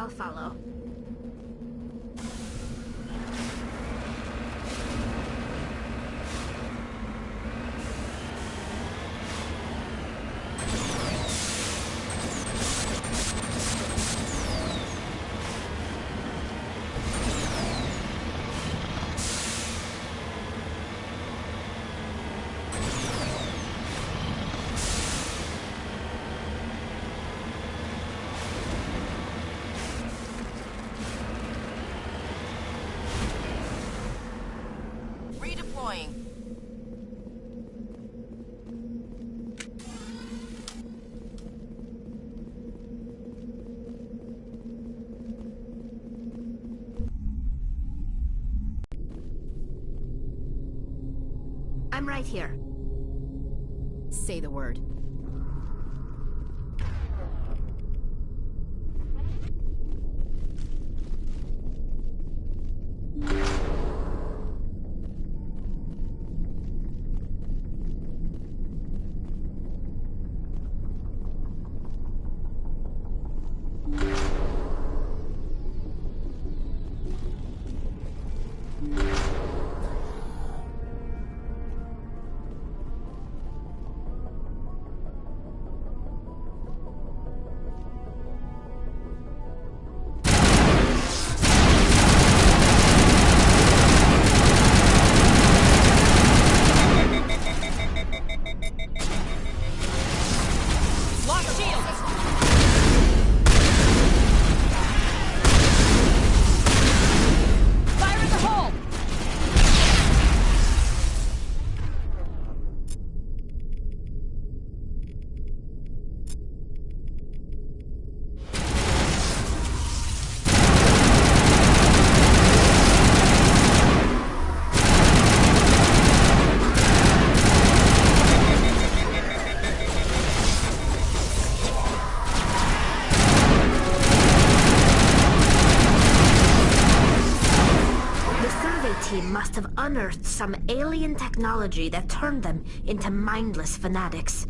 I'll follow. Redeploying. I'm right here. Say the word. Lost shield! Fire in the hole! The survey team must have unearthed some alien technology that turned them into mindless fanatics.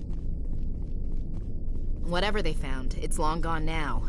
Whatever they found, it's long gone now.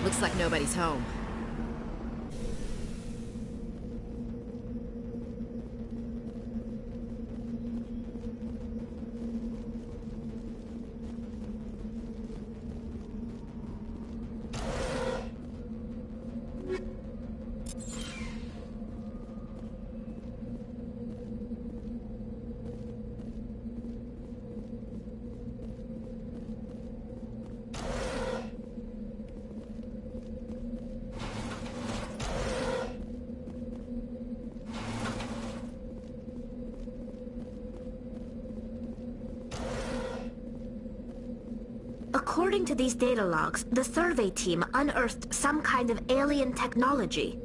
Looks like nobody's home. According to these data logs, the survey team unearthed some kind of alien technology.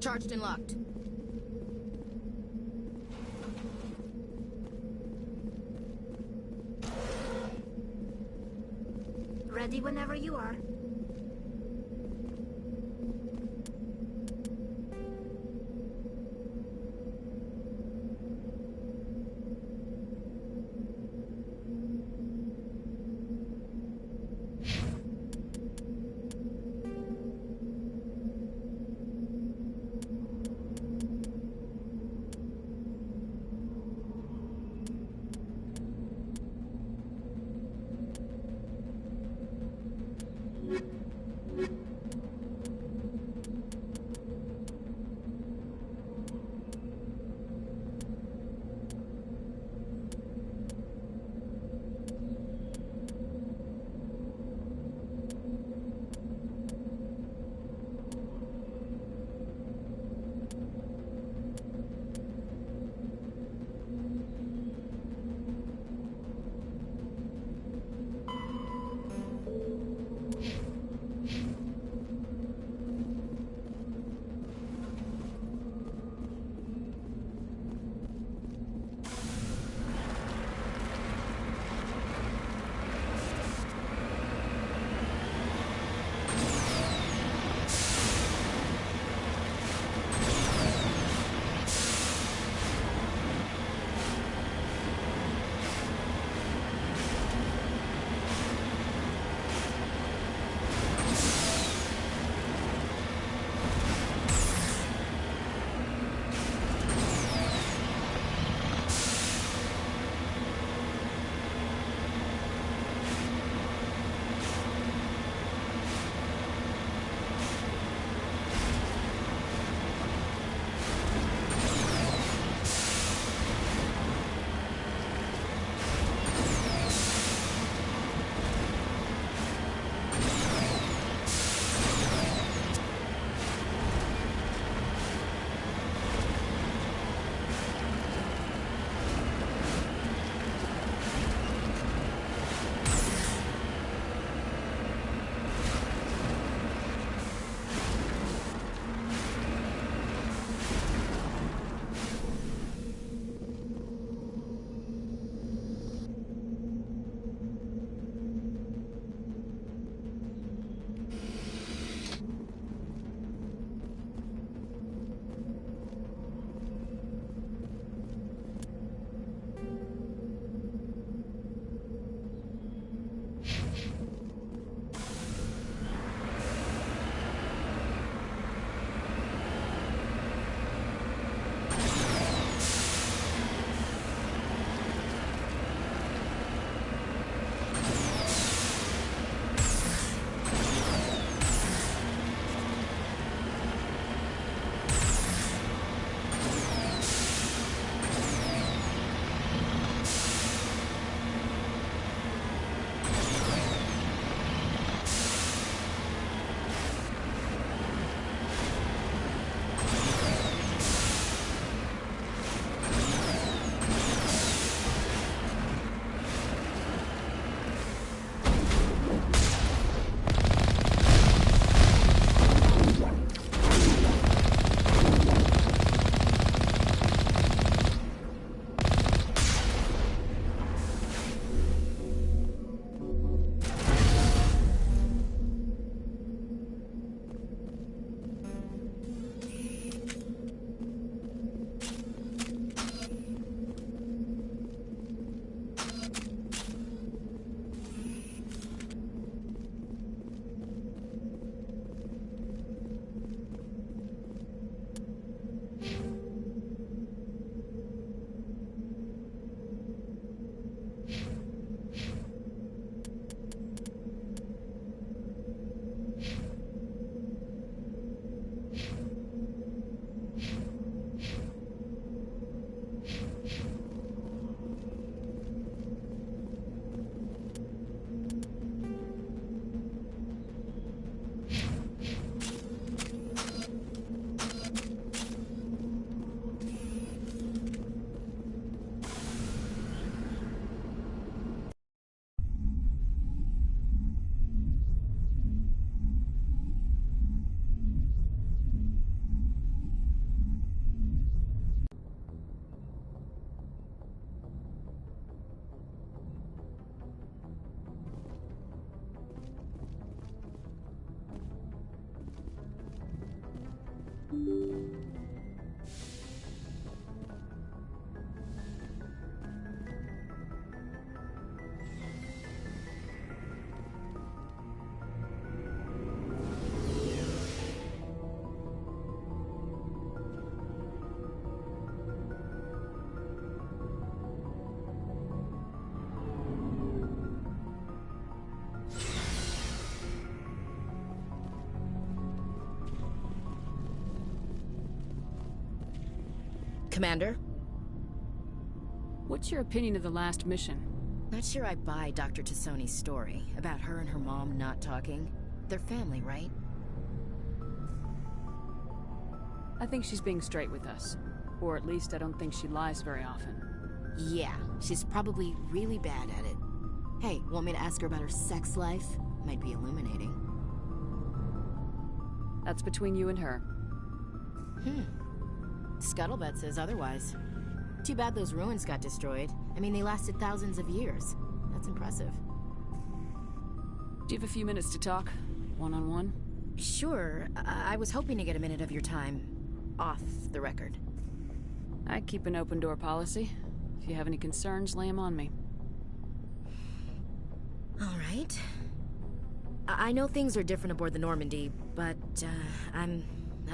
Charged and locked. Ready whenever you are. Commander? What's your opinion of the last mission? Not sure I buy Dr. Tassoni's story about her and her mom not talking. They're family, right? I think she's being straight with us. Or at least I don't think she lies very often. Yeah, she's probably really bad at it. Hey, want me to ask her about her sex life? Might be illuminating. That's between you and her. Scuttlebutt says otherwise. Too bad those ruins got destroyed. I mean, they lasted thousands of years. That's impressive. Do you have a few minutes to talk? One-on-one? Sure. I was hoping to get a minute of your time. Off the record. I keep an open door policy. If you have any concerns, lay them on me. All right. I know things are different aboard the Normandy, but I'm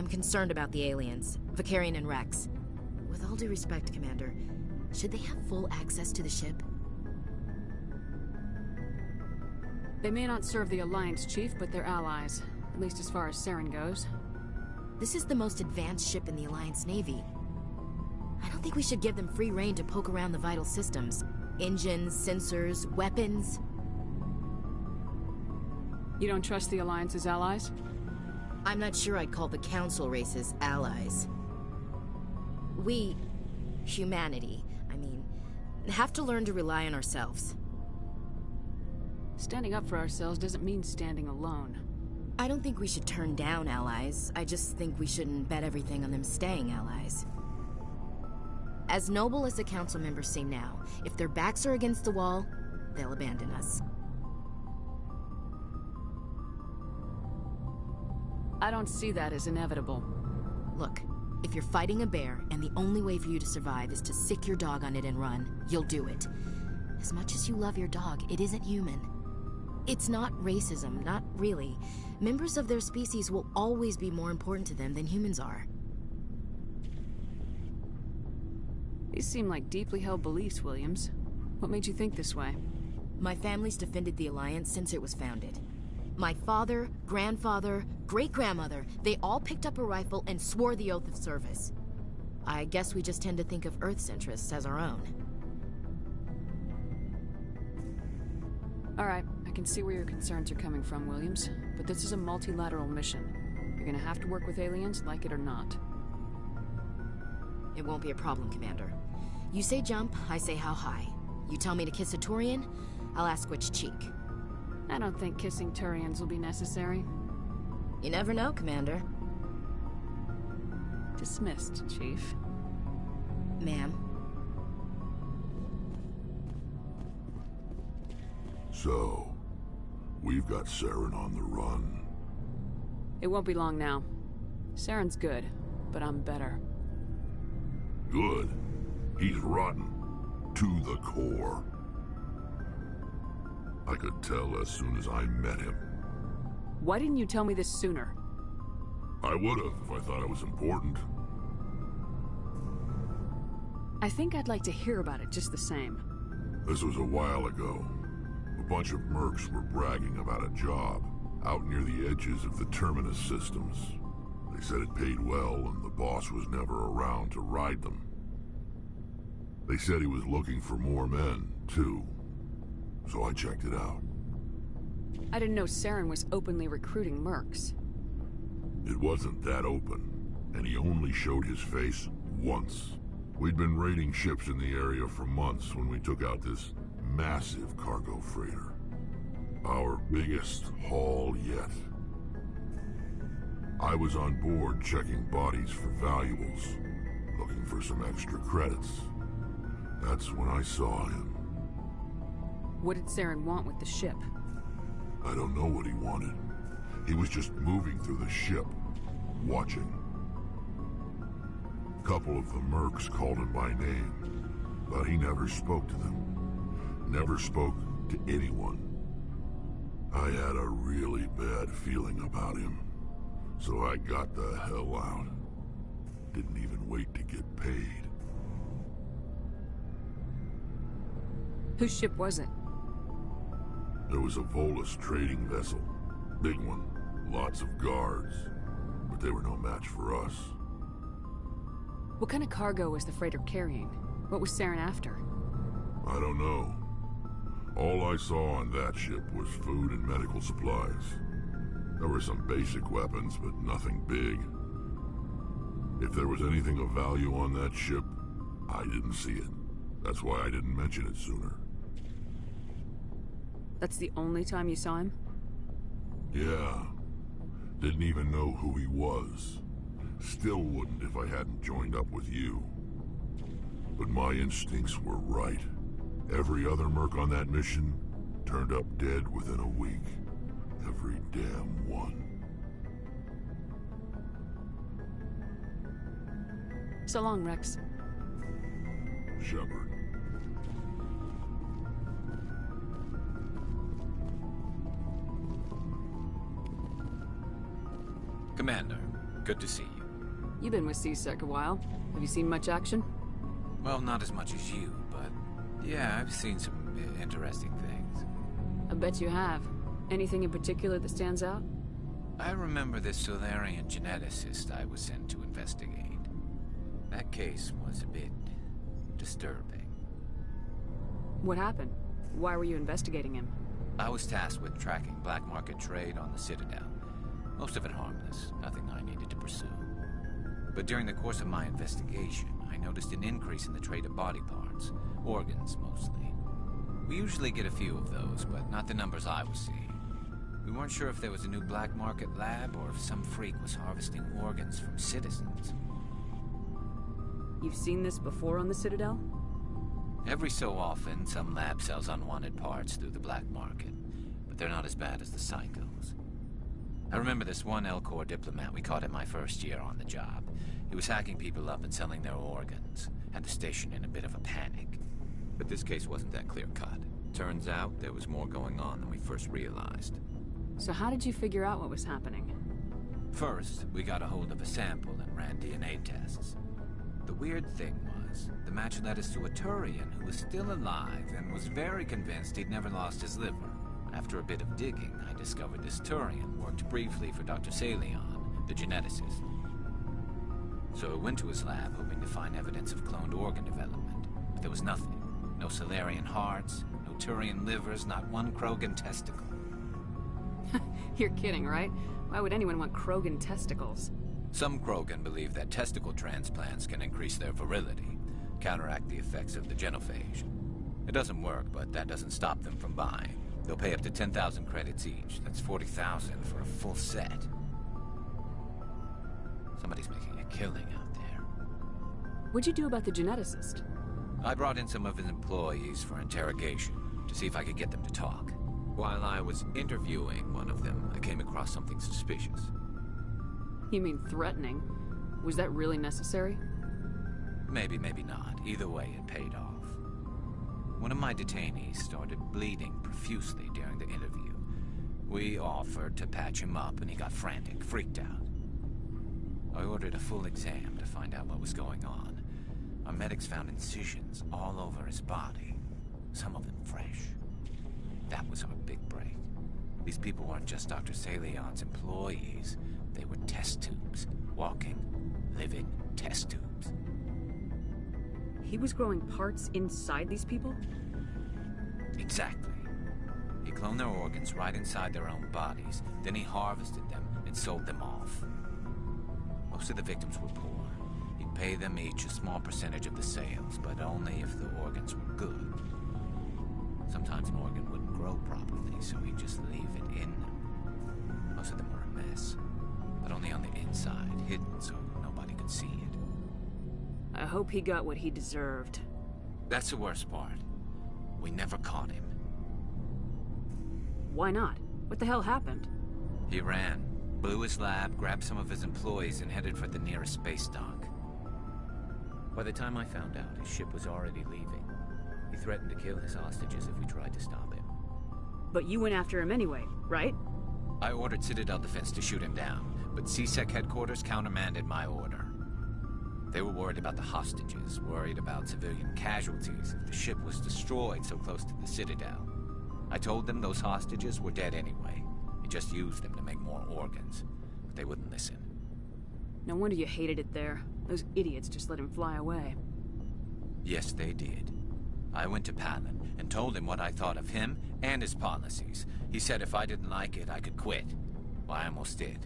concerned about the aliens, Vakarian and Rex. With all due respect, Commander, should they have full access to the ship? They may not serve the Alliance, Chief, but they're allies. At least as far as Saren goes. This is the most advanced ship in the Alliance Navy. I don't think we should give them free rein to poke around the vital systems. Engines, sensors, weapons. You don't trust the Alliance's allies? I'm not sure I'd call the Council races allies. We, humanity, I mean, have to learn to rely on ourselves. Standing up for ourselves doesn't mean standing alone. I don't think we should turn down allies. I just think we shouldn't bet everything on them staying allies. As noble as the Council members seem now, if their backs are against the wall, they'll abandon us. I don't see that as inevitable. Look, if you're fighting a bear and the only way for you to survive is to sick your dog on it and run, you'll do it. As much as you love your dog, it isn't human. It's not racism, not really. Members of their species will always be more important to them than humans are. These seem like deeply held beliefs, Williams. What made you think this way? My family's defended the Alliance since it was founded. My father, grandfather, great-grandmother, they all picked up a rifle and swore the oath of service. I guess we just tend to think of Earth's interests as our own. All right, I can see where your concerns are coming from, Williams. But this is a multilateral mission. You're gonna have to work with aliens, like it or not. It won't be a problem, Commander. You say jump, I say how high. You tell me to kiss a Turian, I'll ask which cheek. I don't think kissing Turians will be necessary. You never know, Commander. Dismissed, Chief. Ma'am. So, we've got Saren on the run. It won't be long now. Saren's good, but I'm better. Good. He's rotten. To the core. I could tell as soon as I met him. Why didn't you tell me this sooner? I would've if I thought it was important. I think I'd like to hear about it just the same. This was a while ago. A bunch of mercs were bragging about a job out near the edges of the Terminus systems. They said it paid well and the boss was never around to ride them. They said he was looking for more men, too. So I checked it out. I didn't know Saren was openly recruiting mercs. It wasn't that open, and he only showed his face once. We'd been raiding ships in the area for months when we took out this massive cargo freighter. Our biggest haul yet. I was on board checking bodies for valuables, looking for some extra credits. That's when I saw him. What did Saren want with the ship? I don't know what he wanted. He was just moving through the ship, watching. A couple of the mercs called him by name, but he never spoke to them. Never spoke to anyone. I had a really bad feeling about him, so I got the hell out. Didn't even wait to get paid. Whose ship was it? There was a Volus trading vessel. Big one. Lots of guards. But they were no match for us. What kind of cargo was the freighter carrying? What was Saren after? I don't know. All I saw on that ship was food and medical supplies. There were some basic weapons, but nothing big. If there was anything of value on that ship, I didn't see it. That's why I didn't mention it sooner. That's the only time you saw him? Yeah. Didn't even know who he was. Still wouldn't if I hadn't joined up with you. But my instincts were right. Every other merc on that mission turned up dead within a week. Every damn one. So long, Rex. Shepard. Commander, good to see you. You've been with C-Sec a while. Have you seen much action? Well, not as much as you, but yeah, I've seen some interesting things. I bet you have. Anything in particular that stands out? I remember this Solarian geneticist I was sent to investigate. That case was a bit disturbing. What happened? Why were you investigating him? I was tasked with tracking black market trade on the Citadel. Most of it harmless, nothing I needed to pursue. But during the course of my investigation, I noticed an increase in the trade of body parts, organs mostly. We usually get a few of those, but not the numbers I was seeing. We weren't sure if there was a new black market lab or if some freak was harvesting organs from citizens. You've seen this before on the Citadel? Every so often, some lab sells unwanted parts through the black market, but they're not as bad as the psychos. I remember this one Elcor diplomat we caught in my first year on the job. He was hacking people up and selling their organs, had the station in a bit of a panic. But this case wasn't that clear-cut. Turns out there was more going on than we first realized. So how did you figure out what was happening? First, we got a hold of a sample and ran DNA tests. The weird thing was, the match led us to a Turian who was still alive and was very convinced he'd never lost his liver. After a bit of digging, I discovered this Turian worked briefly for Dr. Salion, the geneticist. So I went to his lab hoping to find evidence of cloned organ development, but there was nothing. No Solarian hearts, no Turian livers, not one Krogan testicle. You're kidding, right? Why would anyone want Krogan testicles? Some Krogan believe that testicle transplants can increase their virility, counteract the effects of the genophage. It doesn't work, but that doesn't stop them from buying. They'll pay up to 10,000 credits each. That's 40,000 for a full set. Somebody's making a killing out there. What'd you do about the geneticist? I brought in some of his employees for interrogation, to see if I could get them to talk. While I was interviewing one of them, I came across something suspicious. You mean threatening? Was that really necessary? Maybe, maybe not. Either way, it paid off. One of my detainees started bleeding profusely during the interview. We offered to patch him up, and he got frantic, freaked out. I ordered a full exam to find out what was going on. Our medics found incisions all over his body, some of them fresh. That was our big break. These people weren't just Dr. Salion's employees. They were test tubes. Walking, living test tubes. He was growing parts inside these people? Exactly. He cloned their organs right inside their own bodies. Then he harvested them and sold them off. Most of the victims were poor. He'd pay them each a small percentage of the sales, but only if the organs were good. Sometimes an organ wouldn't grow properly, so he'd just leave it in them. Most of them were a mess, but only on the inside, hidden so nobody could see it. I hope he got what he deserved. That's the worst part. We never caught him. Why not? What the hell happened? He ran, blew his lab, grabbed some of his employees, and headed for the nearest space dock. By the time I found out, his ship was already leaving. He threatened to kill his hostages if we tried to stop him. But you went after him anyway, right? I ordered Citadel Defense to shoot him down, but C-Sec headquarters countermanded my order. They were worried about the hostages, worried about civilian casualties if the ship was destroyed so close to the Citadel. I told them those hostages were dead anyway. He just used them to make more organs, but they wouldn't listen. No wonder you hated it there. Those idiots just let him fly away. Yes, they did. I went to Palin and told him what I thought of him and his policies. He said if I didn't like it, I could quit. Well, I almost did.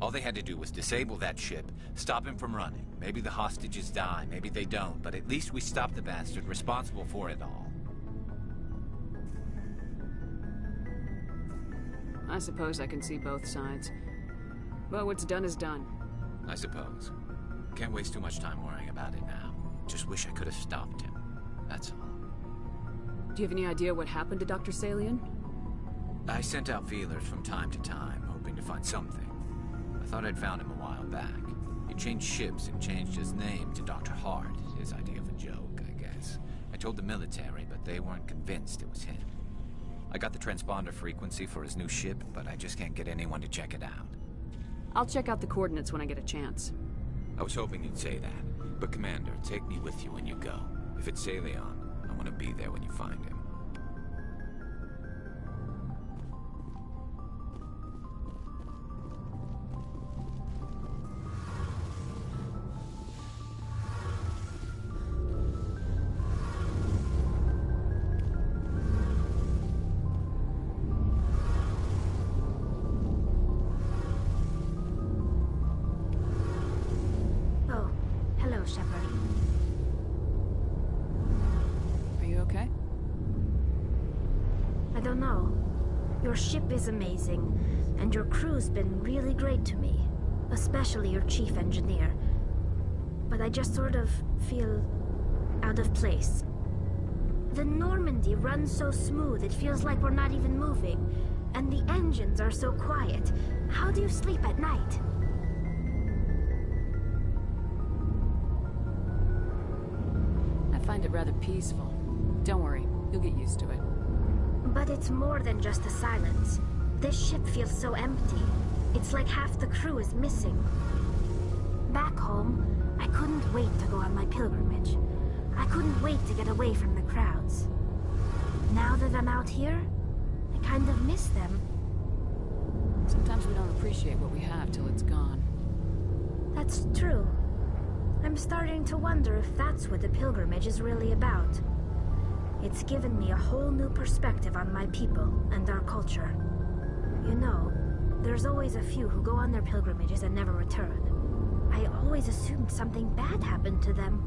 All they had to do was disable that ship, stop him from running. Maybe the hostages die, maybe they don't, but at least we stopped the bastard responsible for it all. I suppose I can see both sides. But what's done is done. I suppose. Can't waste too much time worrying about it now. Just wish I could have stopped him. That's all. Do you have any idea what happened to Dr. Salian? I sent out feelers from time to time, hoping to find something. I thought I'd found him a while back. He changed ships and changed his name to Dr. Hart, his idea of a joke, I guess. I told the military, but they weren't convinced it was him. I got the transponder frequency for his new ship, but I just can't get anyone to check it out. I'll check out the coordinates when I get a chance. I was hoping you'd say that. But Commander, take me with you when you go. If it's Salion, I want to be there when you find him. Your ship is amazing, and your crew's been really great to me, especially your chief engineer. But I just sort of feel out of place. The Normandy runs so smooth it feels like we're not even moving, and the engines are so quiet. How do you sleep at night? I find it rather peaceful. Don't worry, you'll get used to it. But it's more than just the silence. This ship feels so empty. It's like half the crew is missing. Back home, I couldn't wait to go on my pilgrimage. I couldn't wait to get away from the crowds. Now that I'm out here, I kind of miss them. Sometimes we don't appreciate what we have till it's gone. That's true. I'm starting to wonder if that's what the pilgrimage is really about. It's given me a whole new perspective on my people and our culture. You know, there's always a few who go on their pilgrimages and never return. I always assumed something bad happened to them,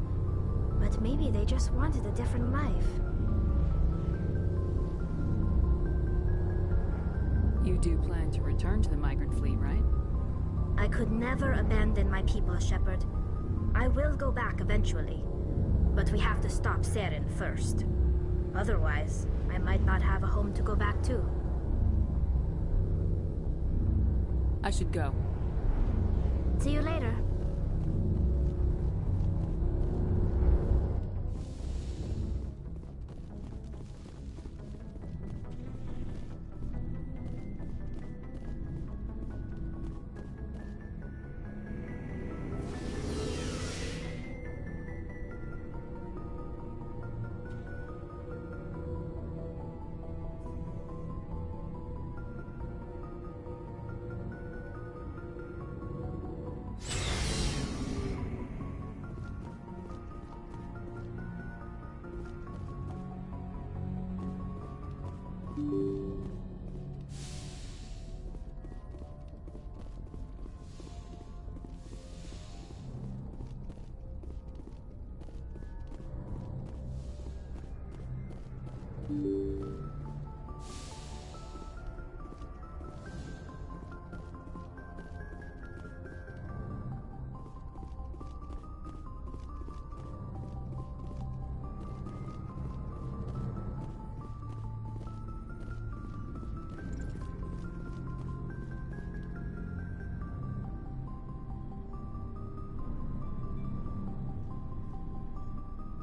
but maybe they just wanted a different life. You do plan to return to the migrant fleet, right? I could never abandon my people, Shepard. I will go back eventually, but we have to stop Saren first. Otherwise, I might not have a home to go back to. I should go. See you later.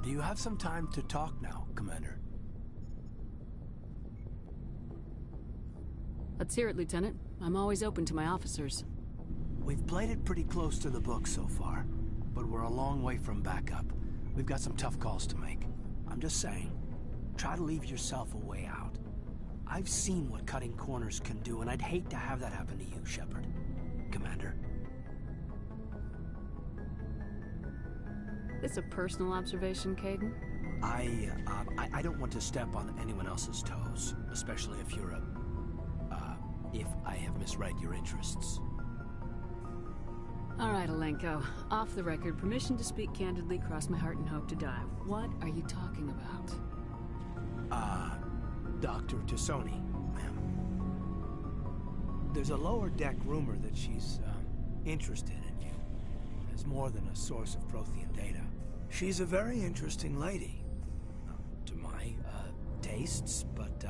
Do you have some time to talk now, Commander? Let's hear it, Lieutenant. I'm always open to my officers. We've played it pretty close to the book so far, but we're a long way from backup. We've got some tough calls to make. I'm just saying, try to leave yourself a way out. I've seen what cutting corners can do, and I'd hate to have that happen to you, Shepard. Commander. This a personal observation, Kaidan? I don't want to step on anyone else's toes, especially if you're if I have misread your interests. All right, Alenko. Off the record, permission to speak candidly, cross my heart and hope to die. What are you talking about? Dr. T'Soni, ma'am. There's a lower deck rumor that she's, interested in you as more than a source of Prothean data. She's a very interesting lady. To my, tastes, but,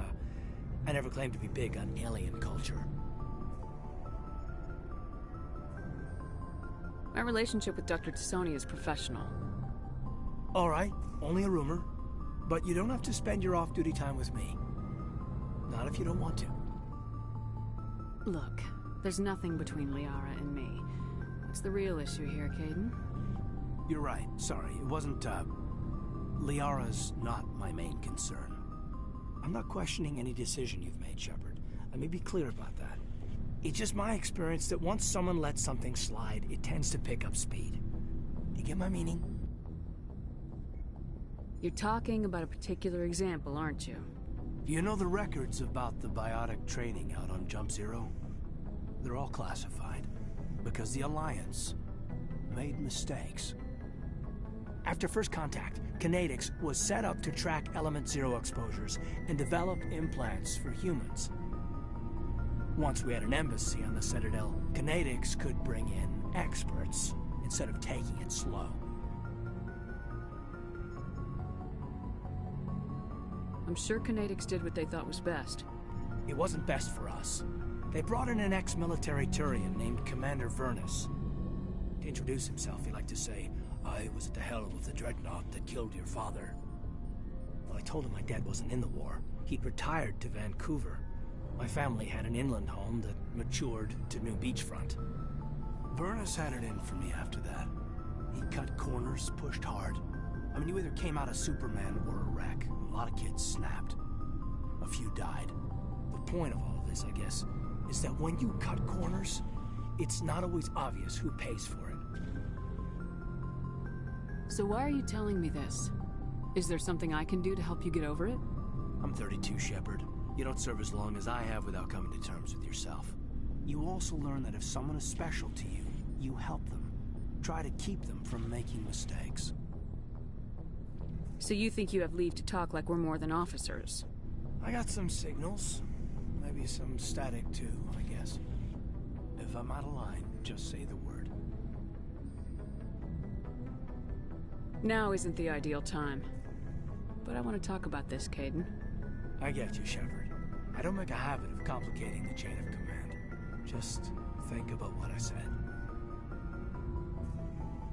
I never claimed to be big on alien culture. My relationship with Dr. T'Soni is professional. All right, only a rumor. But you don't have to spend your off-duty time with me. Not if you don't want to. Look, there's nothing between Liara and me. What's the real issue here, Kaidan? You're right. Sorry, it wasn't, Liara's not my main concern. I'm not questioning any decision you've made, Shepard. Let me be clear about that. It's just my experience that once someone lets something slide, it tends to pick up speed. Do you get my meaning? You're talking about a particular example, aren't you? You know the records about the biotic training out on Jump Zero? They're all classified, because the Alliance made mistakes. After first contact, Kinetics was set up to track Element Zero exposures and develop implants for humans. Once we had an embassy on the Citadel, Kinetics could bring in experts instead of taking it slow. I'm sure Kinetics did what they thought was best. It wasn't best for us. They brought in an ex-military Turian named Commander Vernus. To introduce himself, he liked to say, "I was at the helm of the dreadnought that killed your father." Well, I told him my dad wasn't in the war. He'd retired to Vancouver. My family had an inland home that matured to New Beachfront. Vernus had it in for me after that. He cut corners, pushed hard. I mean, you either came out a Superman or a wreck. A lot of kids snapped. A few died. The point of all of this, I guess, is that when you cut corners, it's not always obvious who pays for it. So why are you telling me this? Is there something I can do to help you get over it? I'm 32, Shepard. You don't serve as long as I have without coming to terms with yourself. You also learn that if someone is special to you, you help them. Try to keep them from making mistakes. So you think you have leave to talk like we're more than officers? I got some signals. Maybe some static too, I guess. If I'm out of line, just say the word. Now isn't the ideal time. But I want to talk about this, Kaidan. I get you, Shepard. I don't make a habit of complicating the chain of command. Just think about what I said.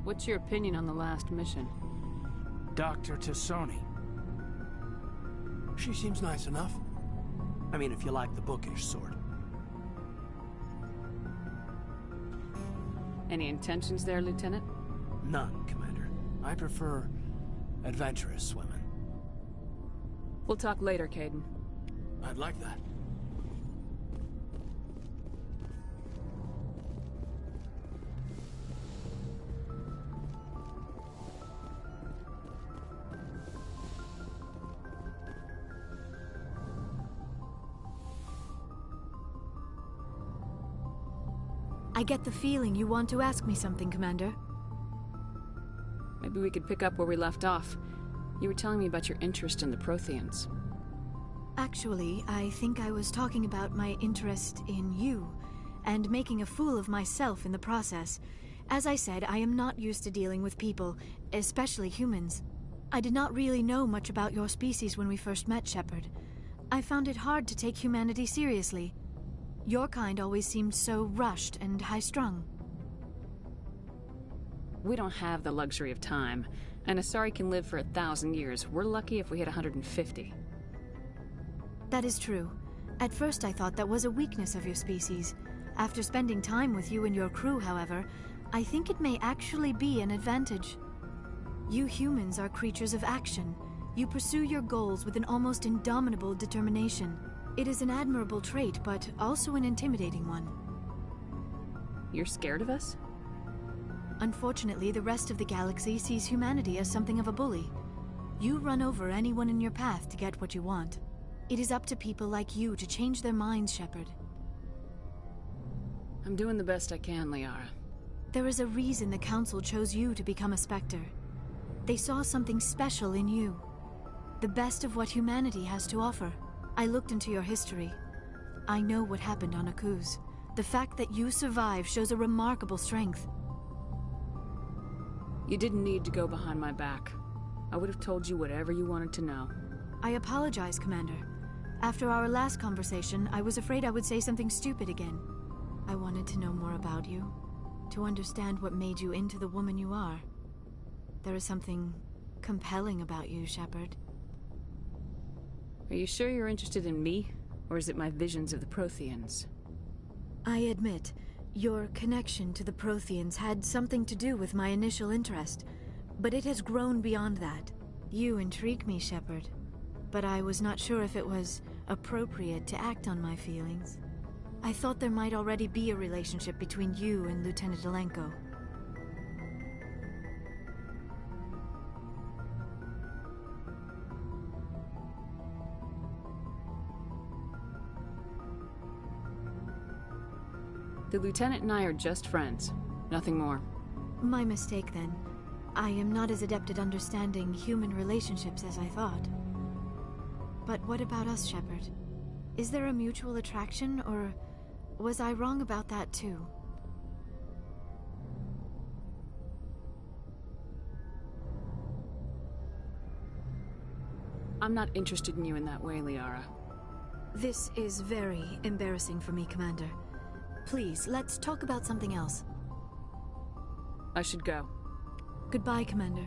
What's your opinion on the last mission? Dr. T'Soni. She seems nice enough. I mean, if you like the bookish sort. Any intentions there, Lieutenant? None, Commander. I prefer adventurous women. We'll talk later, Kaidan. I'd like that. I get the feeling you want to ask me something, Commander. Maybe we could pick up where we left off. You were telling me about your interest in the Protheans. Actually, I think I was talking about my interest in you, and making a fool of myself in the process. As I said, I am not used to dealing with people, especially humans. I did not really know much about your species when we first met, Shepard. I found it hard to take humanity seriously. Your kind always seemed so rushed and high-strung. We don't have the luxury of time, and Asari can live for 1,000 years. We're lucky if we hit 150. That is true. At first I thought that was a weakness of your species. After spending time with you and your crew, however, I think it may actually be an advantage. You humans are creatures of action. You pursue your goals with an almost indomitable determination. It is an admirable trait, but also an intimidating one. You're scared of us? Unfortunately, the rest of the galaxy sees humanity as something of a bully. You run over anyone in your path to get what you want. It is up to people like you to change their minds, Shepard. I'm doing the best I can, Liara. There is a reason the Council chose you to become a Spectre. They saw something special in you. The best of what humanity has to offer. I looked into your history. I know what happened on Akuz. The fact that you survived shows a remarkable strength. You didn't need to go behind my back. I would have told you whatever you wanted to know. I apologize, Commander. After our last conversation, I was afraid I would say something stupid again. I wanted to know more about you, to understand what made you into the woman you are. There is something compelling about you, Shepard. Are you sure you're interested in me, or is it my visions of the Protheans? I admit, your connection to the Protheans had something to do with my initial interest, but it has grown beyond that. You intrigue me, Shepard, but I was not sure if it was appropriate to act on my feelings. I thought there might already be a relationship between you and Lieutenant Alenko. The Lieutenant and I are just friends. Nothing more. My mistake, then. I am not as adept at understanding human relationships as I thought. But what about us, Shepard? Is there a mutual attraction, or was I wrong about that too? I'm not interested in you in that way, Liara. This is very embarrassing for me, Commander. Please, let's talk about something else. I should go. Goodbye, Commander.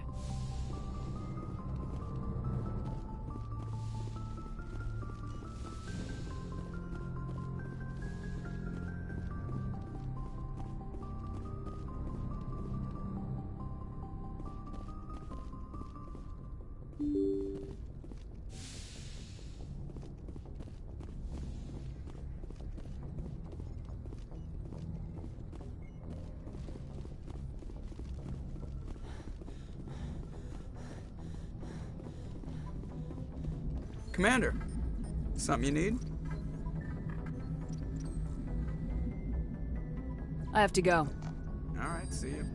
Commander, something you need? I have to go. All right, see you.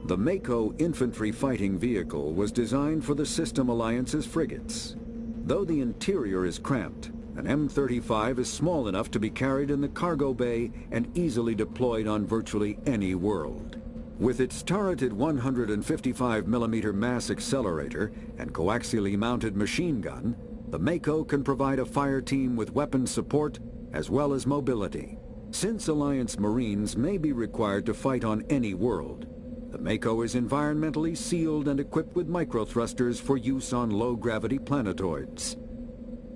The Mako infantry fighting vehicle was designed for the System Alliance's frigates. Though the interior is cramped, an M35 is small enough to be carried in the cargo bay and easily deployed on virtually any world. With its turreted 155mm mass accelerator and coaxially mounted machine gun, the Mako can provide a fire team with weapon support as well as mobility. Since Alliance Marines may be required to fight on any world, the Mako is environmentally sealed and equipped with microthrusters for use on low-gravity planetoids.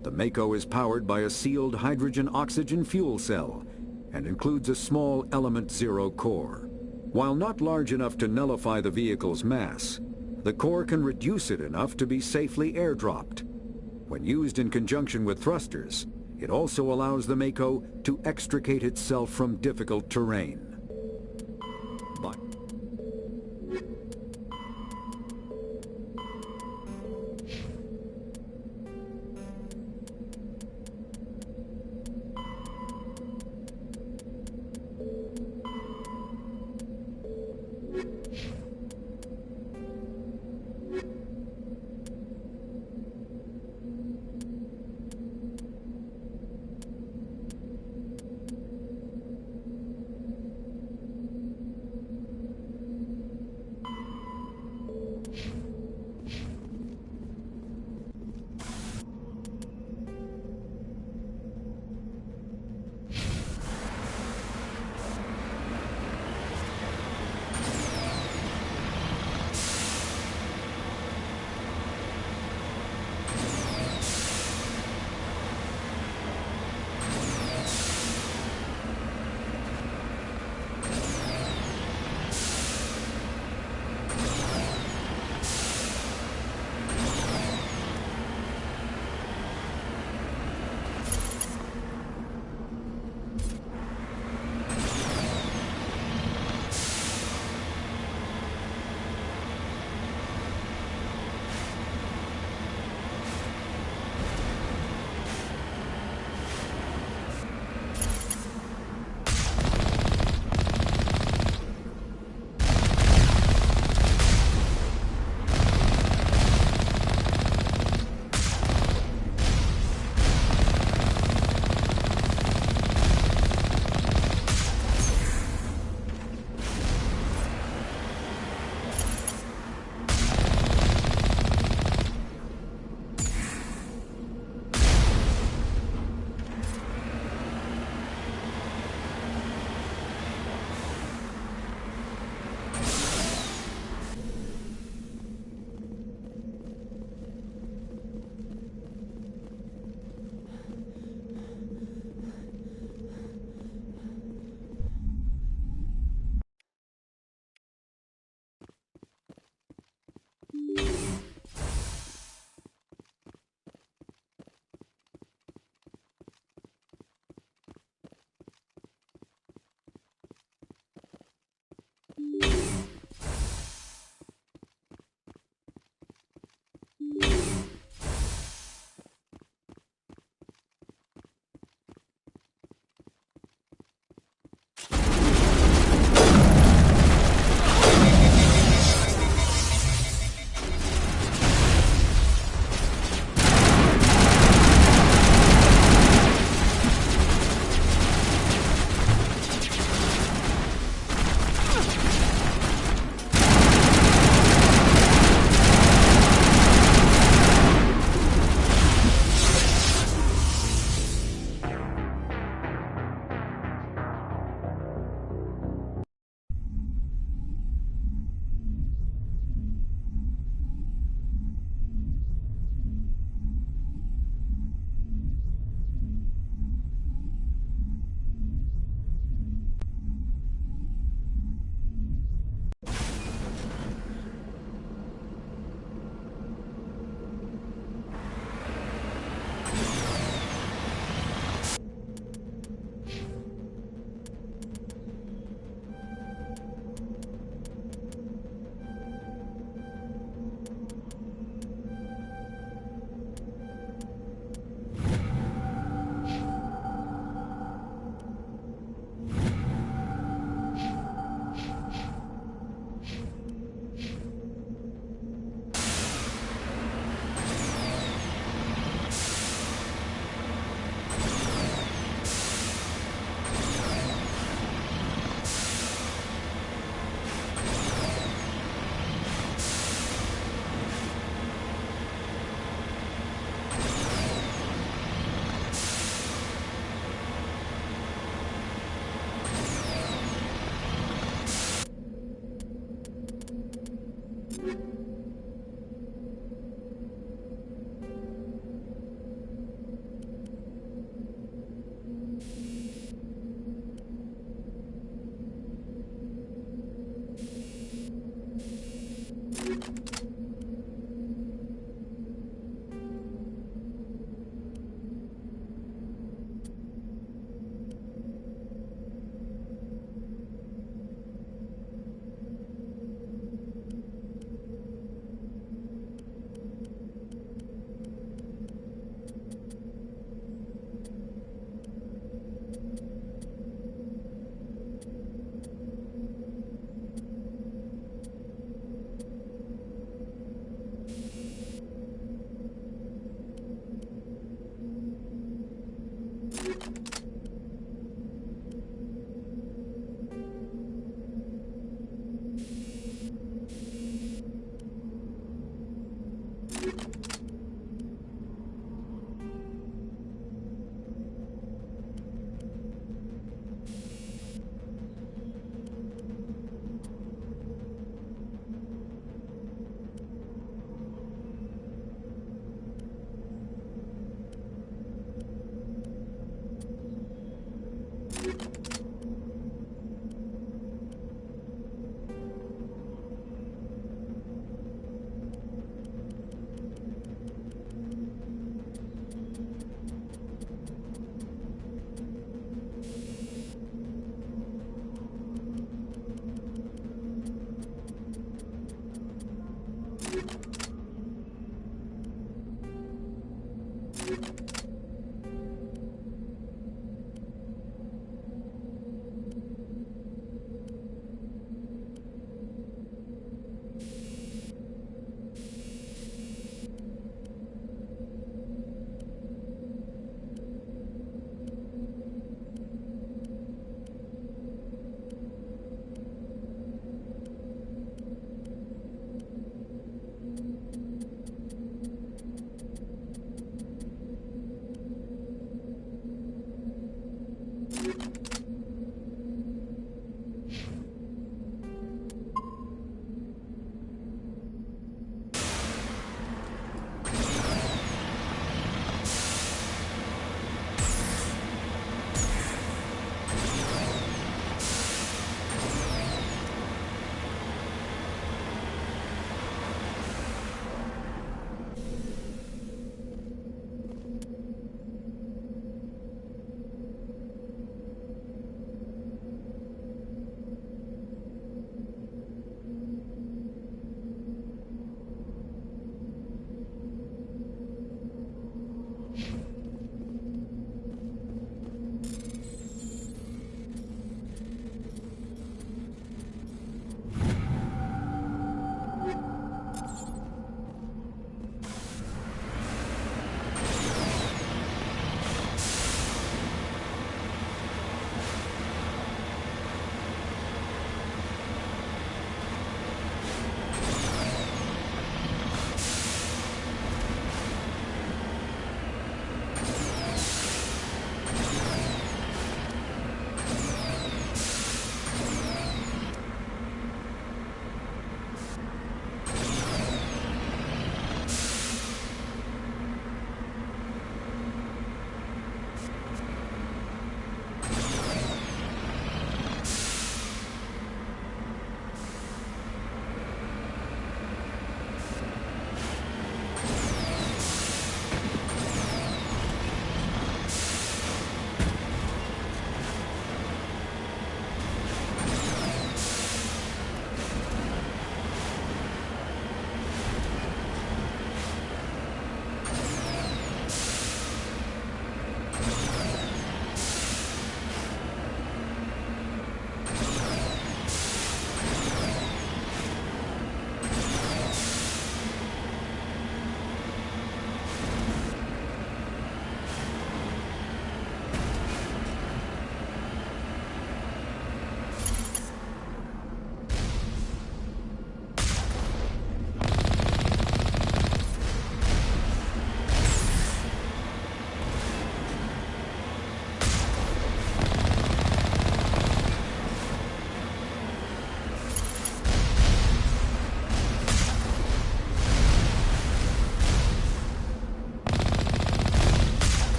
The Mako is powered by a sealed hydrogen-oxygen fuel cell and includes a small Element Zero core. While not large enough to nullify the vehicle's mass, the core can reduce it enough to be safely airdropped. When used in conjunction with thrusters, it also allows the Mako to extricate itself from difficult terrain. But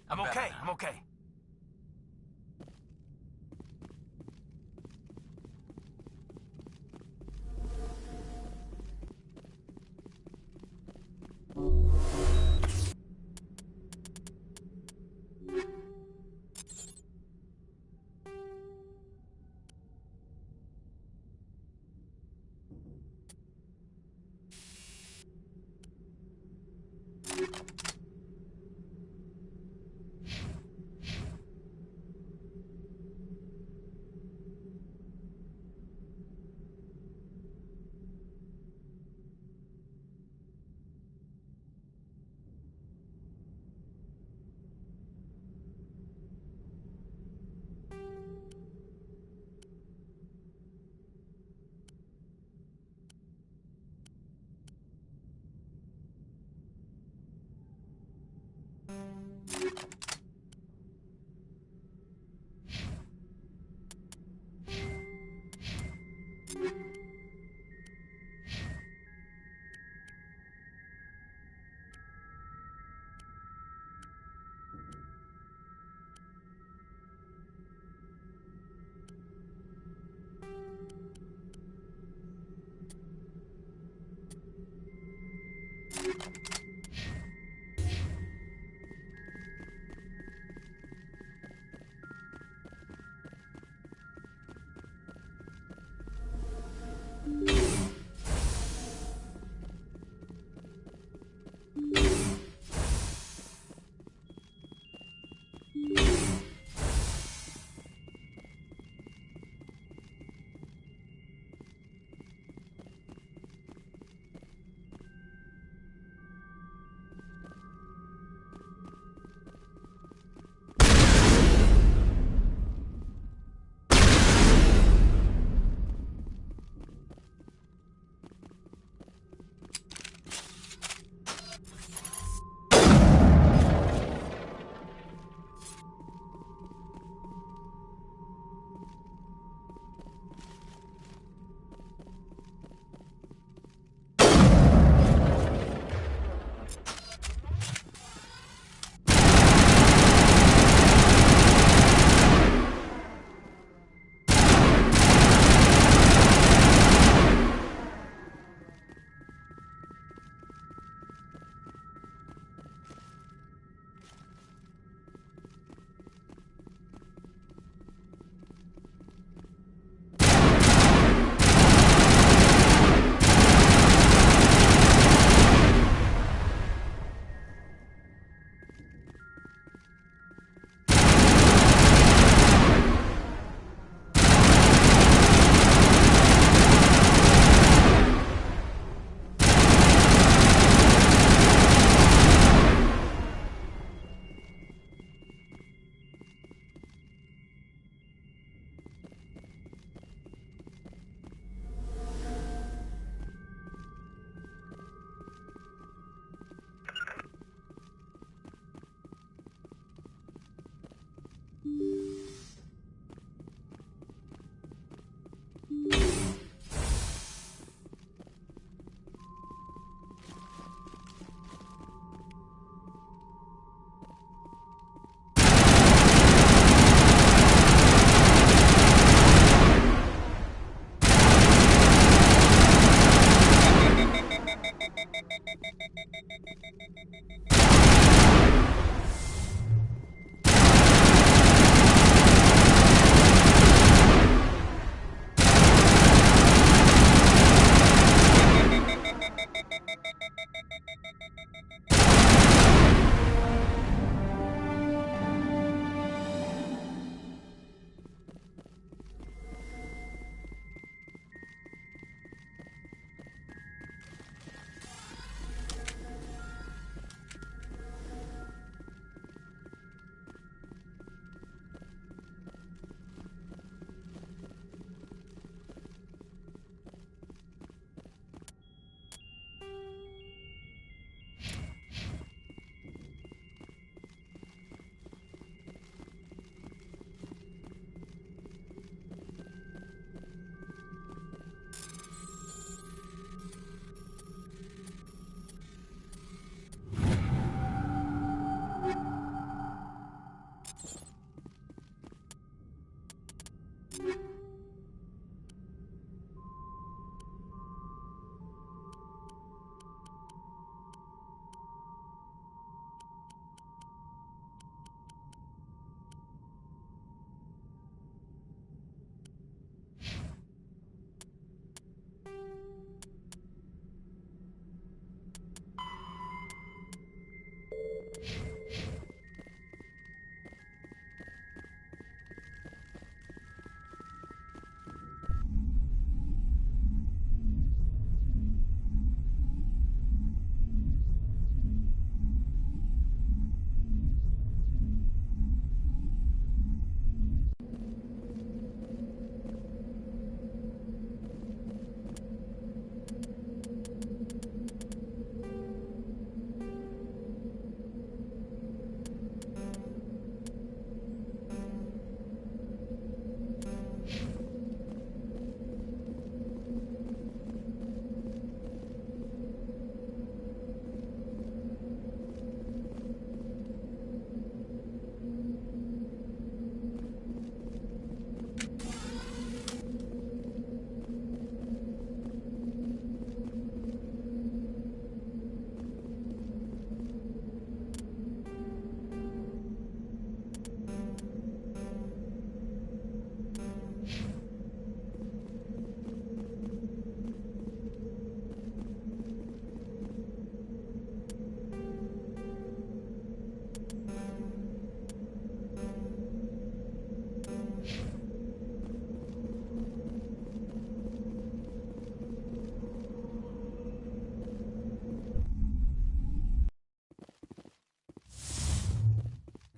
I'm okay, I'm okay.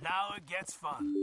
Now it gets fun.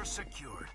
Secured.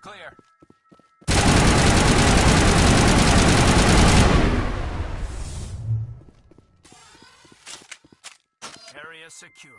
Clear. Area secured.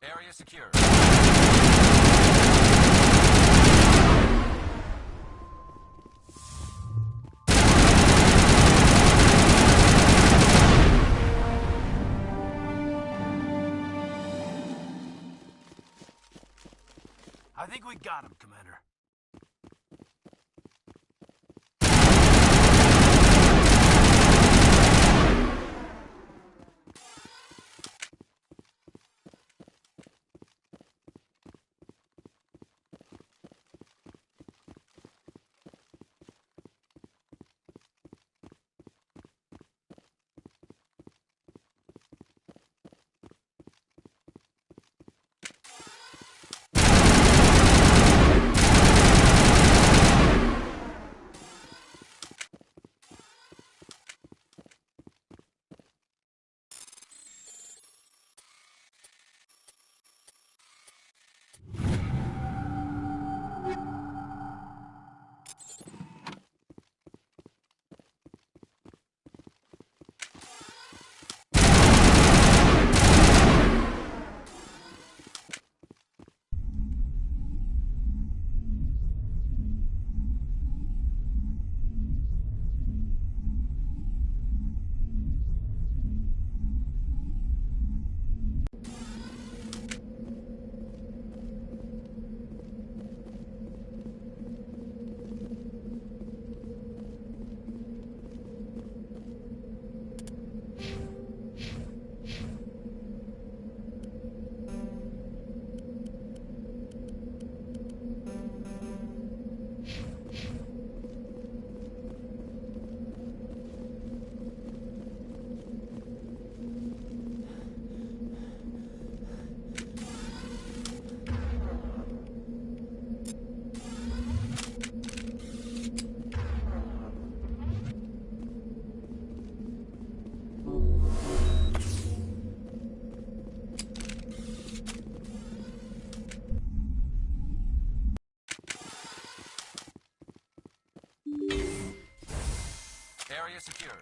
Area secure. I think we got him, Commander. Area secure.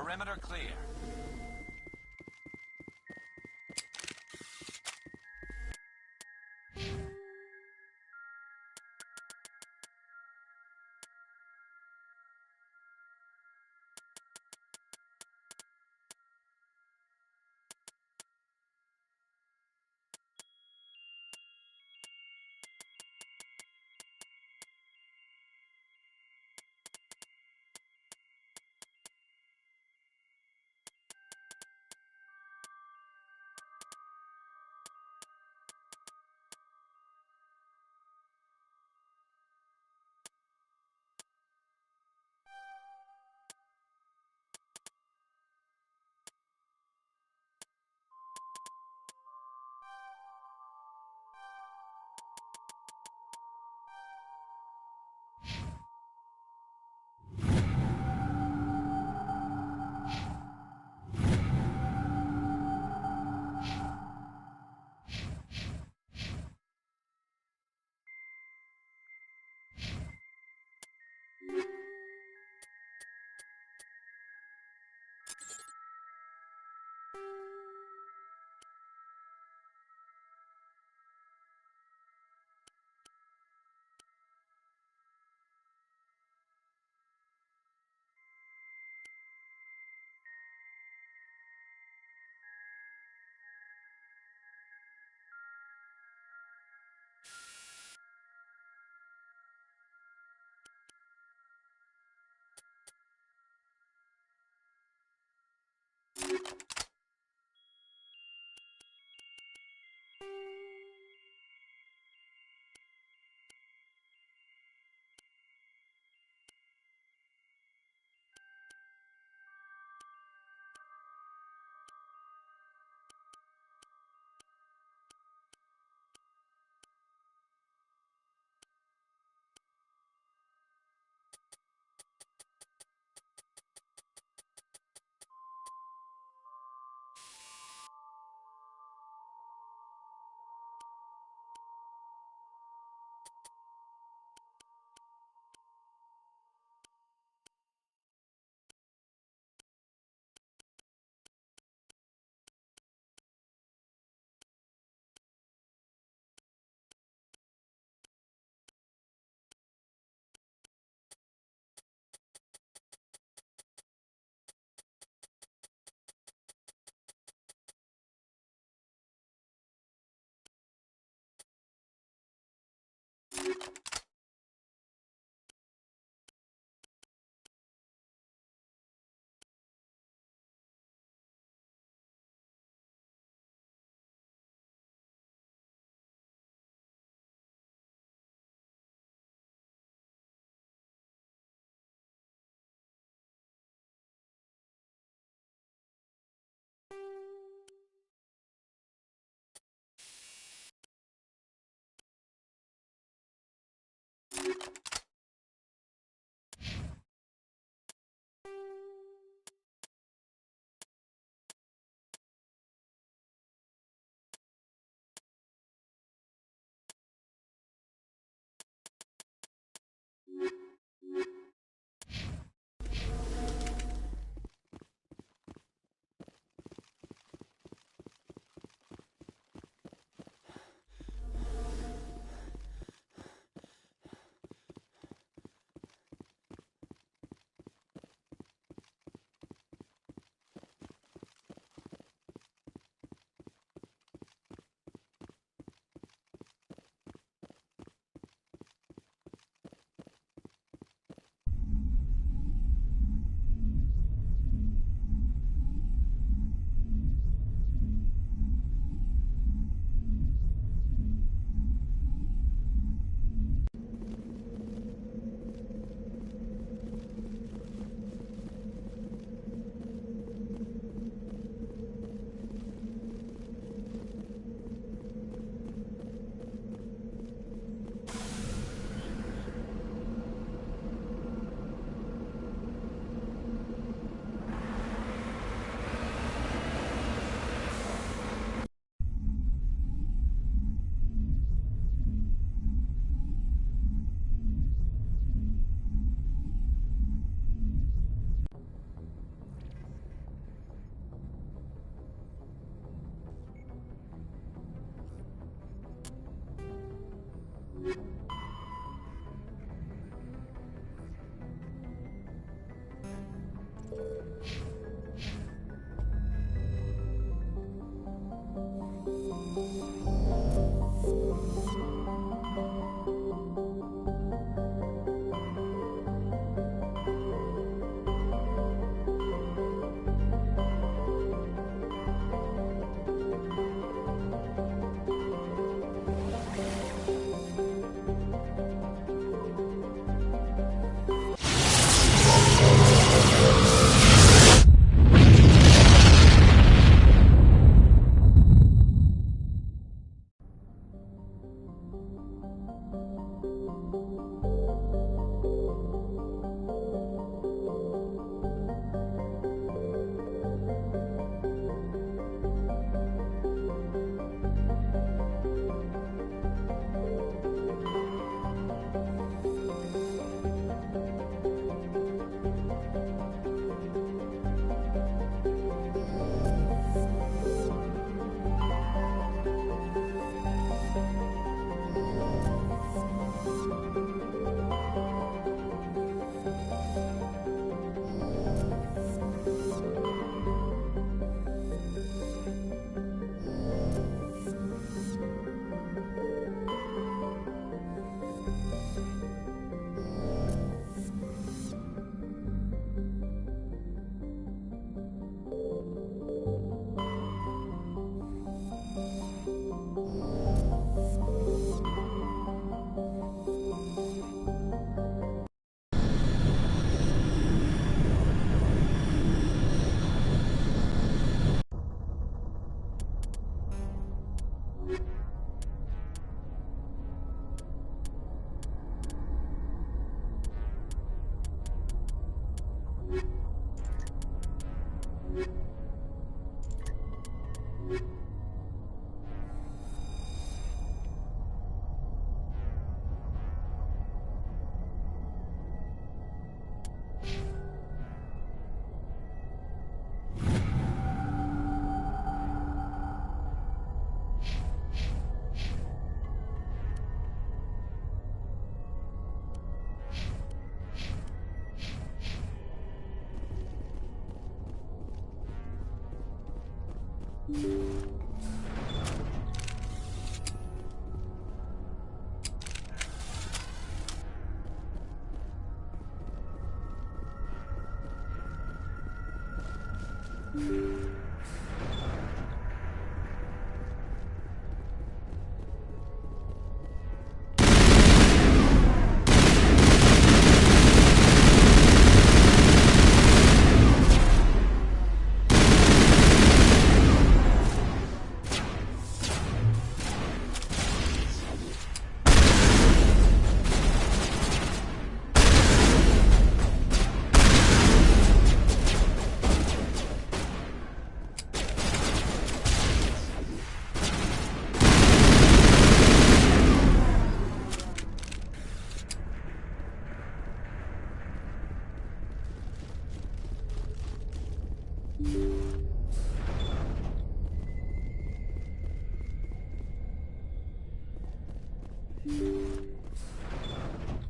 Perimeter clear.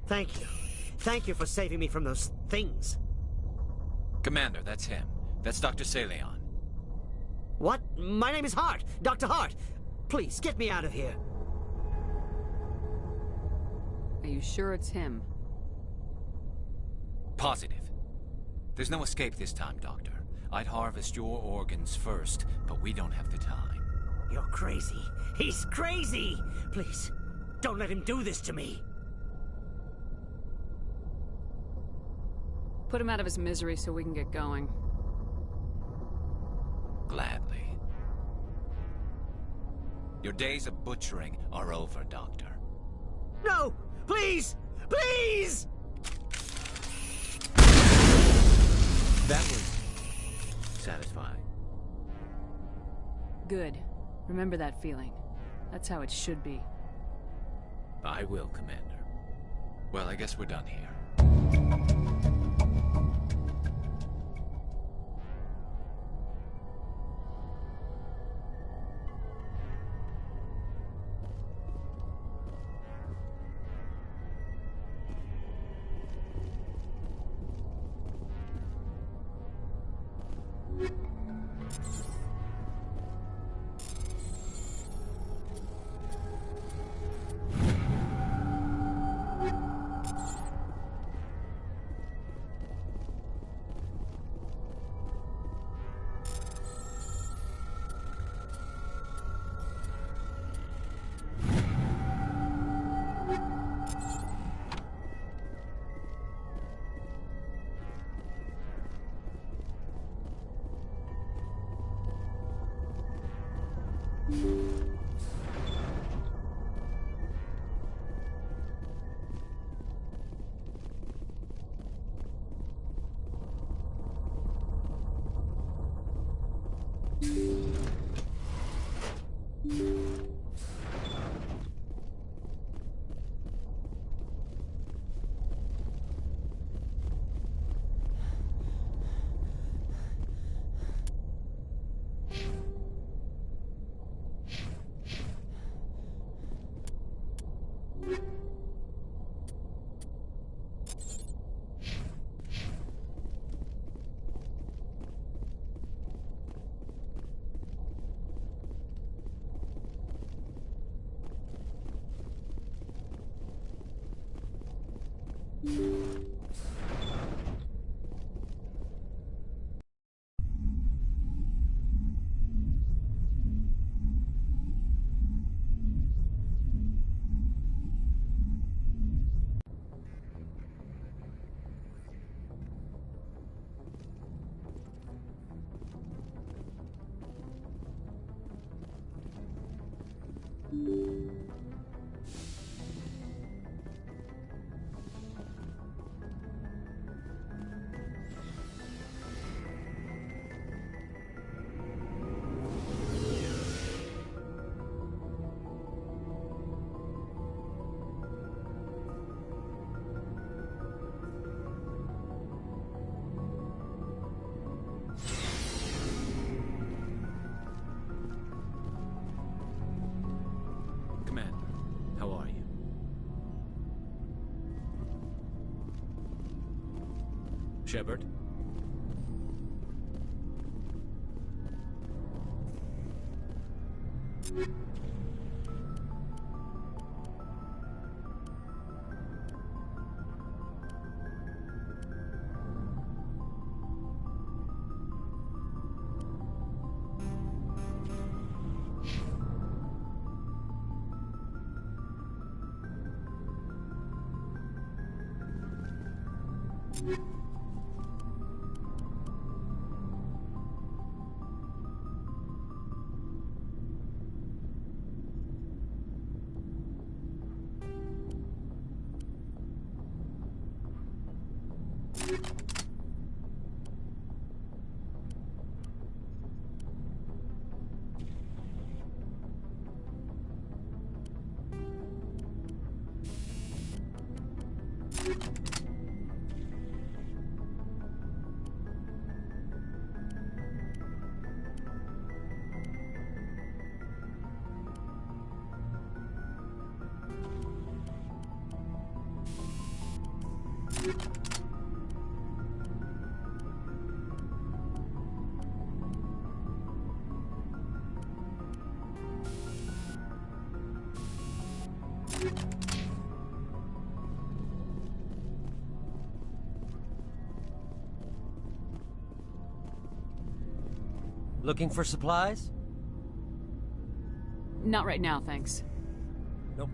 Thank you. Thank you for saving me from those things. Commander, that's him. That's Dr. Saleon. What? My name is Hart. Dr. Hart. Please, get me out of here. Are you sure it's him? Positive. There's no escape this time, Doctor. I'd harvest your organs first, but we don't have the time. You're crazy. He's crazy! Please, don't let him do this to me. Put him out of his misery so we can get going. Gladly. Your days of butchering are over, Doctor. No! Please! Please! That was satisfying. Good. Remember that feeling. That's how it should be. I will, Commander. Well, I guess we're done here. Shepard? Looking for supplies? Not right now, thanks. Nope.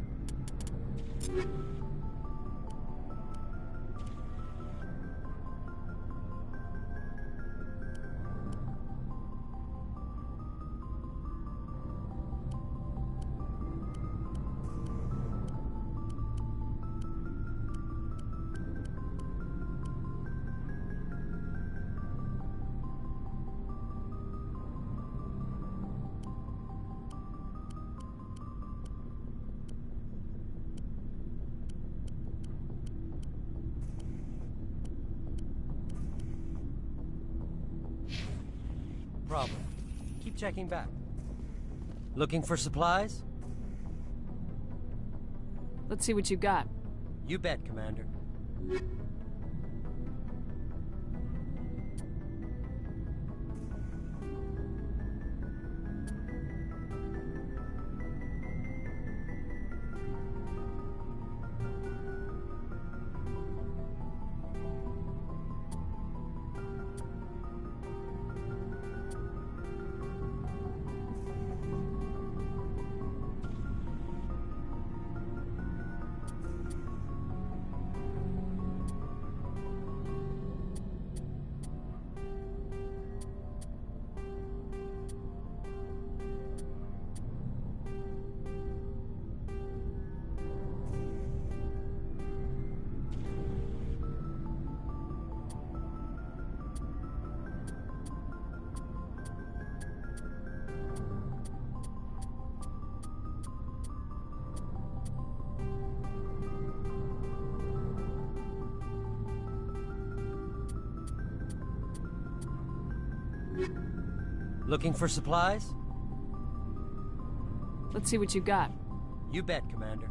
Problem. Keep checking back. Looking for supplies? Let's see what you got. You bet, Commander. Looking for supplies? Let's see what you got. You bet, Commander.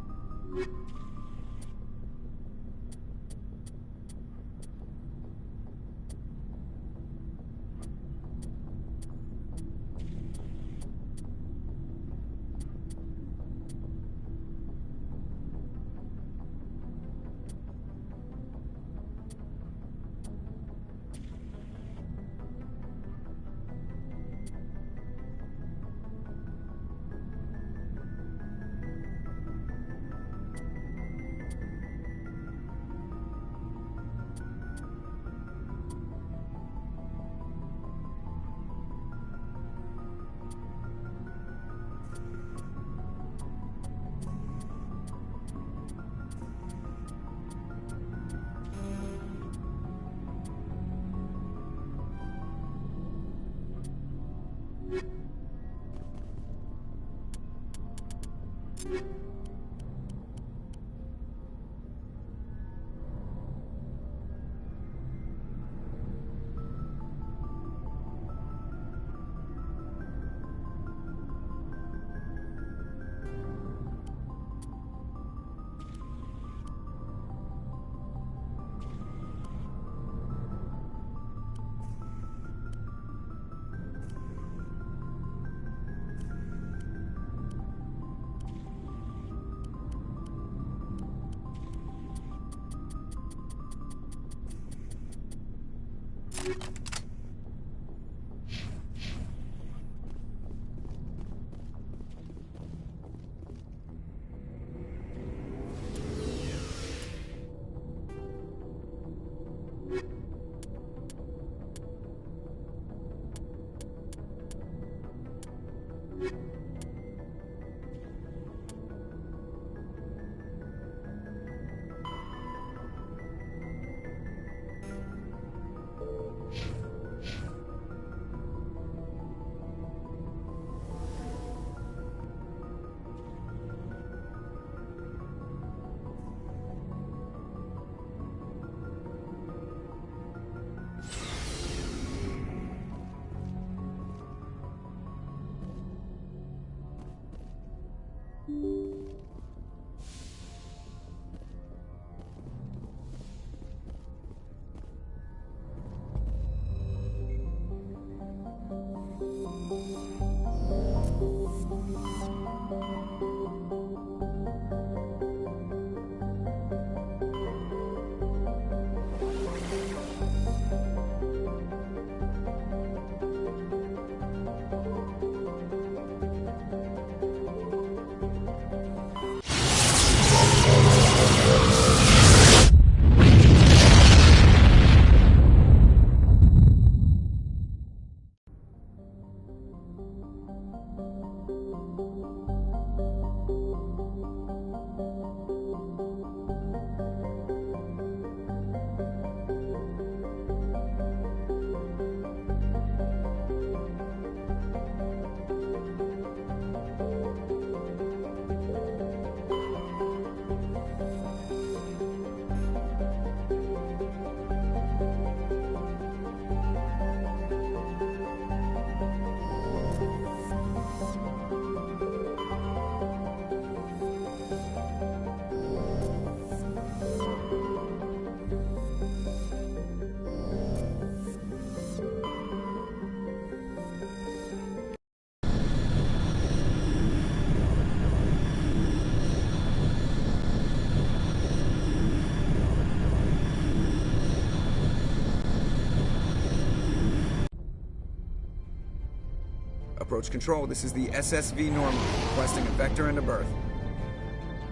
Approach control, this is the SSV Normandy, requesting a vector and a berth.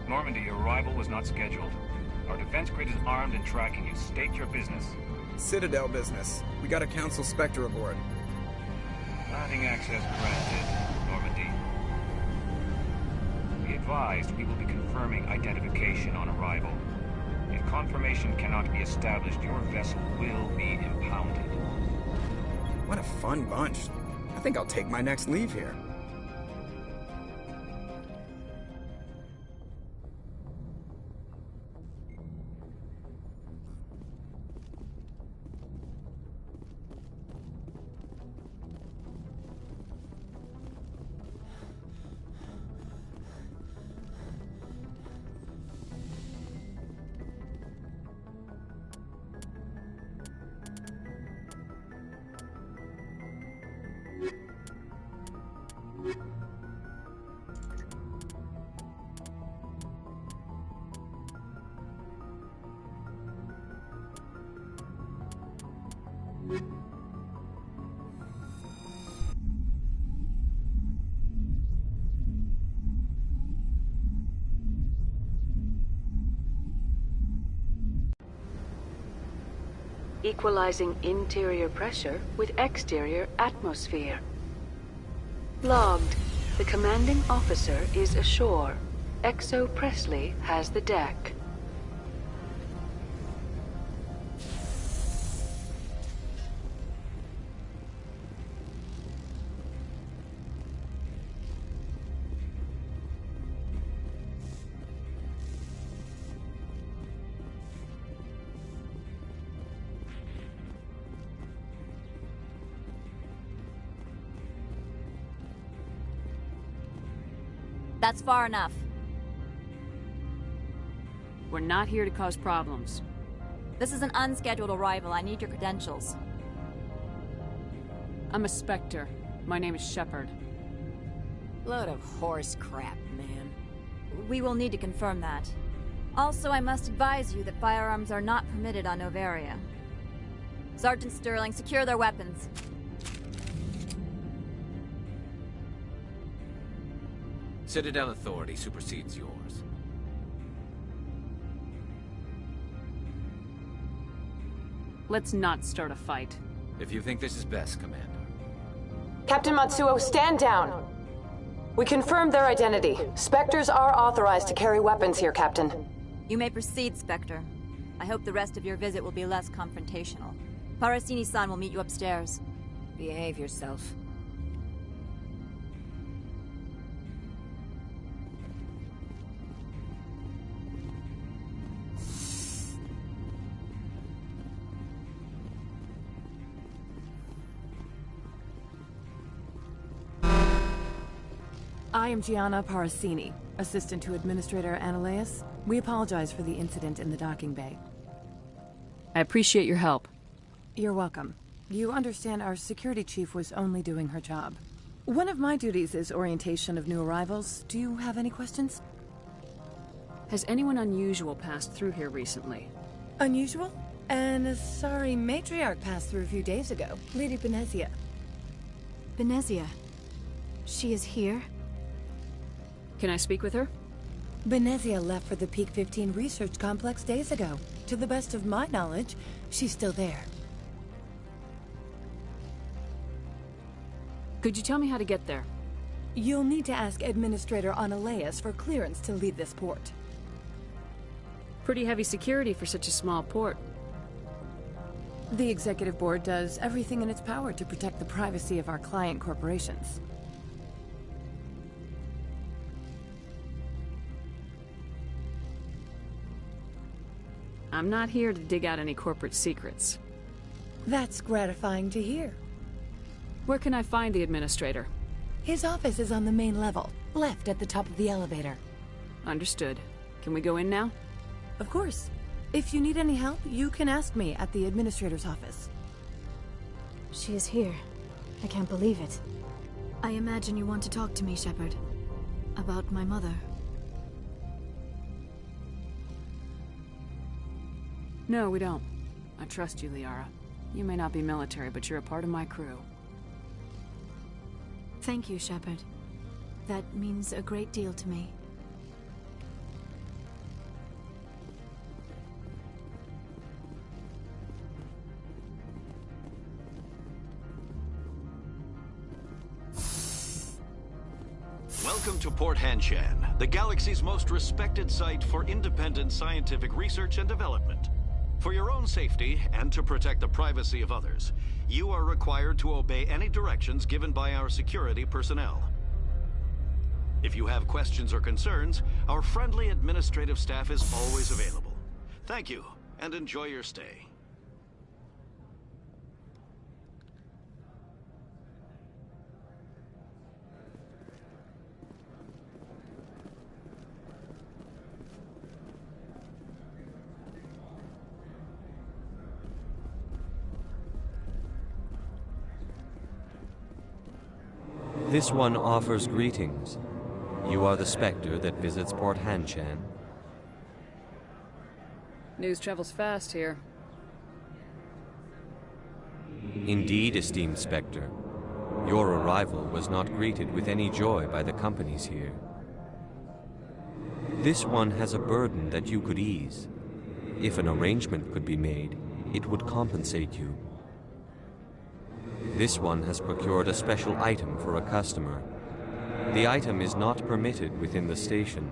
Normandy, your arrival was not scheduled. Our defense grid is armed and tracking you. State your business. Citadel business. We got a Council Spectre aboard. Landing access granted, Normandy. Be advised, we will be confirming identification on arrival. If confirmation cannot be established, your vessel will be impounded. What a fun bunch. I think I'll take my next leave here. equalizing interior pressure with exterior atmosphere. Logged. The commanding officer is ashore. Exo Presley has the deck. That's far enough. We're not here to cause problems. This is an unscheduled arrival. I need your credentials. I'm a Spectre. My name is Shepard. Load of horse crap, man. We will need to confirm that. Also, I must advise you that firearms are not permitted on Noveria. Sergeant Sterling, secure their weapons. Citadel authority supersedes yours. Let's not start a fight. If you think this is best, Commander. Captain Matsuo, stand down. We confirmed their identity. Spectres are authorized to carry weapons here, Captain. You may proceed, Spectre. I hope the rest of your visit will be less confrontational. Parasini-san will meet you upstairs. Behave yourself. I am Gianna Parasini, assistant to Administrator Analeas. We apologize for the incident in the docking bay. I appreciate your help. You're welcome. You understand our security chief was only doing her job. One of my duties is orientation of new arrivals. Do you have any questions? Has anyone unusual passed through here recently? Unusual? An Asari matriarch passed through a few days ago. Lady Benezia. Benezia? She is here? Can I speak with her? Benezia left for the Peak 15 research complex days ago. To the best of my knowledge, she's still there. Could you tell me how to get there? You'll need to ask Administrator Analeas for clearance to leave this port. Pretty heavy security for such a small port. The Executive Board does everything in its power to protect the privacy of our client corporations. I'm not here to dig out any corporate secrets. That's gratifying to hear. Where can I find the Administrator? His office is on the main level, left at the top of the elevator. Understood. Can we go in now? Of course. If you need any help, you can ask me at the Administrator's office. She is here. I can't believe it. I imagine you want to talk to me, Shepard. About my mother. No, we don't. I trust you, Liara. You may not be military, but you're a part of my crew. Thank you, Shepard. That means a great deal to me. Welcome to Port Hanshan, the galaxy's most respected site for independent scientific research and development. For your own safety, and to protect the privacy of others, you are required to obey any directions given by our security personnel. If you have questions or concerns, our friendly administrative staff is always available. Thank you, and enjoy your stay. This one offers greetings. You are the Spectre that visits Port Hanshan. News travels fast here. Indeed, esteemed Spectre. Your arrival was not greeted with any joy by the companies here. This one has a burden that you could ease. If an arrangement could be made, it would compensate you. This one has procured a special item for a customer. The item is not permitted within the station,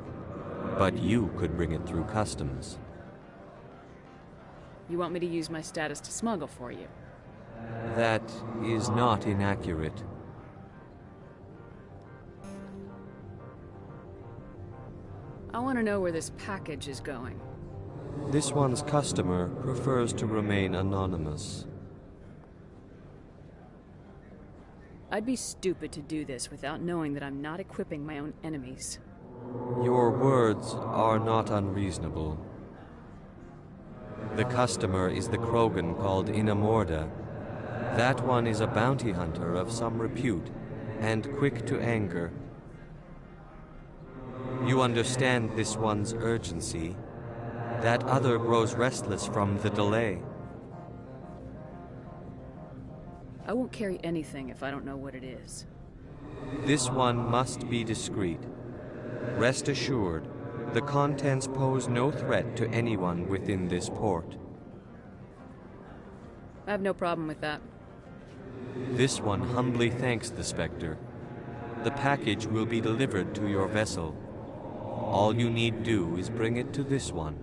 but you could bring it through customs. You want me to use my status to smuggle for you? That is not inaccurate. I want to know where this package is going. This one's customer prefers to remain anonymous. I'd be stupid to do this without knowing that I'm not equipping my own enemies. Your words are not unreasonable. The customer is the Krogan called Inamorda. That one is a bounty hunter of some repute, and quick to anger. You understand this one's urgency. That other grows restless from the delay. I won't carry anything if I don't know what it is. This one must be discreet. Rest assured, the contents pose no threat to anyone within this port. I have no problem with that. This one humbly thanks the Spectre. The package will be delivered to your vessel. All you need do is bring it to this one.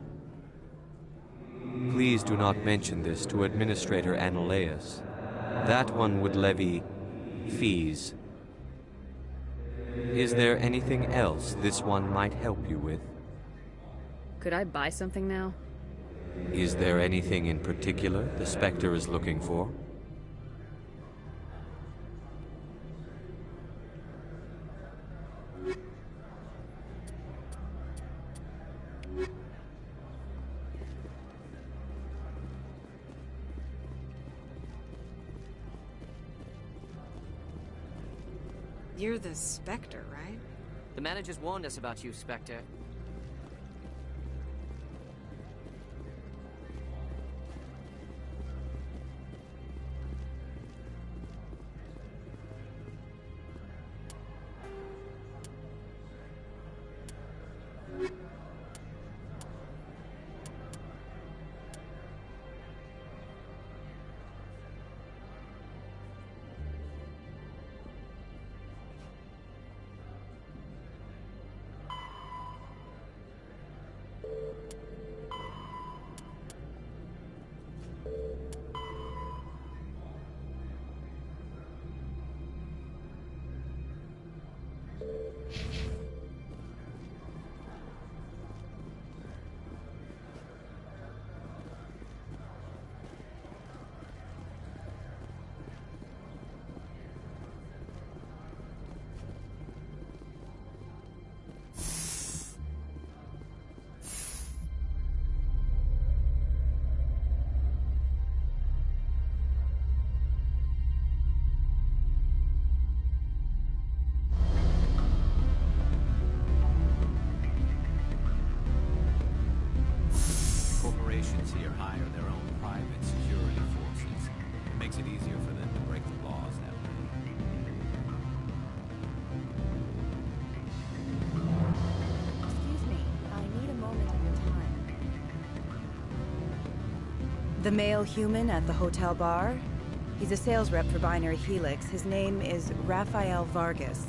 Please do not mention this to Administrator Annaleus. That one would levy fees. Is there anything else this one might help you with? Could I buy something now? Is there anything in particular the Spectre is looking for? You're the Spectre, right? The managers warned us about you, Spectre. Corporations here hire their own private security forces. It makes it easier for them to break the laws that way. Excuse me, I need a moment of your time. The male human at the hotel bar? He's a sales rep for Binary Helix. His name is Rafael Vargas.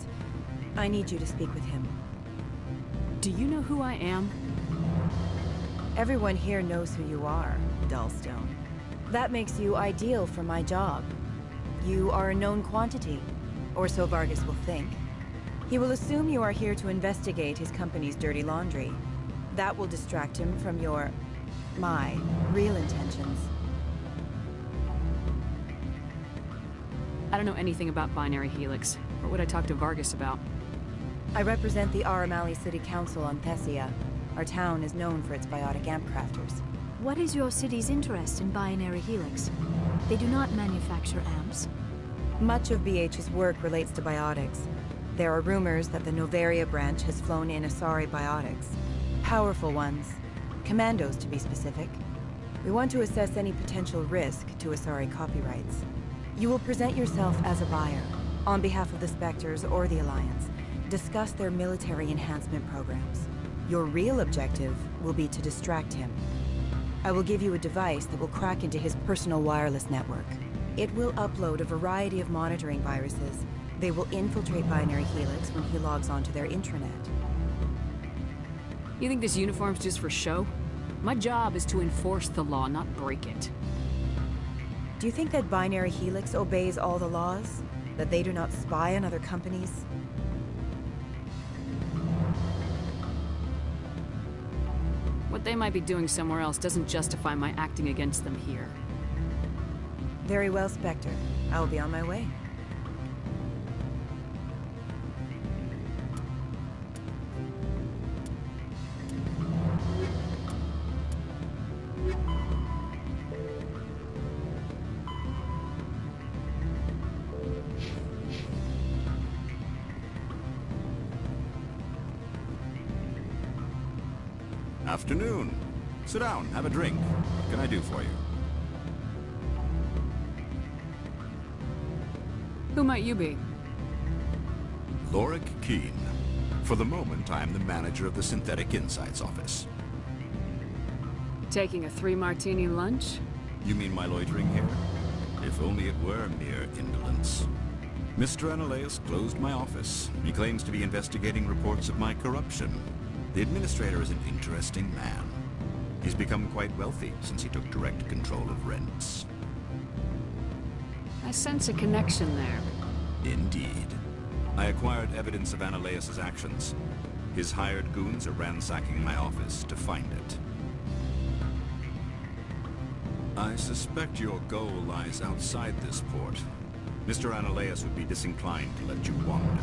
I need you to speak with him. Do you know who I am? Everyone here knows who you are, Dullstone. That makes you ideal for my job. You are a known quantity, or so Vargas will think. He will assume you are here to investigate his company's dirty laundry. That will distract him from my real intentions. I don't know anything about Binary Helix. What would I talk to Vargas about? I represent the Aramali City Council on Thessia. Our town is known for its biotic amp crafters. What is your city's interest in Binary Helix? They do not manufacture amps. Much of BH's work relates to biotics. There are rumors that the Noveria branch has flown in Asari biotics. Powerful ones. Commandos, to be specific. We want to assess any potential risk to Asari copyrights. You will present yourself as a buyer, on behalf of the Spectres or the Alliance. Discuss their military enhancement programs. Your real objective will be to distract him. I will give you a device that will crack into his personal wireless network. It will upload a variety of monitoring viruses. They will infiltrate Binary Helix when he logs onto their intranet. You think this uniform's just for show? My job is to enforce the law, not break it. Do you think that Binary Helix obeys all the laws? That they do not spy on other companies? What they might be doing somewhere else doesn't justify my acting against them here. Very well, Spectre. I will be on my way. Afternoon. Sit down, have a drink. What can I do for you? Who might you be? Lorik Qiin. For the moment, I am the manager of the Synthetic Insights office. Taking a 3-martini lunch? You mean my loitering here? If only it were mere indolence. Mr. Analaeus closed my office. He claims to be investigating reports of my corruption. The administrator is an interesting man. He's become quite wealthy since he took direct control of rents. I sense a connection there. Indeed. I acquired evidence of Analaeus' actions. His hired goons are ransacking my office to find it. I suspect your goal lies outside this port. Mr. Analaeus would be disinclined to let you wander.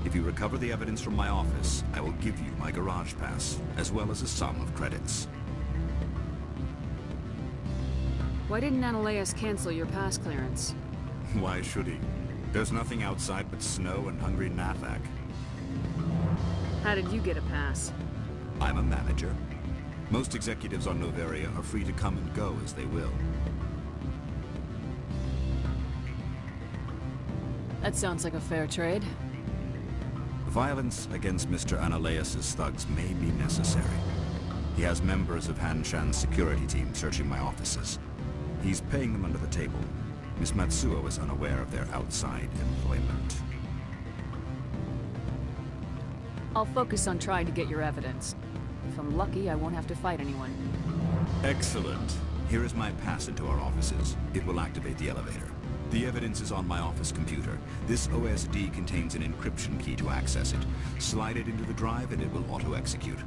If you recover the evidence from my office, I will give you my garage pass, as well as a sum of credits. Why didn't Analaeus cancel your pass clearance? Why should he? There's nothing outside but snow and hungry Nathak. How did you get a pass? I'm a manager. Most executives on Noveria are free to come and go as they will. That sounds like a fair trade. Violence against Mr. Analaeus' thugs may be necessary. He has members of Han Shan's security team searching my offices. He's paying them under the table. Miss Matsuo is unaware of their outside employment. I'll focus on trying to get your evidence. If I'm lucky, I won't have to fight anyone. Excellent. Here is my pass into our offices. It will activate the elevator. The evidence is on my office computer. This OSD contains an encryption key to access it. Slide it into the drive and it will auto-execute.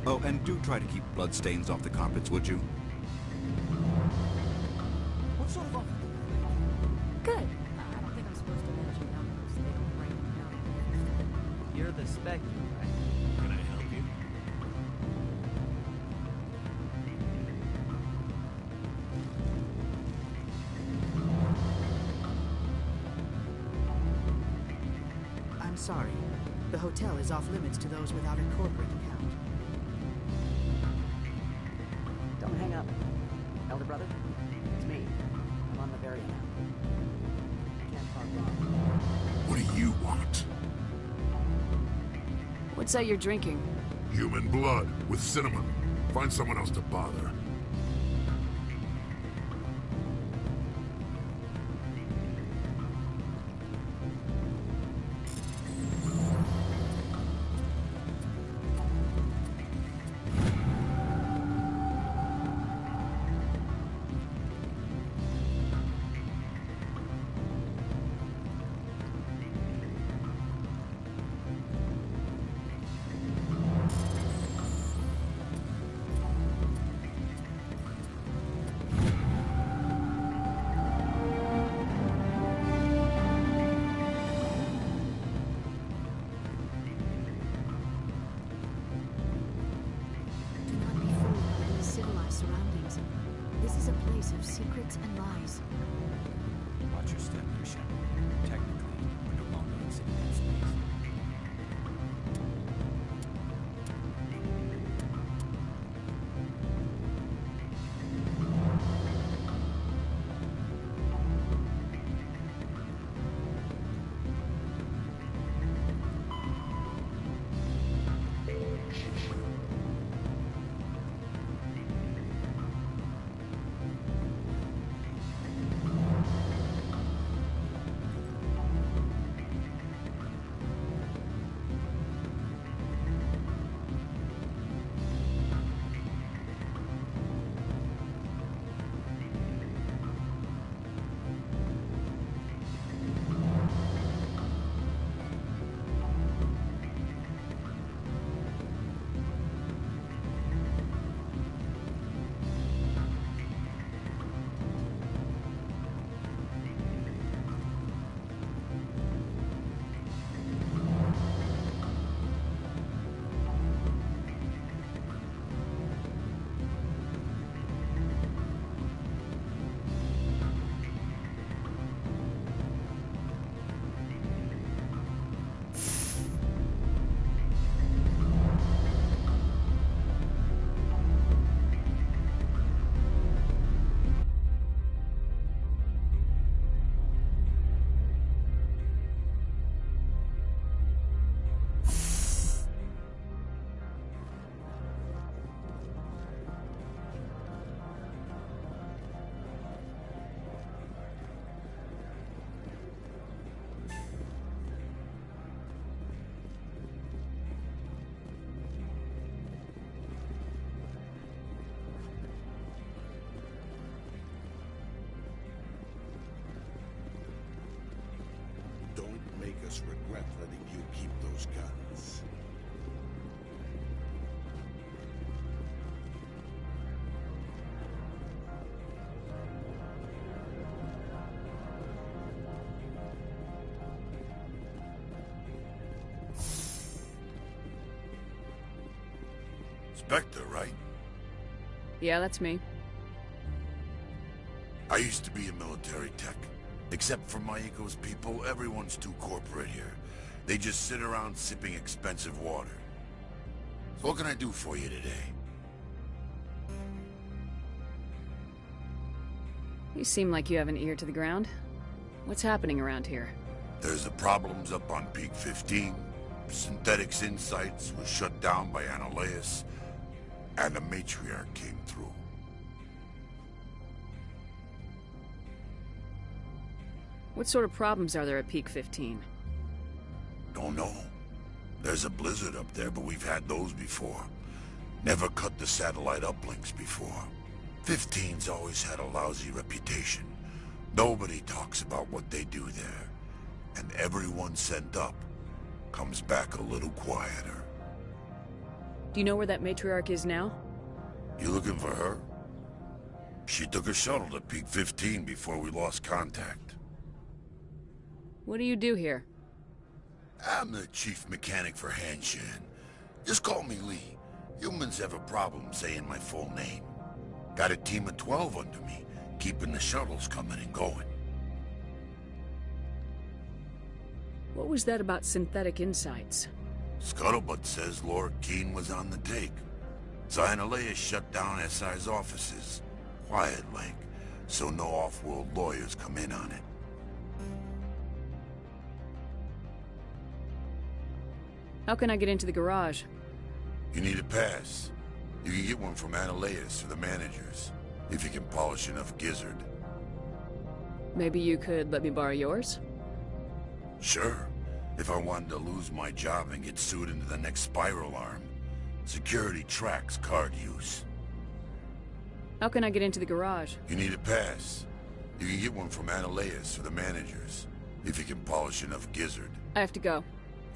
Oh, and do try to keep bloodstains off the carpets, would you? What sort of office? Good. I don't think I'm supposed to mention numbers. They don't write them down. You're the Spectre, right? Can I help you? I'm sorry. The hotel is off limits to those without a corporate account. Don't hang up. Elder brother, it's me. I'm on the Noveria now. I can't talk wrong. What do you want? What's that you're drinking? Human blood with cinnamon. Find someone else to bother. just regret letting you keep those guns. Spectre, right? Yeah, that's me. I used to be a military tech. Except for Maiko's people, everyone's too corporate here. They just sit around sipping expensive water. So what can I do for you today? You seem like you have an ear to the ground. What's happening around here? There's the problems up on Peak 15. Synthetics Insights was shut down by Analeus. And the Matriarch came through. What sort of problems are there at Peak 15? Don't know. There's a blizzard up there, but we've had those before. Never cut the satellite uplinks before. 15's always had a lousy reputation. Nobody talks about what they do there. And everyone sent up comes back a little quieter. Do you know where that Matriarch is now? You looking for her? She took a shuttle to Peak 15 before we lost contact. What do you do here? I'm the chief mechanic for Hanshan. Just call me Lee. Humans have a problem saying my full name. Got a team of 12 under me, keeping the shuttles coming and going. What was that about Synthetic Insights? Scuttlebutt says Laura Keene was on the take. Analeus shut down SI's offices. Quiet like, so no off-world lawyers come in on it. How can I get into the garage? You need a pass. You can get one from Analeus or the managers, if you can polish enough gizzard. Maybe you could let me borrow yours? Sure. If I wanted to lose my job and get sued into the next spiral arm. Security tracks card use. How can I get into the garage? You need a pass. You can get one from Analeus or the managers, if you can polish enough gizzard. I have to go.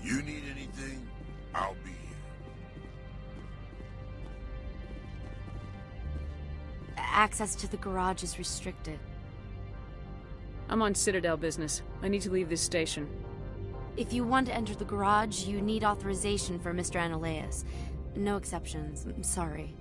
You need anything, I'll be here. Access to the garage is restricted. I'm on Citadel business. I need to leave this station. If you want to enter the garage, you need authorization for Mr. Analeus. No exceptions. I'm sorry.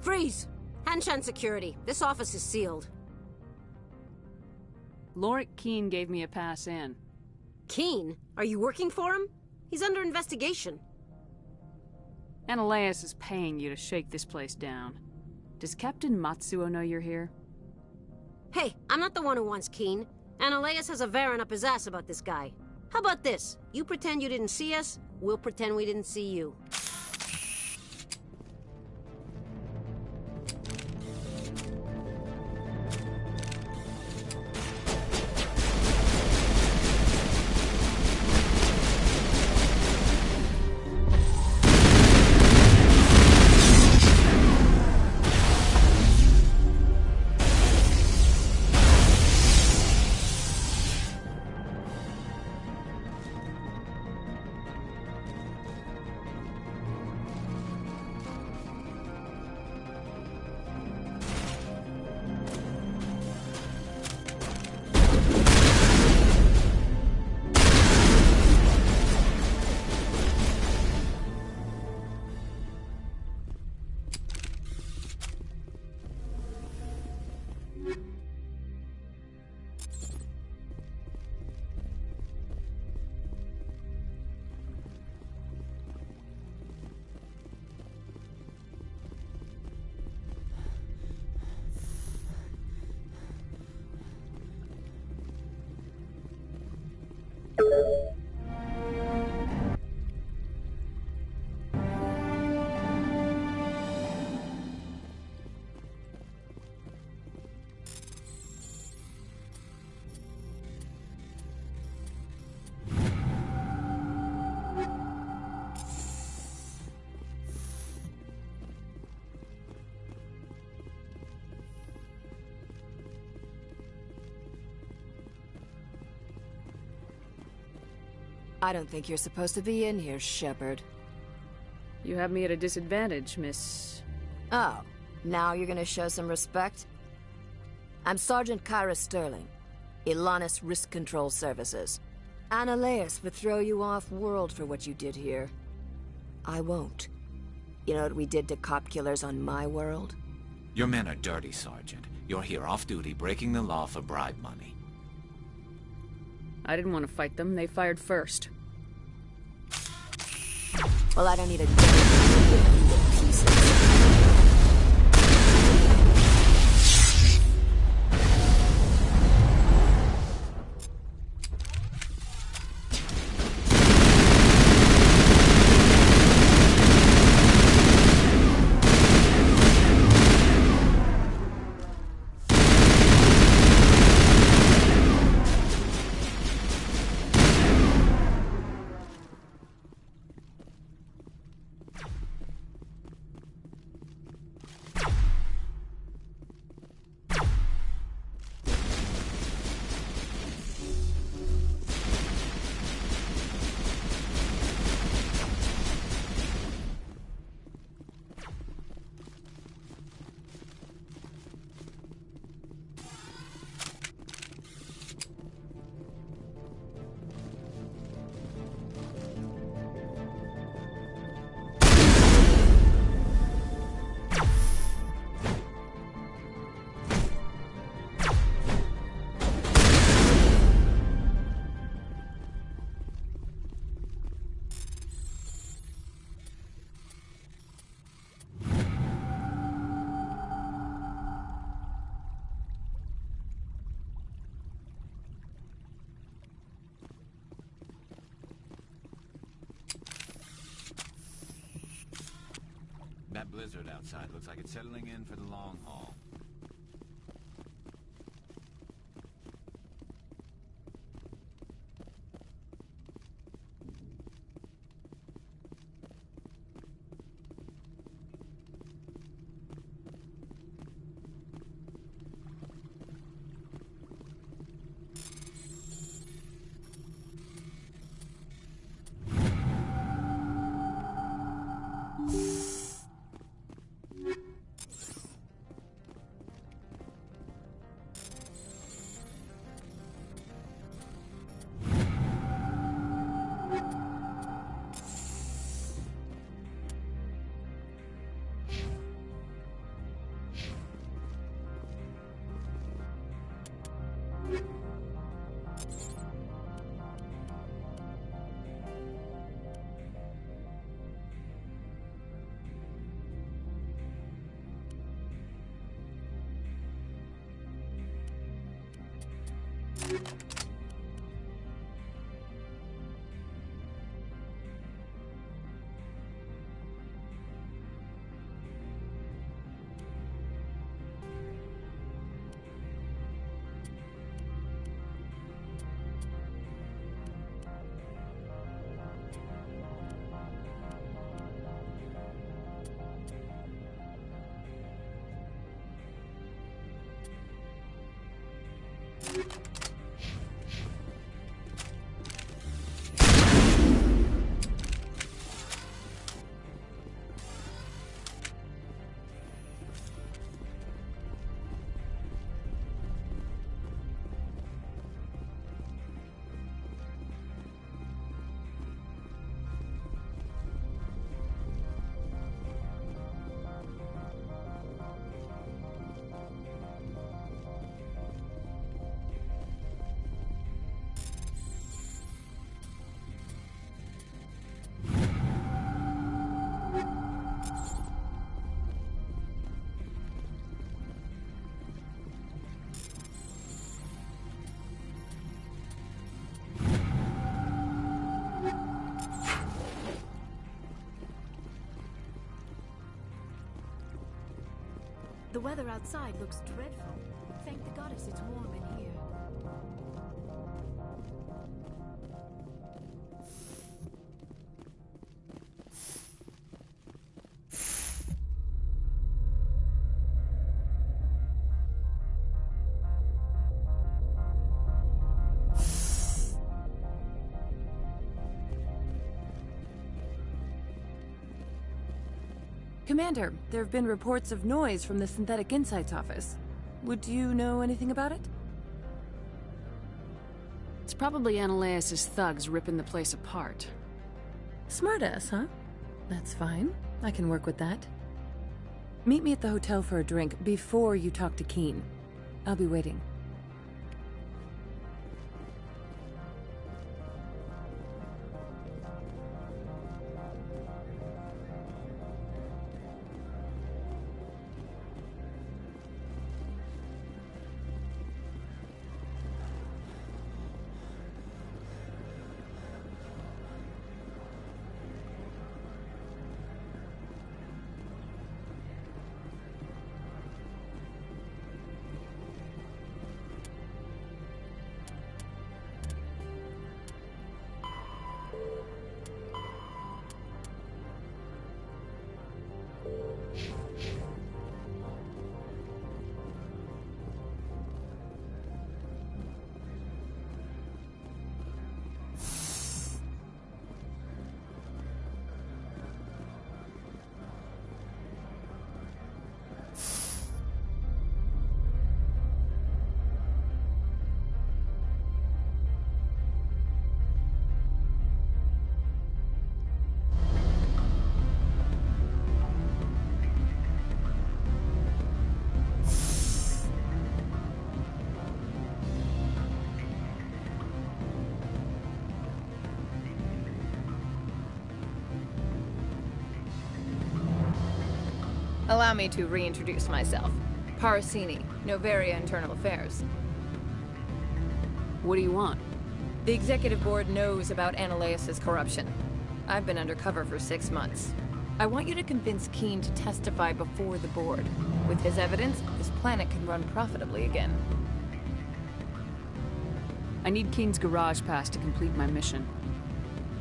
Freeze! Hanshan security. This office is sealed. Lorik Keene gave me a pass in. Keene? Are you working for him? He's under investigation. Analeus is paying you to shake this place down. Does Captain Matsuo know you're here? Hey, I'm not the one who wants Keene. Analeus has a Varen up his ass about this guy. How about this? You pretend you didn't see us, we'll pretend we didn't see you. I don't think you're supposed to be in here, Shepard. You have me at a disadvantage, Miss... Oh, now you're gonna show some respect? I'm Sergeant Kyra Sterling, Ilanis Risk Control Services. Annileus would throw you off-world for what you did here. I won't. You know what we did to cop killers on my world? Your men are dirty, Sergeant. You're here off-duty, breaking the law for bribe money. I didn't want to fight them. They fired first. Well, I don't need a gun to rip you to pieces. That blizzard outside looks like it's settling in for the long haul. The weather outside looks dreadful. Thank the goddess it's warm in here. Commander, there have been reports of noise from the Synthetic Insights office. Would you know anything about it? It's probably Ananias' thugs ripping the place apart. Smartass, huh? That's fine. I can work with that. Meet me at the hotel for a drink before you talk to Keen. I'll be waiting. Allow me to reintroduce myself. Parasini, Noveria Internal Affairs. What do you want? The Executive Board knows about Ananias' corruption. I've been undercover for 6 months. I want you to convince Keen to testify before the Board. With his evidence, this planet can run profitably again. I need Keen's garage pass to complete my mission.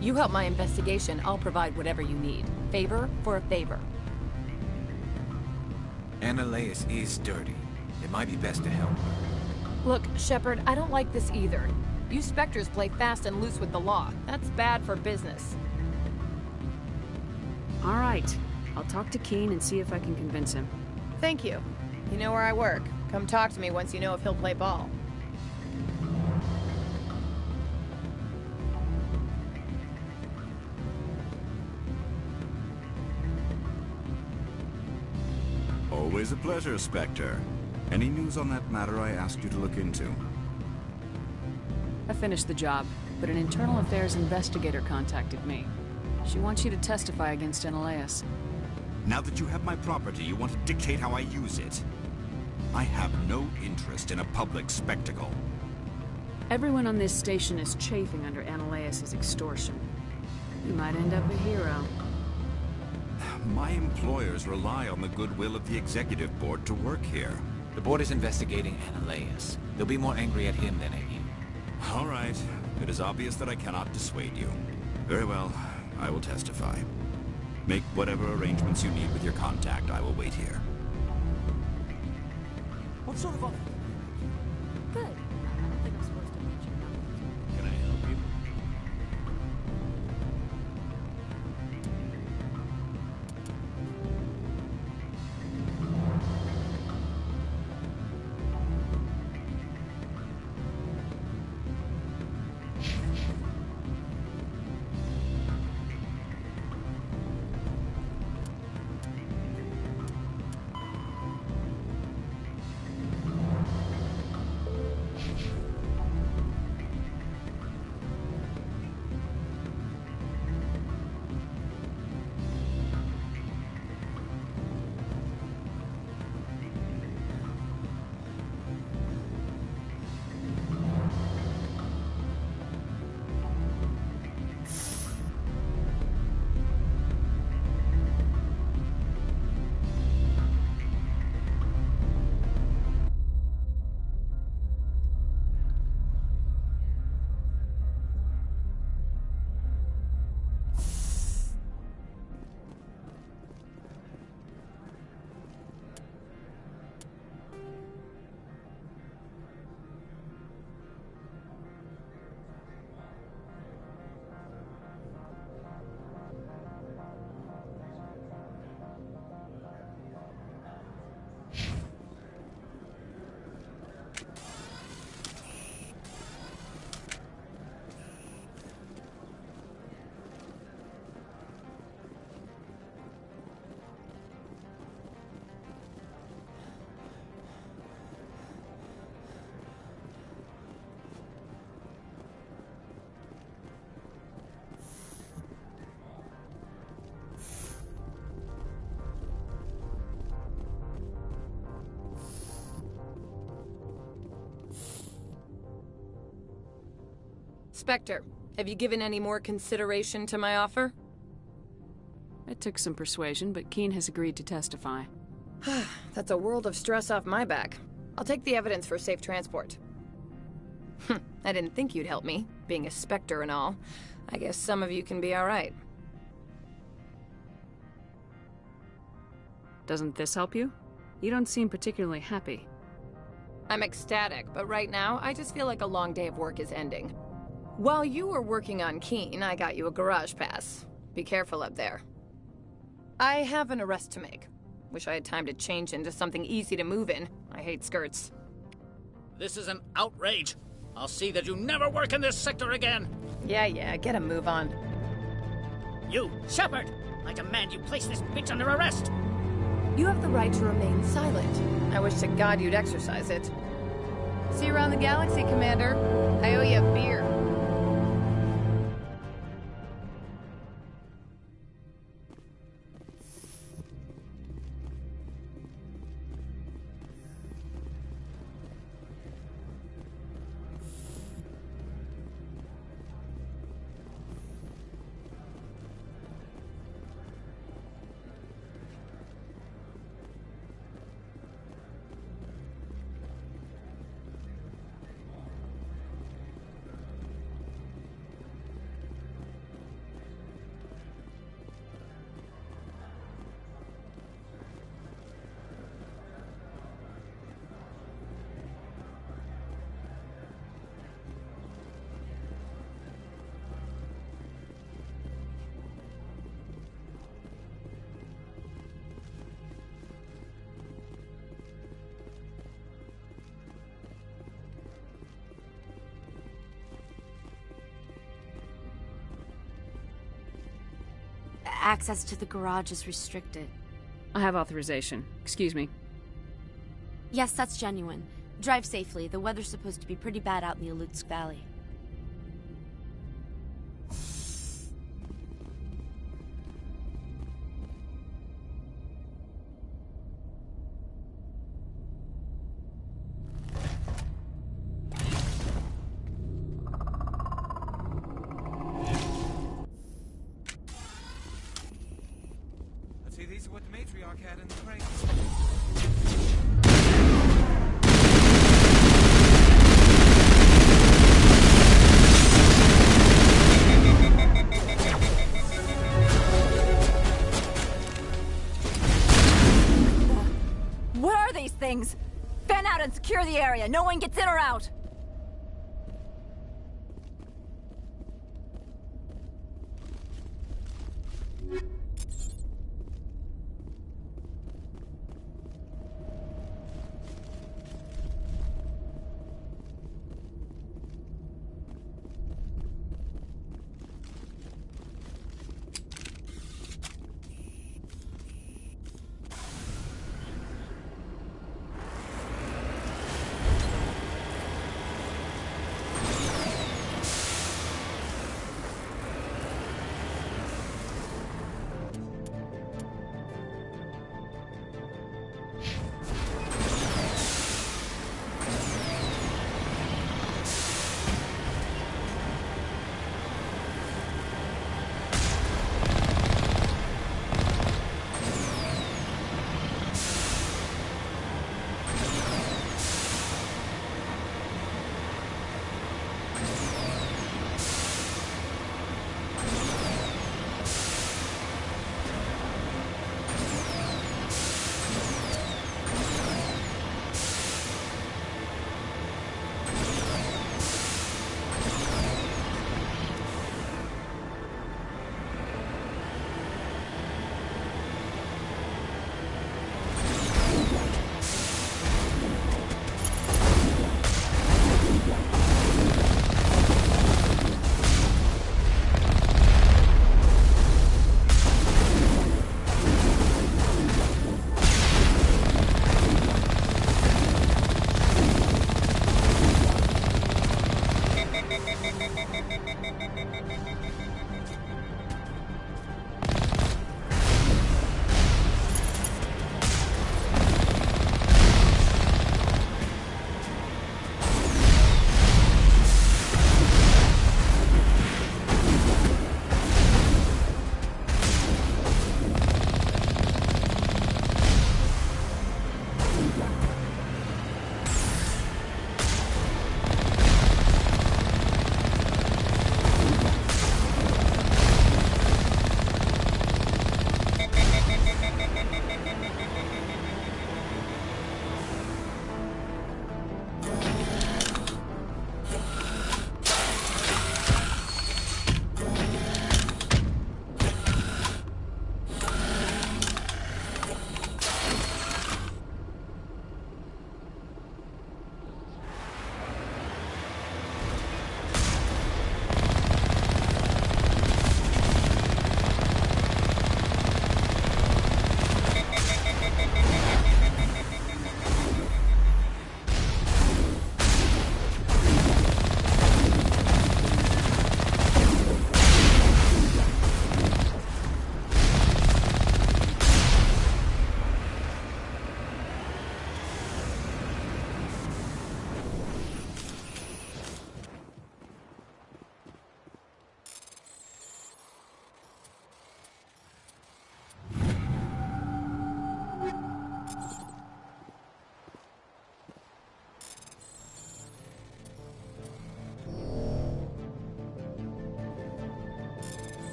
You help my investigation, I'll provide whatever you need. Favor for a favor. Ananias is dirty. It might be best to help her. Look, Shepard, I don't like this either. You Spectres play fast and loose with the law. That's bad for business. All right. I'll talk to Keen and see if I can convince him. Thank you. You know where I work. Come talk to me once you know if he'll play ball. Always a pleasure, Spectre. Any news on that matter I asked you to look into? I finished the job, but an internal affairs investigator contacted me. She wants you to testify against Ananias. Now that you have my property, you want to dictate how I use it. I have no interest in a public spectacle. Everyone on this station is chafing under Ananias' extortion. You might end up a hero. My employers rely on the goodwill of the Executive Board to work here. The Board is investigating Ananias. They'll be more angry at him than at you. All right. It is obvious that I cannot dissuade you. Very well. I will testify. Make whatever arrangements you need with your contact. I will wait here. What sort of... Good. I don't think I'm supposed to mention that. Can I help you? Spectre, have you given any more consideration to my offer? It took some persuasion, but Keen has agreed to testify. That's a world of stress off my back. I'll take the evidence for safe transport. I didn't think you'd help me, being a Spectre and all. I guess some of you can be alright. Doesn't this help you? You don't seem particularly happy. I'm ecstatic, but right now, I just feel like a long day of work is ending. While you were working on Keen, I got you a garage pass. Be careful up there. I have an arrest to make. Wish I had time to change into something easy to move in. I hate skirts. This is an outrage. I'll see that you never work in this sector again. Yeah, get a move on. You, Shepard! I demand you place this bitch under arrest! You have the right to remain silent. I wish to God you'd exercise it. See you around the galaxy, Commander. I owe you a beer. Access to the garage is restricted. I have authorization. Excuse me. Yes, that's genuine. Drive safely. The weather's supposed to be pretty bad out in the Alutsk Valley. See, these are what the matriarch had in the crate. What are these things? Fan out and secure the area. No one gets in or out.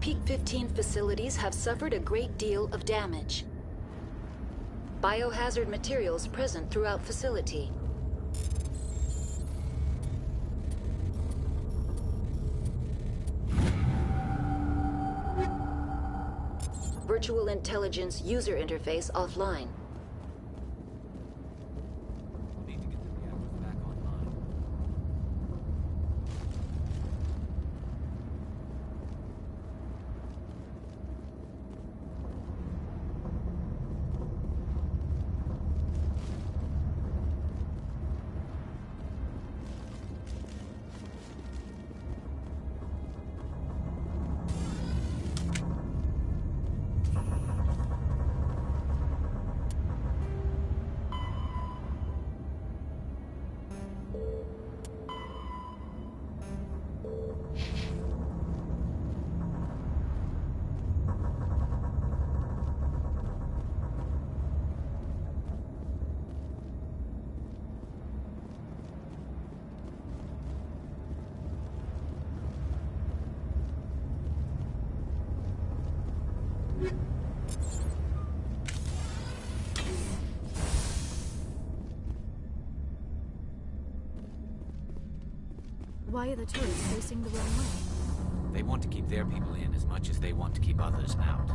Peak 15 facilities have suffered a great deal of damage. Biohazard materials present throughout facility. Virtual intelligence user interface offline. Why are the turrets facing the wrong way? They want to keep their people in as much as they want to keep others out.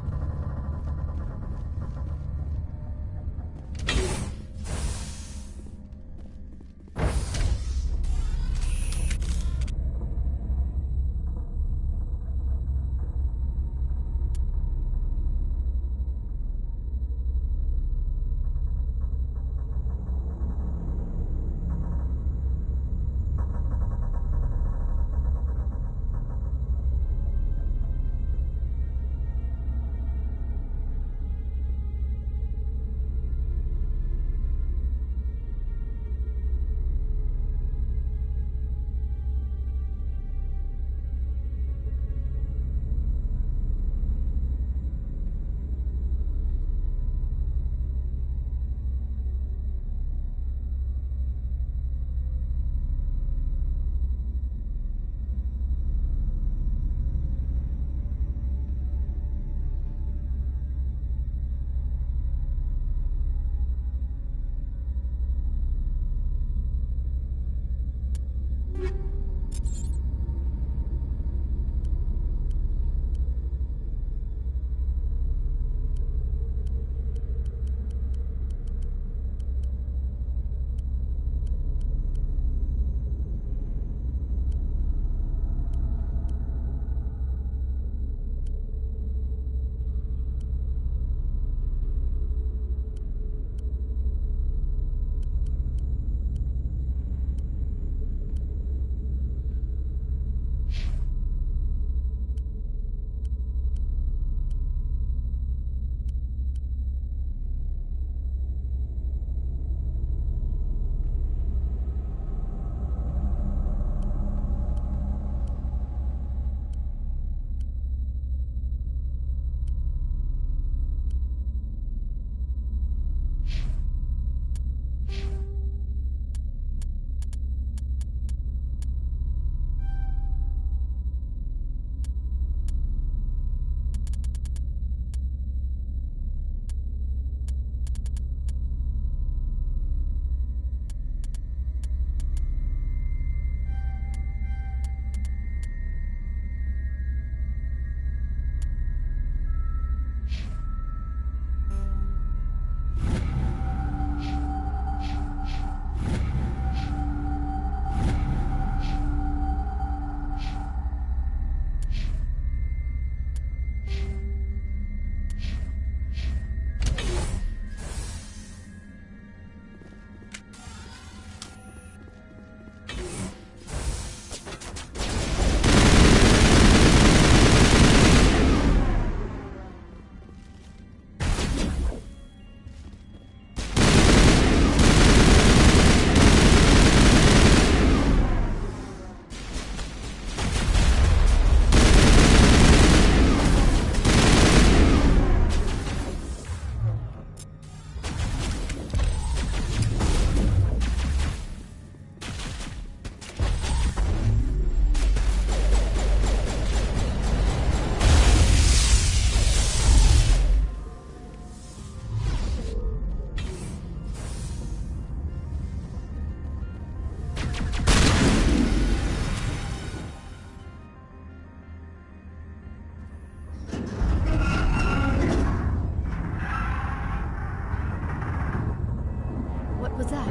What's that?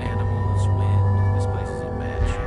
Animals, wind. This place is in bad shape.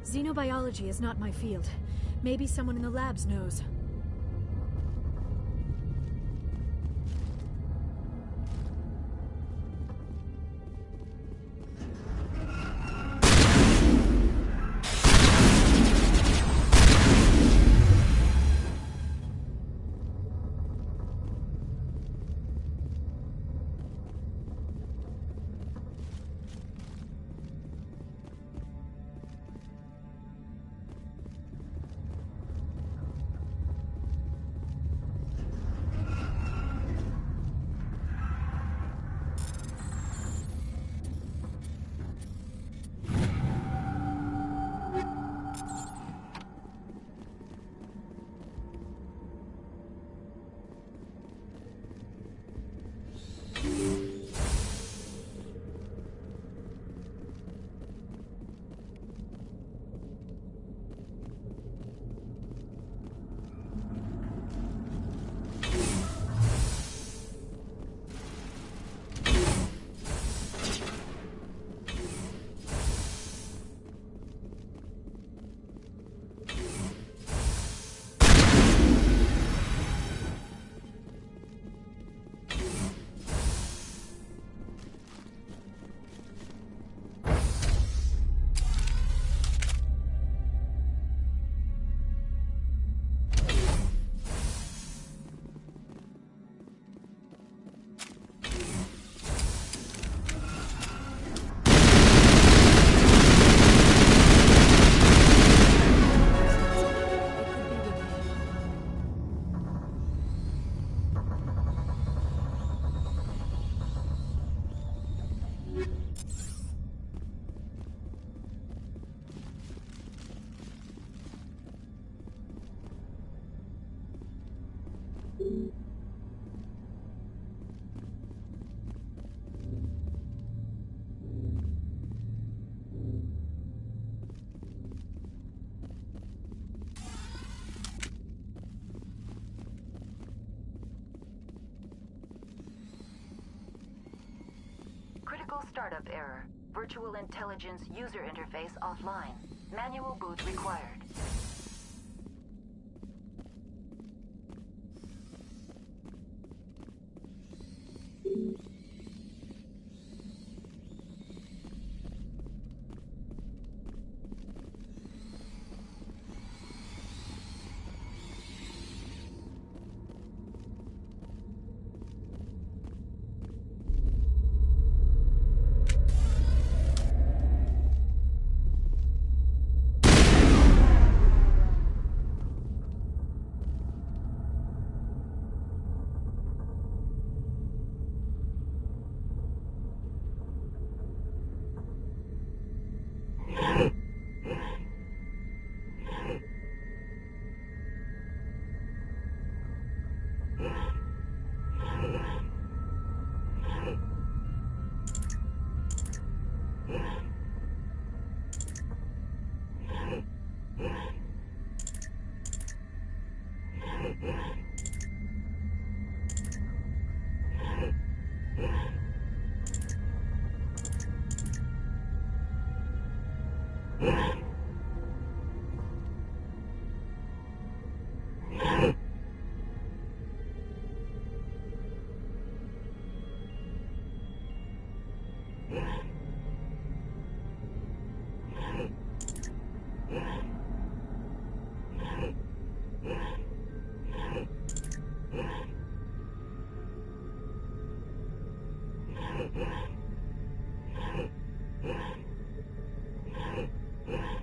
Xenobiology is not my field. Maybe someone in the labs knows. Critical startup error. Virtual intelligence user interface offline. Manual boot required. Yeah.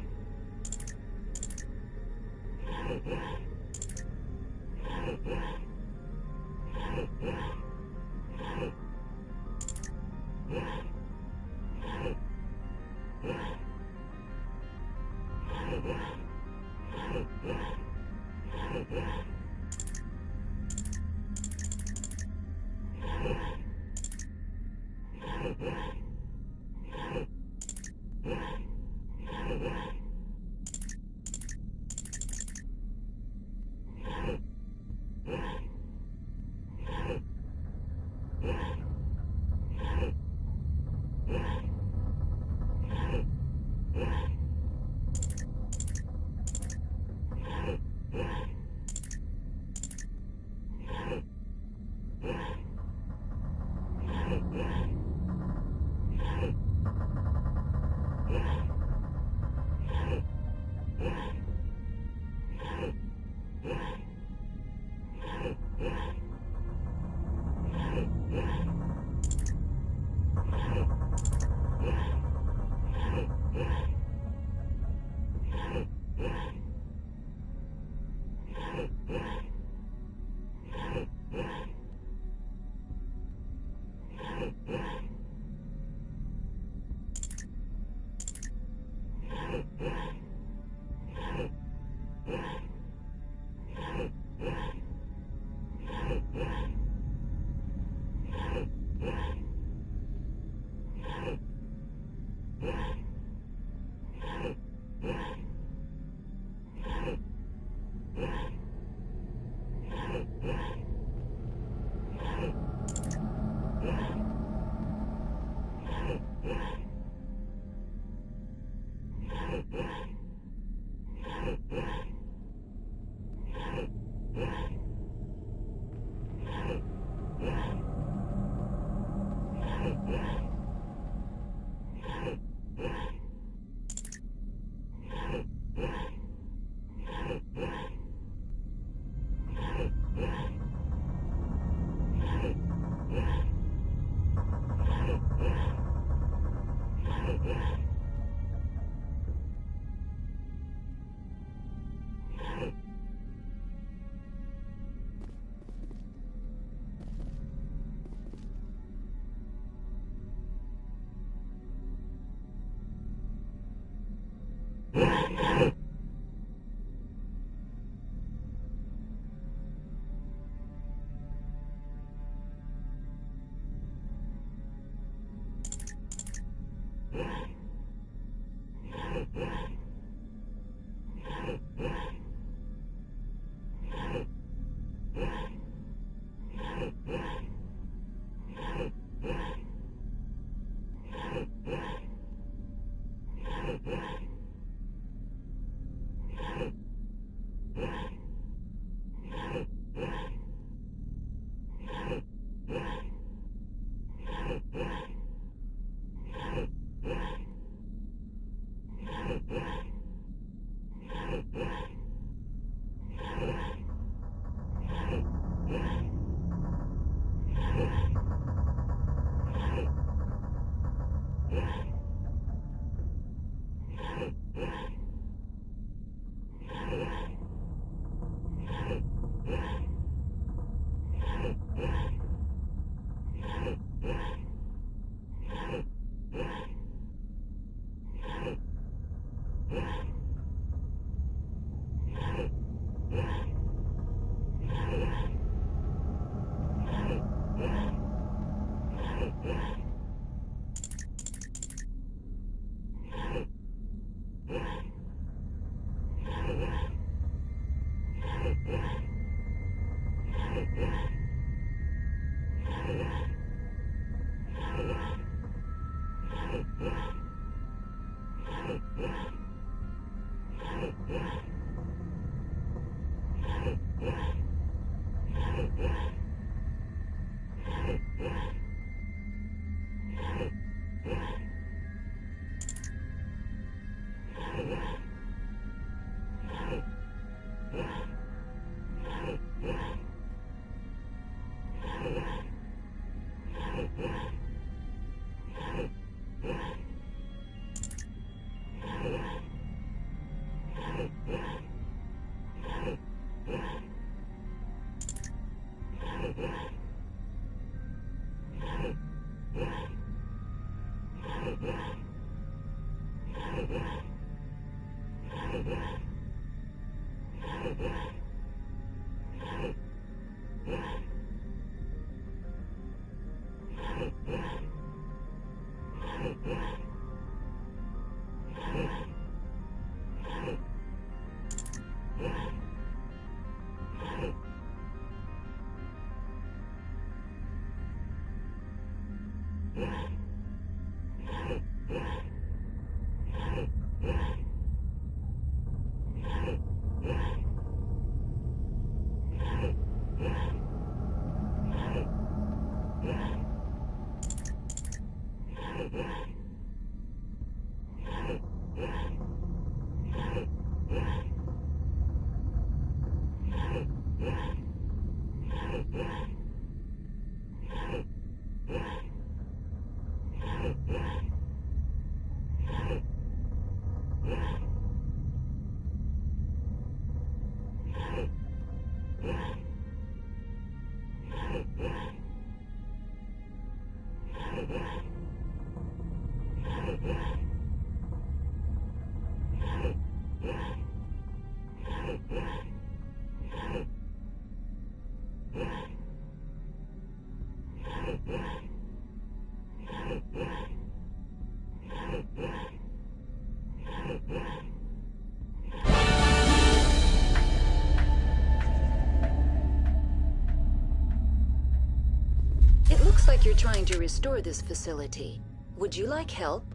Looks like you're trying to restore this facility. Would you like help?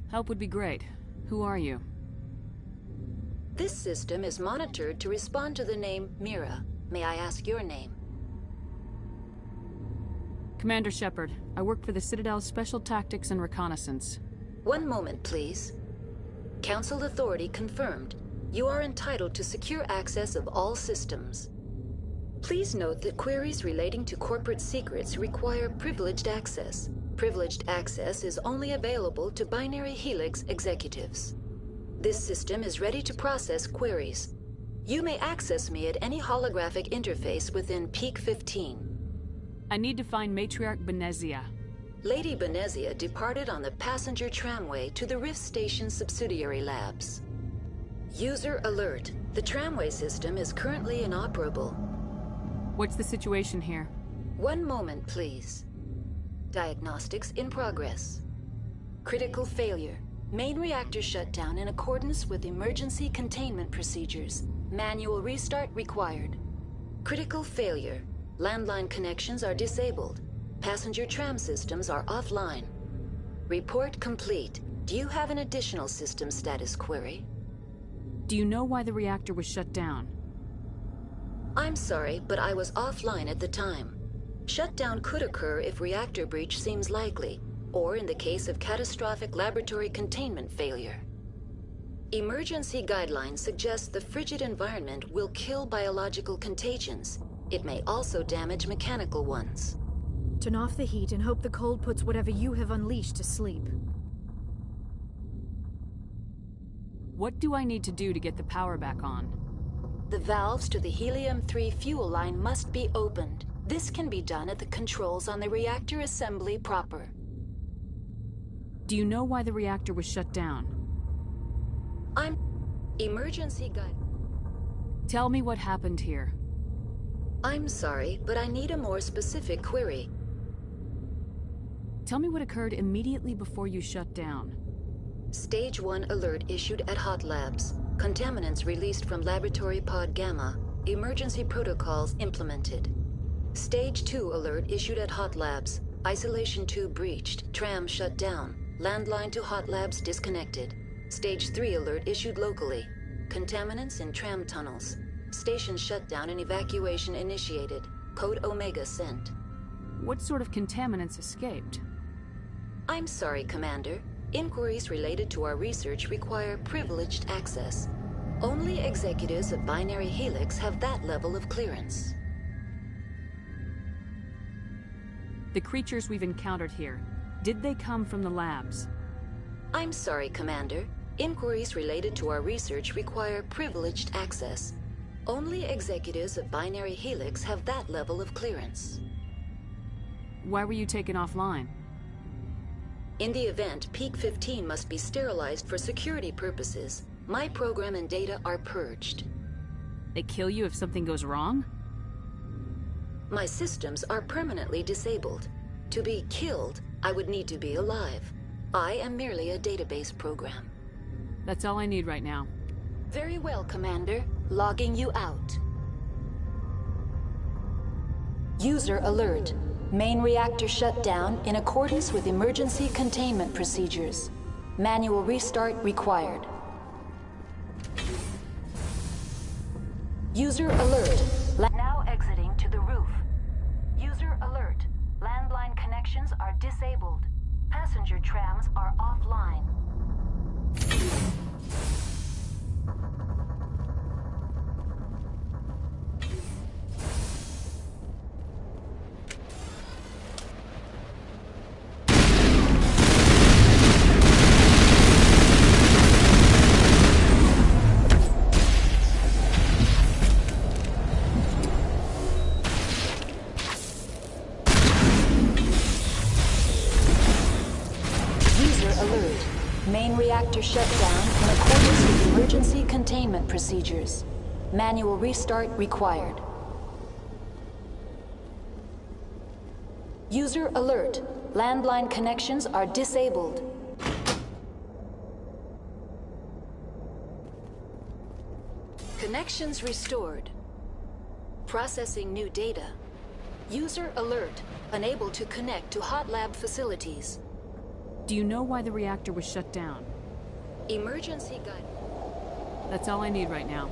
Help would be great. Who are you? This system is monitored to respond to the name Mira. May I ask your name? Commander Shepard. I work for the Citadel's Special Tactics and Reconnaissance. One moment, please. Council authority confirmed. You are entitled to secure access of all systems. Please note that queries relating to corporate secrets require privileged access. Privileged access is only available to Binary Helix executives. This system is ready to process queries. You may access me at any holographic interface within Peak 15. I need to find Matriarch Benezia. Lady Benezia departed on the passenger tramway to the Rift Station subsidiary labs. User alert. The tramway system is currently inoperable. What's the situation here? One moment, please. Diagnostics in progress. Critical failure. Main reactor shut down in accordance with emergency containment procedures. Manual restart required. Critical failure. Landline connections are disabled. Passenger tram systems are offline. Report complete. Do you have an additional system status query? Do you know why the reactor was shut down? I'm sorry, but I was offline at the time. Shutdown could occur if reactor breach seems likely, or in the case of catastrophic laboratory containment failure. Emergency guidelines suggest the frigid environment will kill biological contagions. It may also damage mechanical ones. Turn off the heat and hope the cold puts whatever you have unleashed to sleep. What do I need to do to get the power back on? The valves to the Helium-3 fuel line must be opened. This can be done at the controls on the reactor assembly proper. Do you know why the reactor was shut down? Emergency guide. Tell me what happened here. I'm sorry, but I need a more specific query. Tell me what occurred immediately before you shut down. Stage 1 alert issued at Hot Labs. Contaminants released from Laboratory Pod Gamma. Emergency protocols implemented. Stage 2 alert issued at Hot Labs. Isolation tube breached. Tram shut down. Landline to Hot Labs disconnected. Stage 3 alert issued locally. Contaminants in tram tunnels. Station shutdown and evacuation initiated. Code Omega sent. What sort of contaminants escaped? I'm sorry, Commander. Inquiries related to our research require privileged access. Only executives of Binary Helix have that level of clearance. The creatures we've encountered here, did they come from the labs? I'm sorry, Commander. Inquiries related to our research require privileged access. Only executives of Binary Helix have that level of clearance. Why were you taken offline? In the event, Peak 15 must be sterilized for security purposes. My program and data are purged. They kill you if something goes wrong? My systems are permanently disabled. To be killed, I would need to be alive. I am merely a database program. That's all I need right now. Very well, Commander. Logging you out. User alert. Main reactor shut down in accordance with emergency containment procedures. Manual restart required. User alert. Now exiting to the roof. User alert. Landline connections are disabled. Passenger trams are offline. Main reactor shut down in accordance with emergency containment procedures. Manual restart required. User alert. Landline connections are disabled. Connections restored. Processing new data. User alert. Unable to connect to hot lab facilities. Do you know why the reactor was shut down? Emergency guide. That's all I need right now.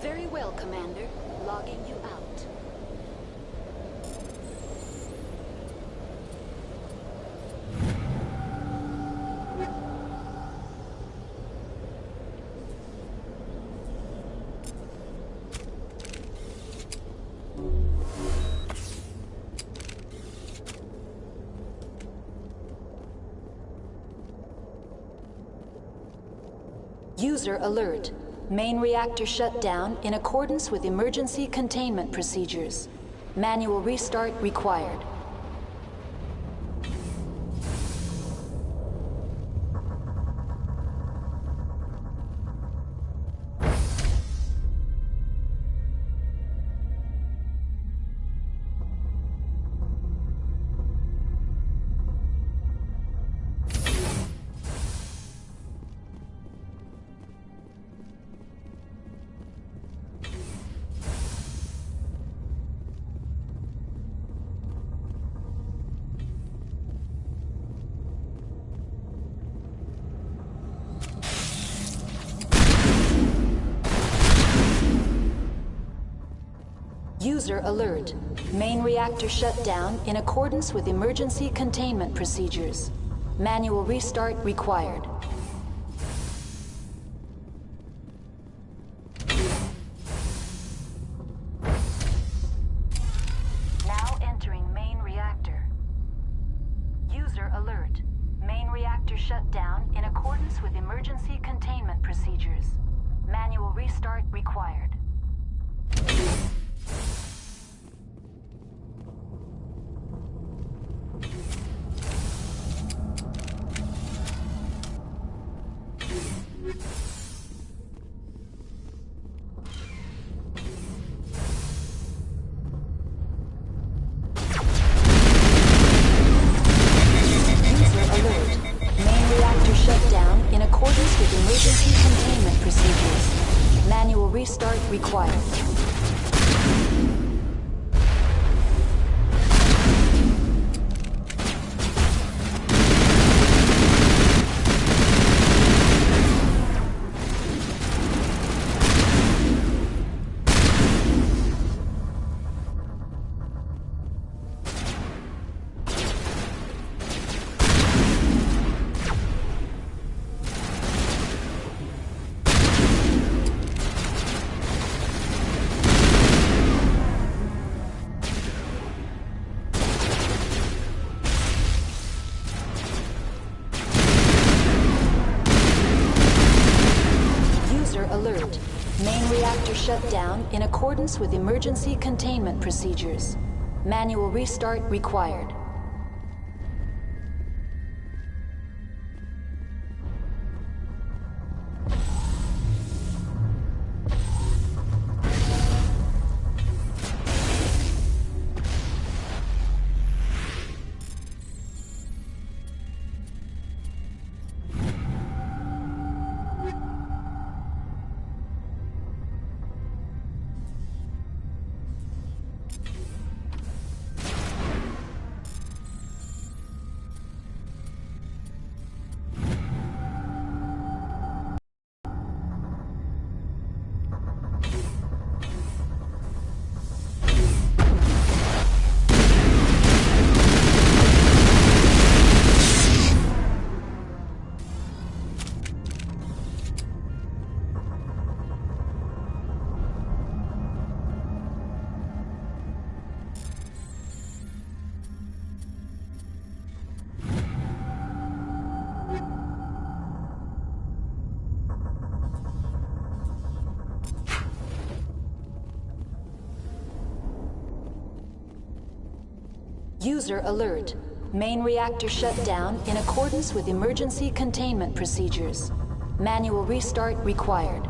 Very well, Commander. Logging you out. User alert. Main reactor shut down in accordance with emergency containment procedures. Manual restart required. User alert. Main reactor shut down in accordance with emergency containment procedures. Manual restart required. Now entering main reactor. User alert. Main reactor shut down in accordance with emergency containment procedures. Manual restart required. Restart required. Alert. Main reactor shut down in accordance with emergency containment procedures. Manual restart required. User alert. Main reactor shut down in accordance with emergency containment procedures. Manual restart required.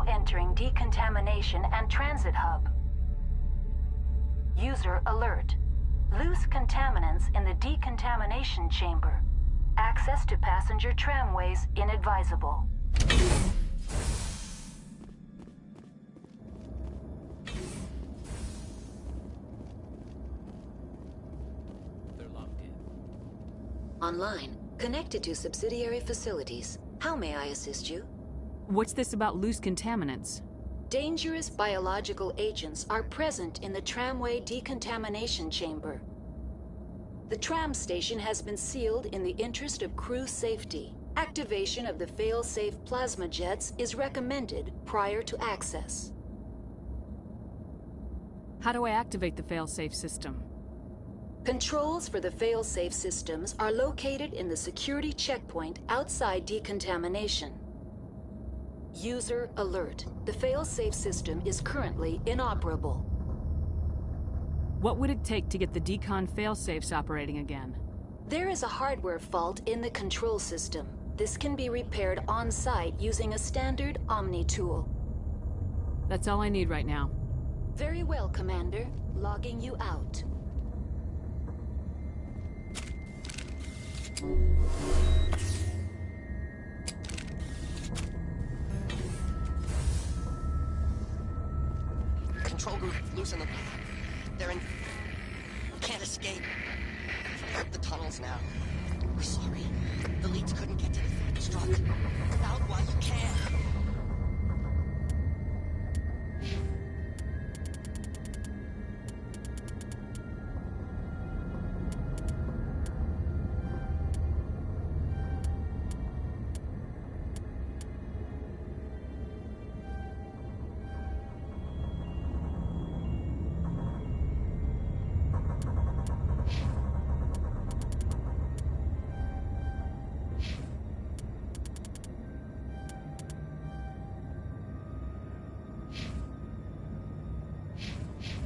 Entering decontamination and transit hub. User alert. Loose contaminants in the decontamination chamber. Access to passenger tramways inadvisable. They're locked in. Online. Connected to subsidiary facilities. How may I assist you? What's this about loose contaminants? Dangerous biological agents are present in the tramway decontamination chamber. The tram station has been sealed in the interest of crew safety. Activation of the fail-safe plasma jets is recommended prior to access. How do I activate the fail-safe system? Controls for the fail-safe systems are located in the security checkpoint outside decontamination. User alert. The fail-safe system is currently inoperable. What would it take to get the decon fail-safes operating again? There is a hardware fault in the control system. This can be repaired on-site using a standard Omni tool. That's all I need right now. Very well, Commander. Logging you out. Control group, loosen them. They're in... can't escape. Help the tunnels now. We're sorry. The leads couldn't get to the third struck. Out while you can.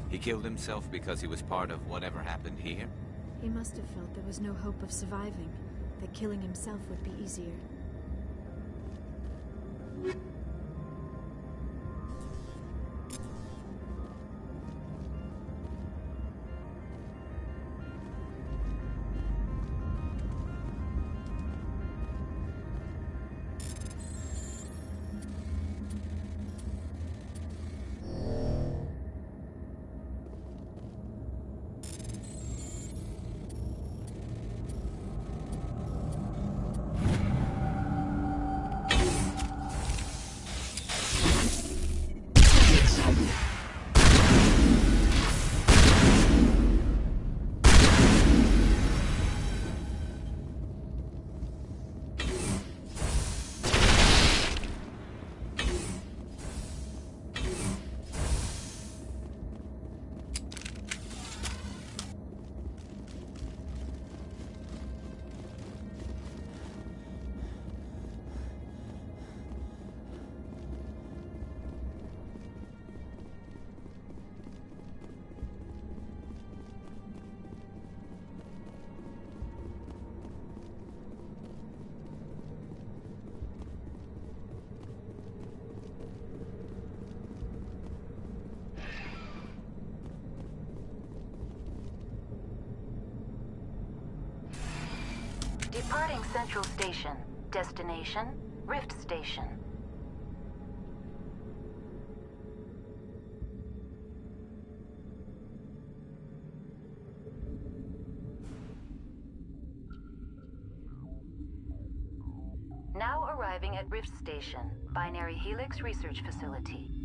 He killed himself because he was part of whatever happened here? He must have felt there was no hope of surviving, that killing himself would be easier. Departing Central Station. Destination, Rift Station. Now arriving at Rift Station, Binary Helix Research Facility.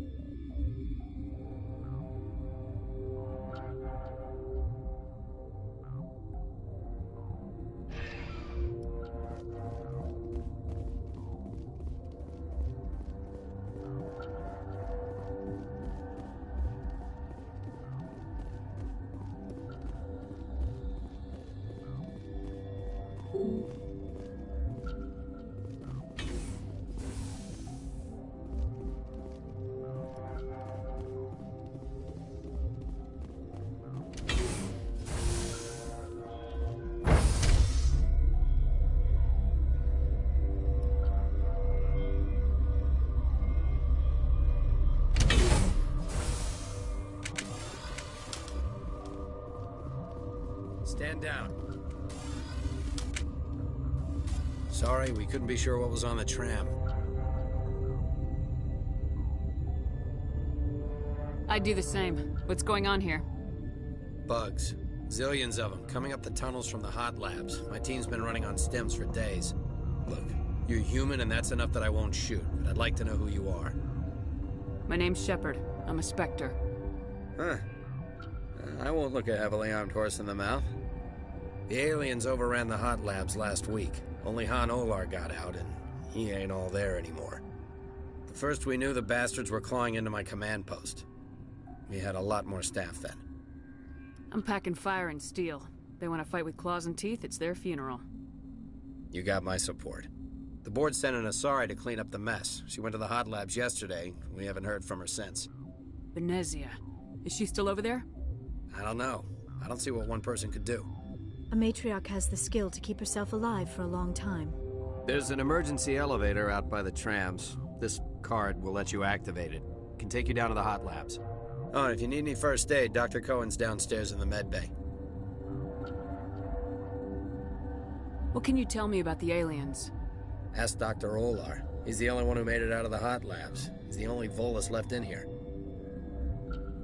Stand down. Sorry, we couldn't be sure what was on the tram. I'd do the same. What's going on here? Bugs. Zillions of them, coming up the tunnels from the hot labs. My team's been running on stims for days. Look, you're human and that's enough that I won't shoot, but I'd like to know who you are. My name's Shepard. I'm a Spectre. Huh. I won't look a heavily armed horse in the mouth. The aliens overran the hot labs last week. Only Han Olar got out, and he ain't all there anymore. The first we knew, the bastards were clawing into my command post. We had a lot more staff then. I'm packing fire and steel. They want to fight with claws and teeth, it's their funeral. You got my support. The board sent an Asari to clean up the mess. She went to the hot labs yesterday. We haven't heard from her since. Benezia. Is she still over there? I don't know. I don't see what one person could do. A matriarch has the skill to keep herself alive for a long time. There's an emergency elevator out by the trams. This card will let you activate it. Can take you down to the hot labs. Oh, and if you need any first aid, Dr. Cohen's downstairs in the med bay. What can you tell me about the aliens? Ask Dr. Olar. He's the only one who made it out of the hot labs. He's the only Volus left in here.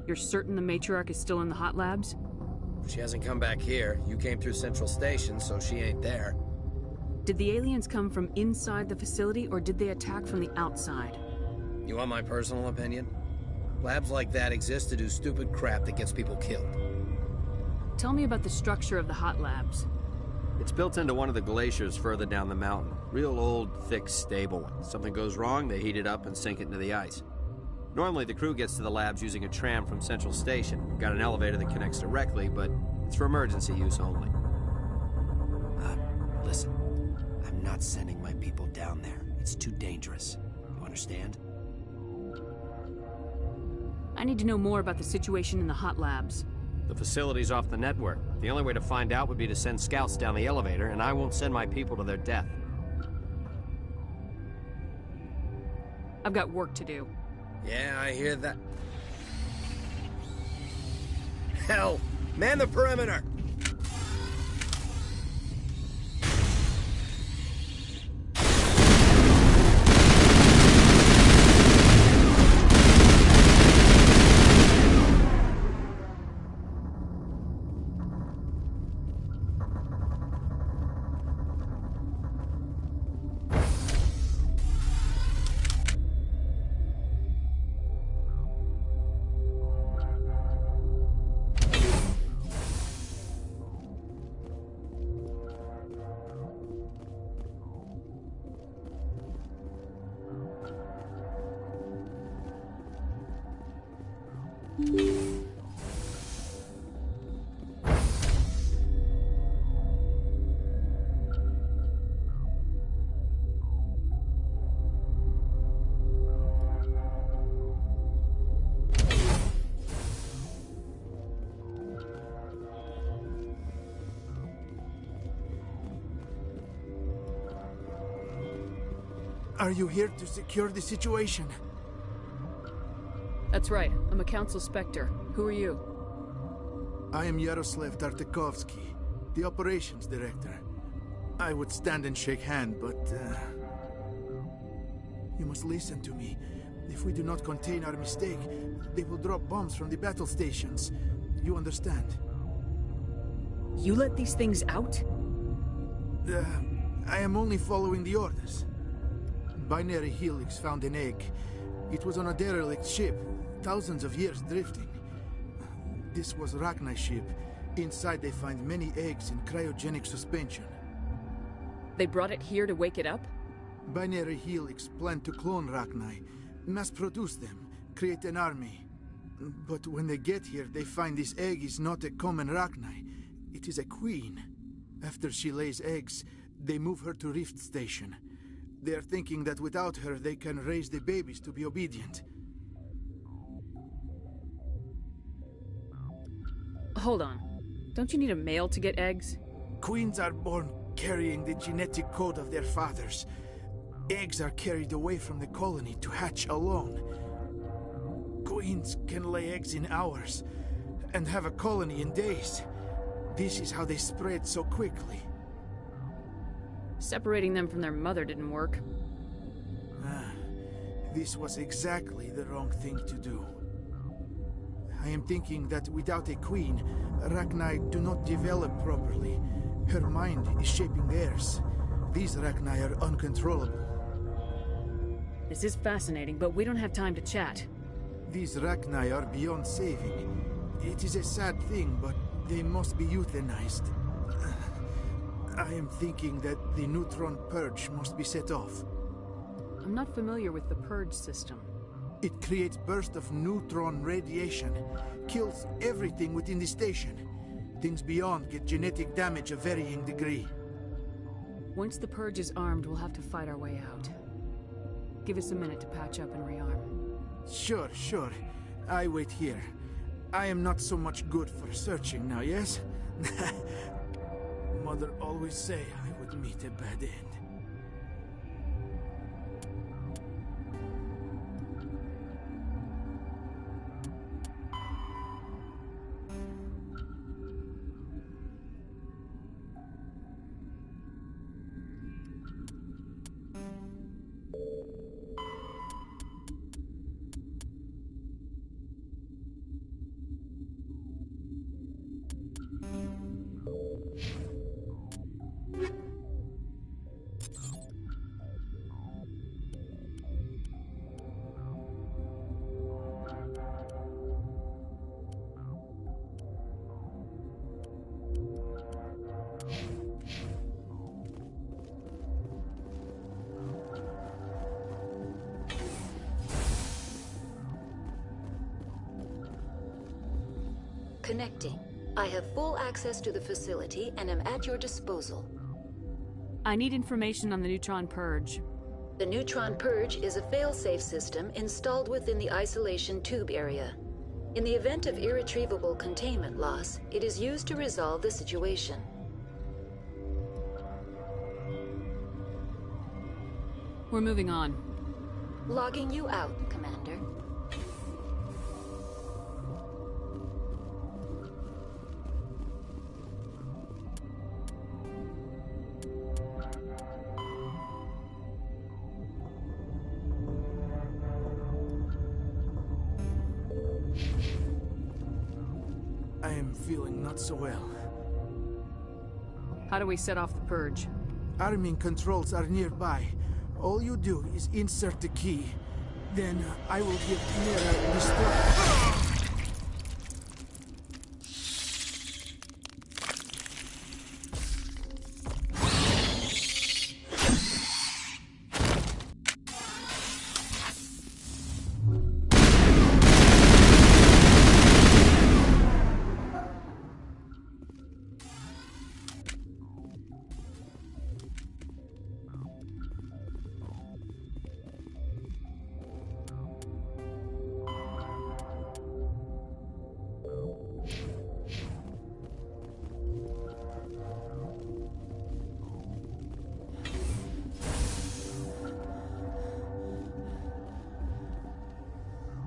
You're certain the matriarch is still in the hot labs? She hasn't come back here. You came through Central Station, so she ain't there. Did the aliens come from inside the facility, or did they attack from the outside? You want my personal opinion? Labs like that exist to do stupid crap that gets people killed. Tell me about the structure of the hot labs. It's built into one of the glaciers further down the mountain. Real old, thick, stable one. Something goes wrong, they heat it up and sink it into the ice. Normally, the crew gets to the labs using a tram from Central Station. We've got an elevator that connects directly, but it's for emergency use only. Listen, I'm not sending my people down there. It's too dangerous. You understand? I need to know more about the situation in the hot labs. The facility's off the network. The only way to find out would be to send scouts down the elevator, and I won't send my people to their death. I've got work to do. Yeah, I hear that. Hell! Man the perimeter! Are you here to secure the situation? That's right. I'm a Council Spectre. Who are you? I am Yaroslav Tartakovsky, the Operations Director. I would stand and shake hand, but... You must listen to me. If we do not contain our mistake, they will drop bombs from the battle stations. You understand? You let these things out? I am only following the orders. Binary Helix found an egg. It was on a derelict ship, thousands of years drifting. This was Rachni's ship. Inside they find many eggs in cryogenic suspension. They brought it here to wake it up? Binary Helix planned to clone Rachni, mass-produce them, create an army. But when they get here, they find this egg is not a common Rachni. It is a queen. After she lays eggs, they move her to Rift Station. They are thinking that without her, they can raise the babies to be obedient. Hold on. Don't you need a male to get eggs? Queens are born carrying the genetic code of their fathers. Eggs are carried away from the colony to hatch alone. Queens can lay eggs in hours and have a colony in days. This is how they spread so quickly. Separating them from their mother didn't work. This was exactly the wrong thing to do. I am thinking that without a queen, Rachni do not develop properly. Her mind is shaping theirs. These Rachni are uncontrollable. This is fascinating, but we don't have time to chat. These Rachni are beyond saving. It is a sad thing, but they must be euthanized. I am thinking that the neutron purge must be set off. I'm not familiar with the purge system. It creates bursts of neutron radiation, kills everything within the station. Things beyond get genetic damage of varying degree. Once the purge is armed, we'll have to fight our way out. Give us a minute to patch up and rearm. Sure. I wait here. I am not so much good for searching now, yes? Mother always say I would meet a bad end. Connecting. I have full access to the facility and am at your disposal. I need information on the Neutron Purge. The Neutron Purge is a fail-safe system installed within the isolation tube area. In the event of irretrievable containment loss, it is used to resolve the situation. We're moving on. Logging you out, Commander. I am feeling not so well. How do we set off the purge? Arming controls are nearby. All you do is insert the key. Then I will give Mira destruct.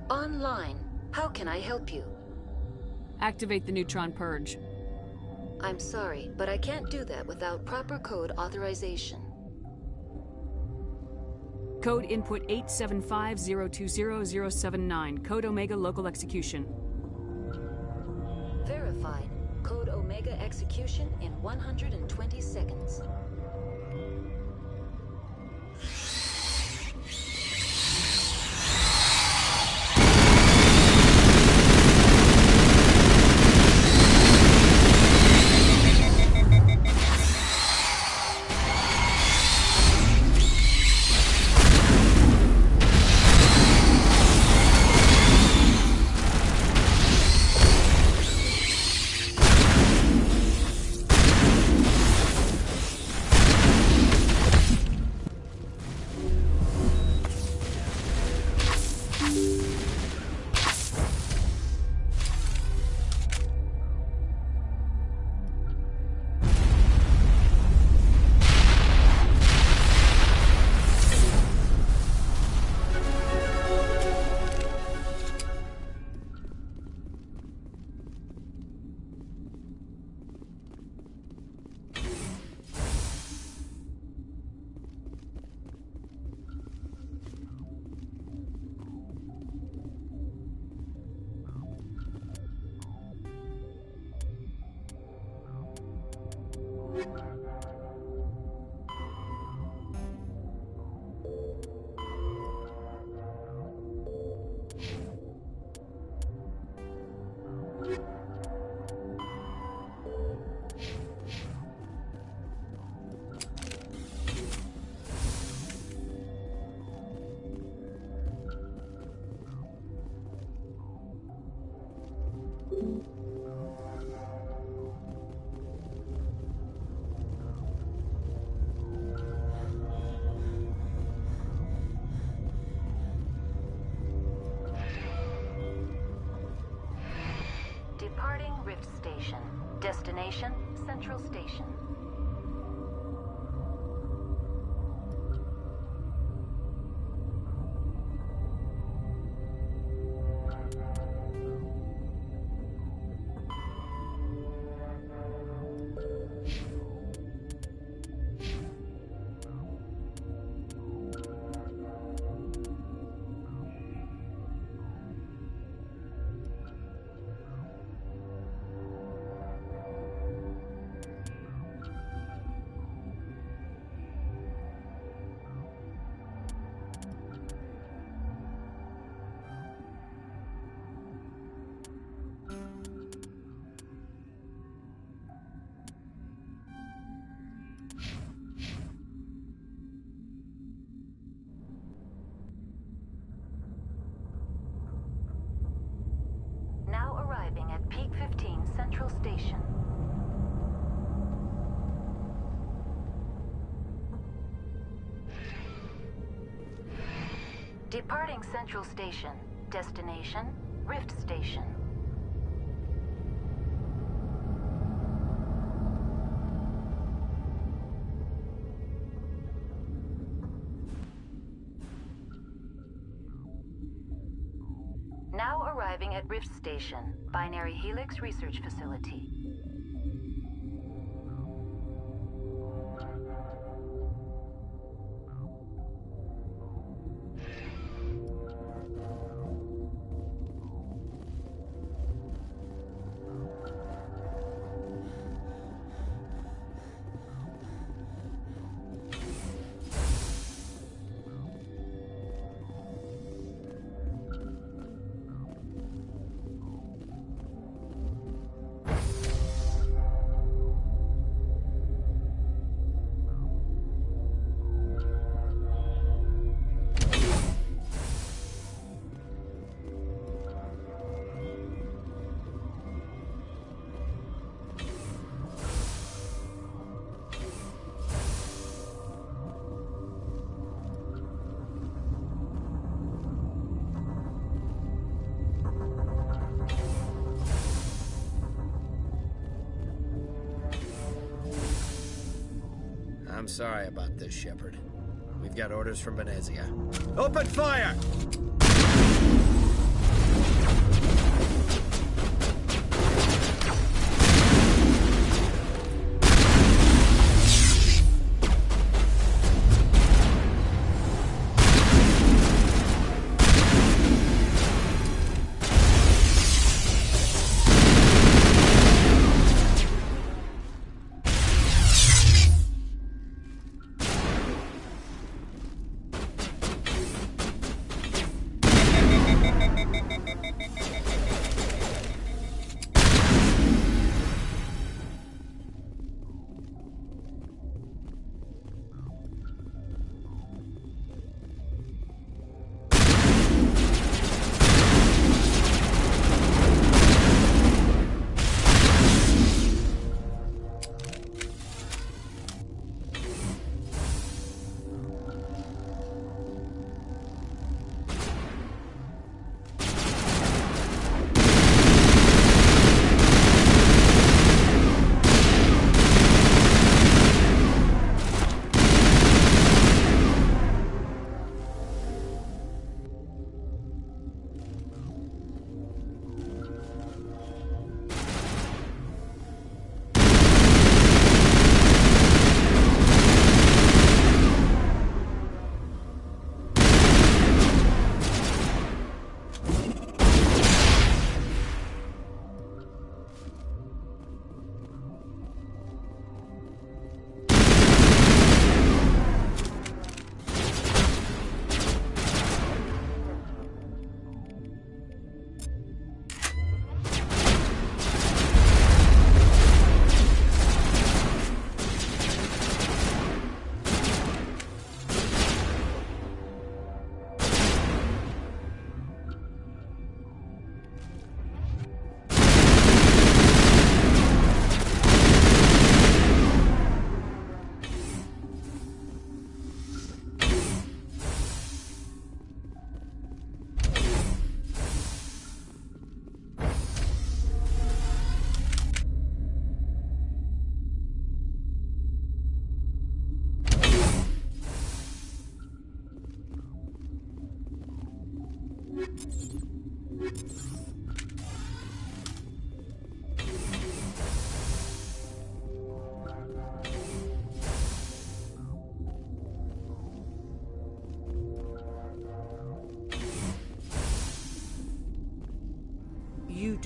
Online. How can I help you? Activate the Neutron Purge. I'm sorry, but I can't do that without proper code authorization. Code input 875020079. Code Omega local execution. Verified. Code Omega execution in 120 seconds. Departing Rift Station. Destination, Central Station. Arriving at Peak 15 Central Station. Departing Central Station. Destination, Rift Station. Now arriving at Rift Station, Binary Helix Research Facility. I'm sorry about this, Shepard. We've got orders from Venezia. Open fire!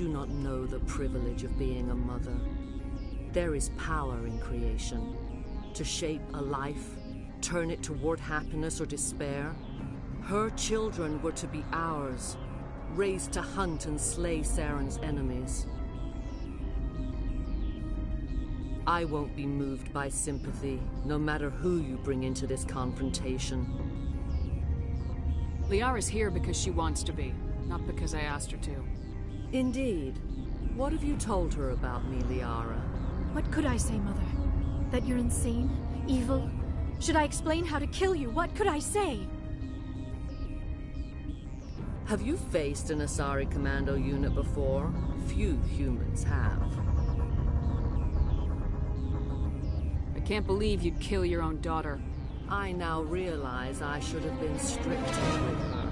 do not know the privilege of being a mother. There is power in creation. To shape a life, turn it toward happiness or despair. Her children were to be ours, raised to hunt and slay Saren's enemies. I won't be moved by sympathy, no matter who you bring into this confrontation. Liara's here because she wants to be, not because I asked her to. Indeed. What have you told her about me, Liara? What could I say, Mother? That you're insane? Evil? Should I explain how to kill you? What could I say? Have you faced an Asari commando unit before? Few humans have. I can't believe you'd kill your own daughter. I now realize I should have been stricter with her.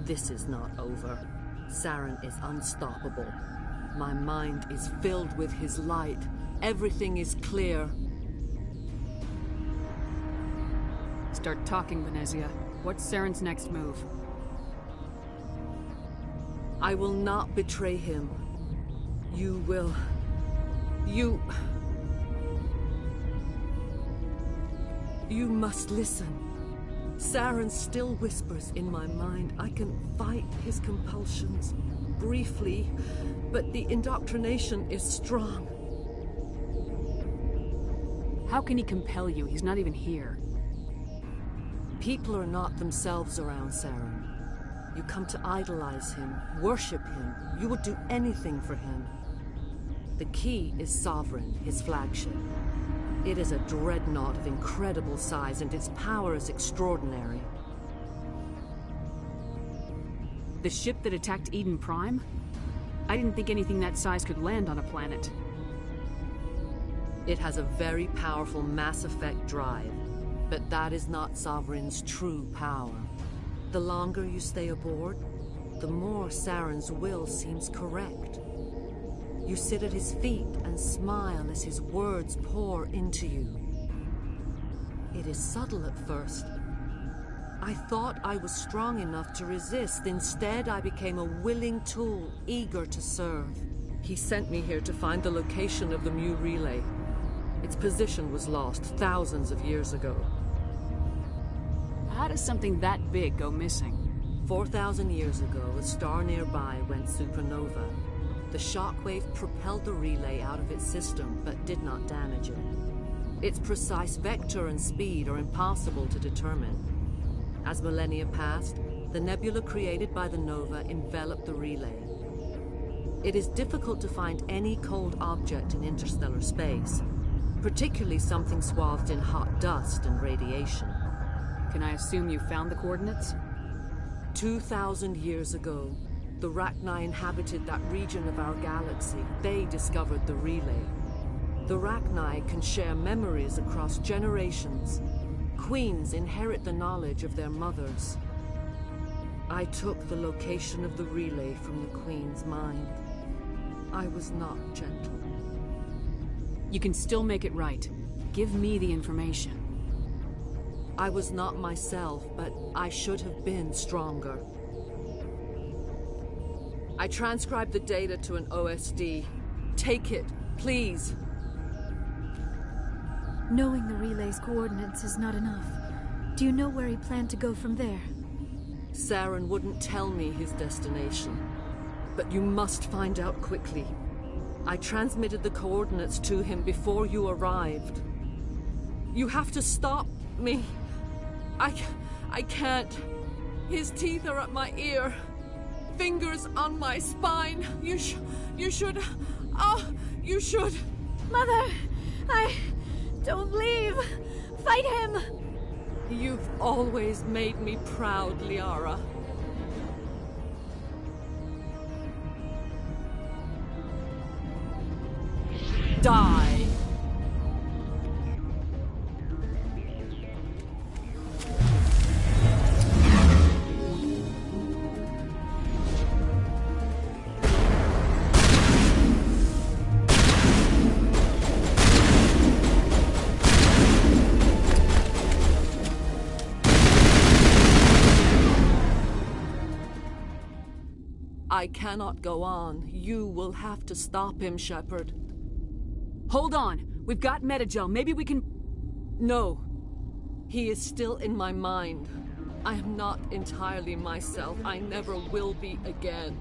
This is not over. Saren is unstoppable. My mind is filled with his light. Everything is clear. Start talking, Venezia. What's Saren's next move? I will not betray him. You will... You must listen. Saren still whispers in my mind. I can fight his compulsions. briefly, but the indoctrination is strong. How can he compel you? He's not even here. People are not themselves around Saren. You come to idolize him, worship him. You would do anything for him. The key is Sovereign, his flagship. It is a dreadnought of incredible size, and its power is extraordinary. The ship that attacked Eden Prime? I didn't think anything that size could land on a planet. It has a very powerful Mass Effect drive, but that is not Sovereign's true power. The longer you stay aboard, the more Saren's will seems correct. You sit at his feet and smile as his words pour into you. It is subtle at first. I thought I was strong enough to resist. Instead, I became a willing tool, eager to serve. He sent me here to find the location of the Mu relay. Its position was lost thousands of years ago. How does something that big go missing? 4,000 years ago, a star nearby went supernova. The shockwave propelled the relay out of its system, but did not damage it. Its precise vector and speed are impossible to determine. As millennia passed, the nebula created by the nova enveloped the relay. It is difficult to find any cold object in interstellar space, particularly something swathed in hot dust and radiation. Can I assume you found the coordinates? 2,000 years ago, the Rachni inhabited that region of our galaxy. They discovered the relay. The Rachni can share memories across generations. Queens inherit the knowledge of their mothers. I took the location of the relay from the Queen's mind. I was not gentle. You can still make it right. Give me the information. I was not myself, but I should have been stronger. I transcribed the data to an OSD. Take it, please. Knowing the relay's coordinates is not enough. Do you know where he planned to go from there? Saren wouldn't tell me his destination. But you must find out quickly. I transmitted the coordinates to him before you arrived. You have to stop me. I can't. His teeth are at my ear. Fingers on my spine. You should. Oh, you should. Mother, don't leave. Fight him. You've always made me proud, Liara. Die. I cannot go on. You will have to stop him, Shepard. Hold on. We've got Metagel. Maybe we can... No. He is still in my mind. I am not entirely myself. I never will be again.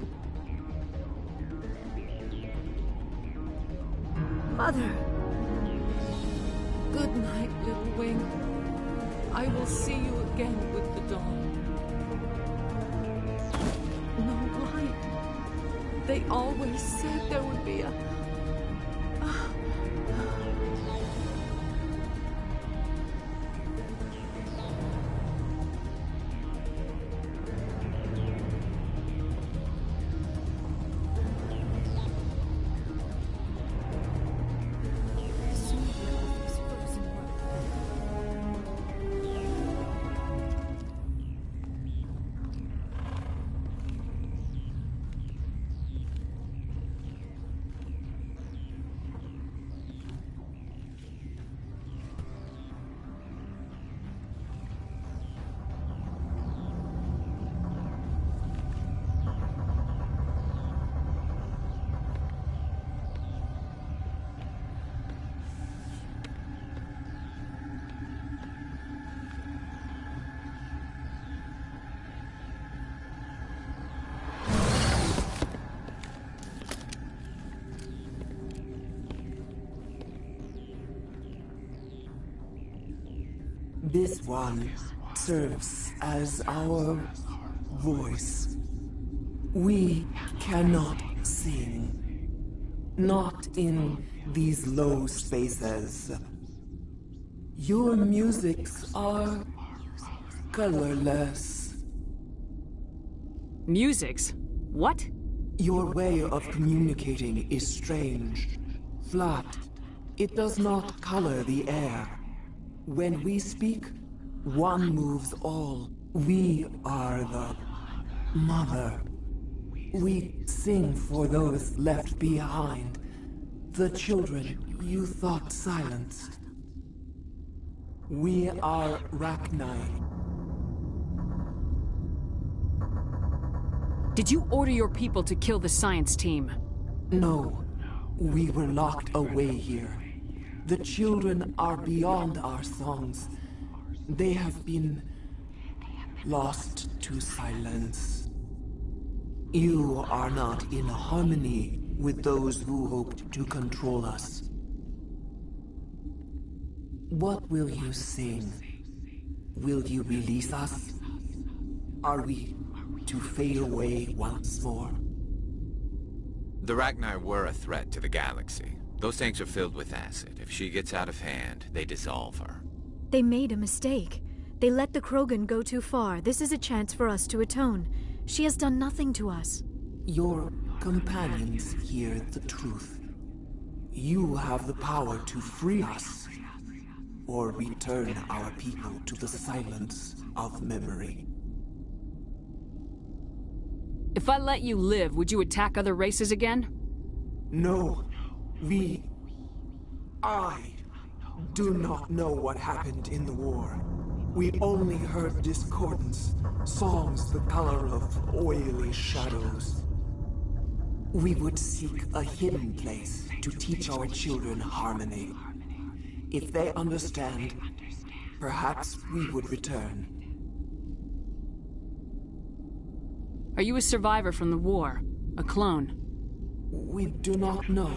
Mother. Good night, little wing. I will see you again with the dawn. No light. They always said there would be a... This one serves as our voice. We cannot sing. Not in these low spaces. Your musics are colorless. Musics? What? Your way of communicating is strange. Flat. It does not color the air. When we speak, one moves all. We are the mother. We sing for those left behind. The children you thought silenced. We are Rachni. Did you order your people to kill the science team? No. We were locked away here. The children are beyond our songs. They have been lost to silence. You are not in harmony with those who hoped to control us. What will you sing? Will you release us? Are we to fade away once more? The Rachni were a threat to the galaxy. Those tanks are filled with acid. If she gets out of hand, they dissolve her. They made a mistake. They let the Krogan go too far. This is a chance for us to atone. She has done nothing to us. Your companions hear the truth. You have the power to free us, or return our people to the silence of memory. If I let you live, would you attack other races again? No. I do not know what happened in the war. We only heard discordance, songs the color of oily shadows. We would seek a hidden place to teach our children harmony. If they understand, perhaps we would return. Are you a survivor from the war? A clone? We do not know.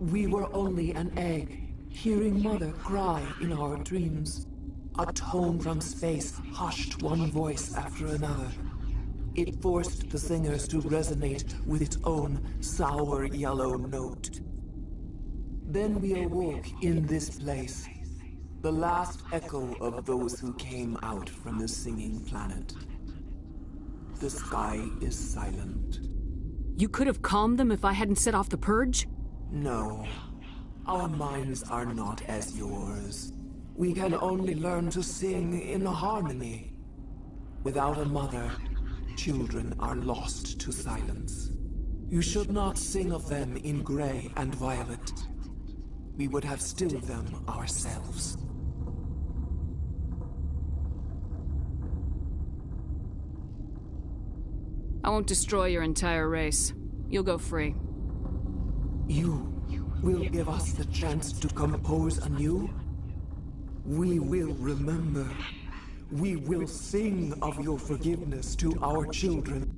We were only an egg, hearing Mother cry in our dreams. A tone from space hushed one voice after another. It forced the singers to resonate with its own sour yellow note. Then we awoke in this place, the last echo of those who came out from the singing planet. The sky is silent. You could have calmed them if I hadn't set off the purge? No. Our minds are not as yours. We can only learn to sing in harmony. Without a mother, children are lost to silence. You should not sing of them in gray and violet. We would have stilled them ourselves. I won't destroy your entire race. You'll go free. You will give us the chance to compose anew? We will remember. We will sing of your forgiveness to our children.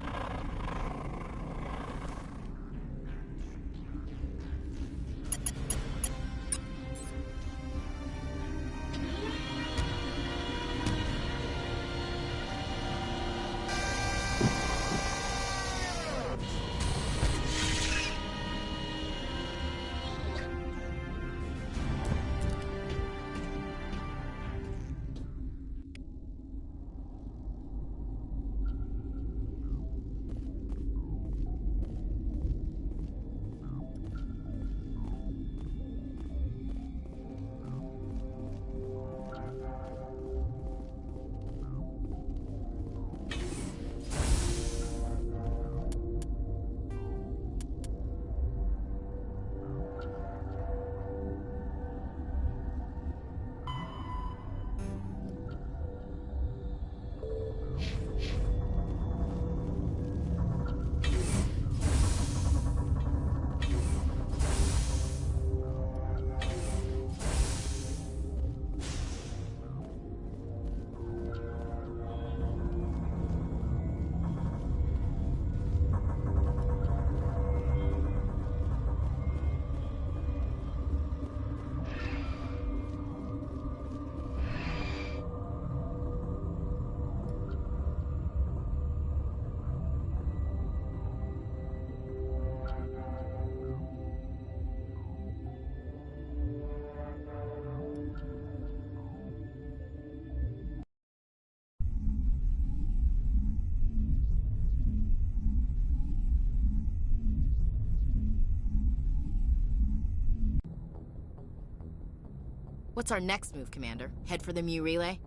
What's our next move, Commander? Head for the Mu Relay?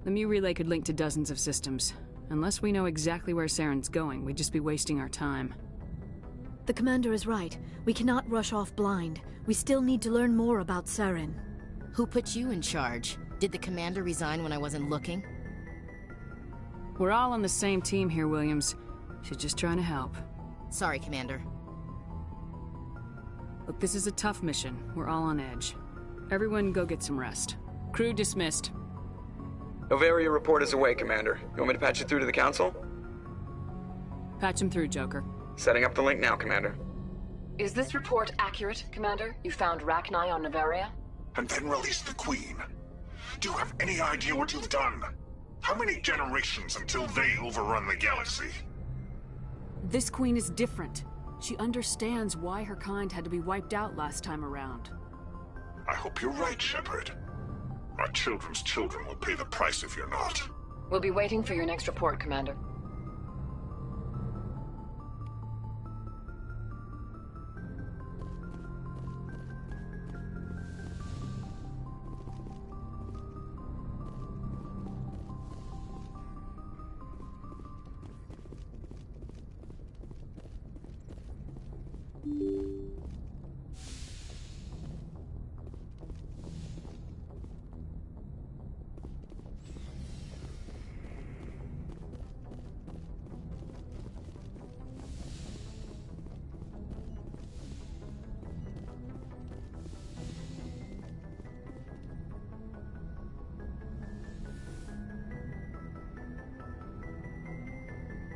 The Mu Relay could link to dozens of systems. Unless we know exactly where Saren's going, we'd just be wasting our time. The Commander is right. We cannot rush off blind. We still need to learn more about Saren. Who put you in charge? Did the Commander resign when I wasn't looking? We're all on the same team here, Williams. She's just trying to help. Sorry, Commander. Look, this is a tough mission. We're all on edge. Everyone go get some rest. Crew dismissed. Novaria report is away, Commander. You want me to patch it through to the Council? Patch him through, Joker. Setting up the link now, Commander. Is this report accurate, Commander? You found Rachni on Novaria? And then released the Queen. Do you have any idea what you've done? How many generations until they overrun the galaxy? This Queen is different. She understands why her kind had to be wiped out last time around. I hope you're right, Shepard. Our children's children will pay the price if you're not. We'll be waiting for your next report, Commander.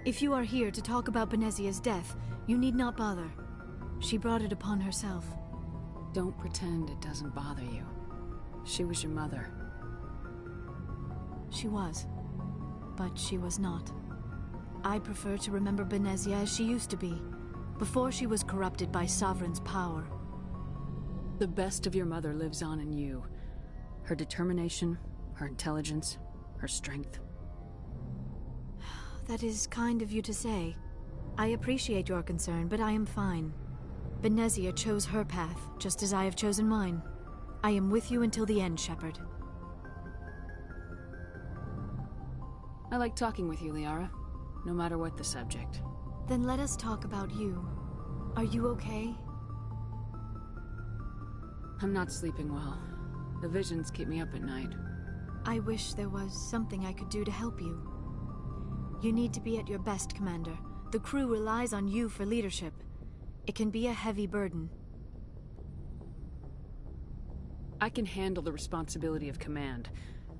If you are here to talk about Benezia's death, you need not bother. She brought it upon herself. Don't pretend it doesn't bother you. She was your mother. She was. But she was not. I prefer to remember Benezia as she used to be, before she was corrupted by Sovereign's power. The best of your mother lives on in you. Her determination, her intelligence, her strength. That is kind of you to say. I appreciate your concern, but I am fine. Benezia chose her path, just as I have chosen mine. I am with you until the end, Shepard. I like talking with you, Liara. No matter what the subject. Then let us talk about you. Are you okay? I'm not sleeping well. The visions keep me up at night. I wish there was something I could do to help you. You need to be at your best, Commander. The crew relies on you for leadership. It can be a heavy burden. I can handle the responsibility of command,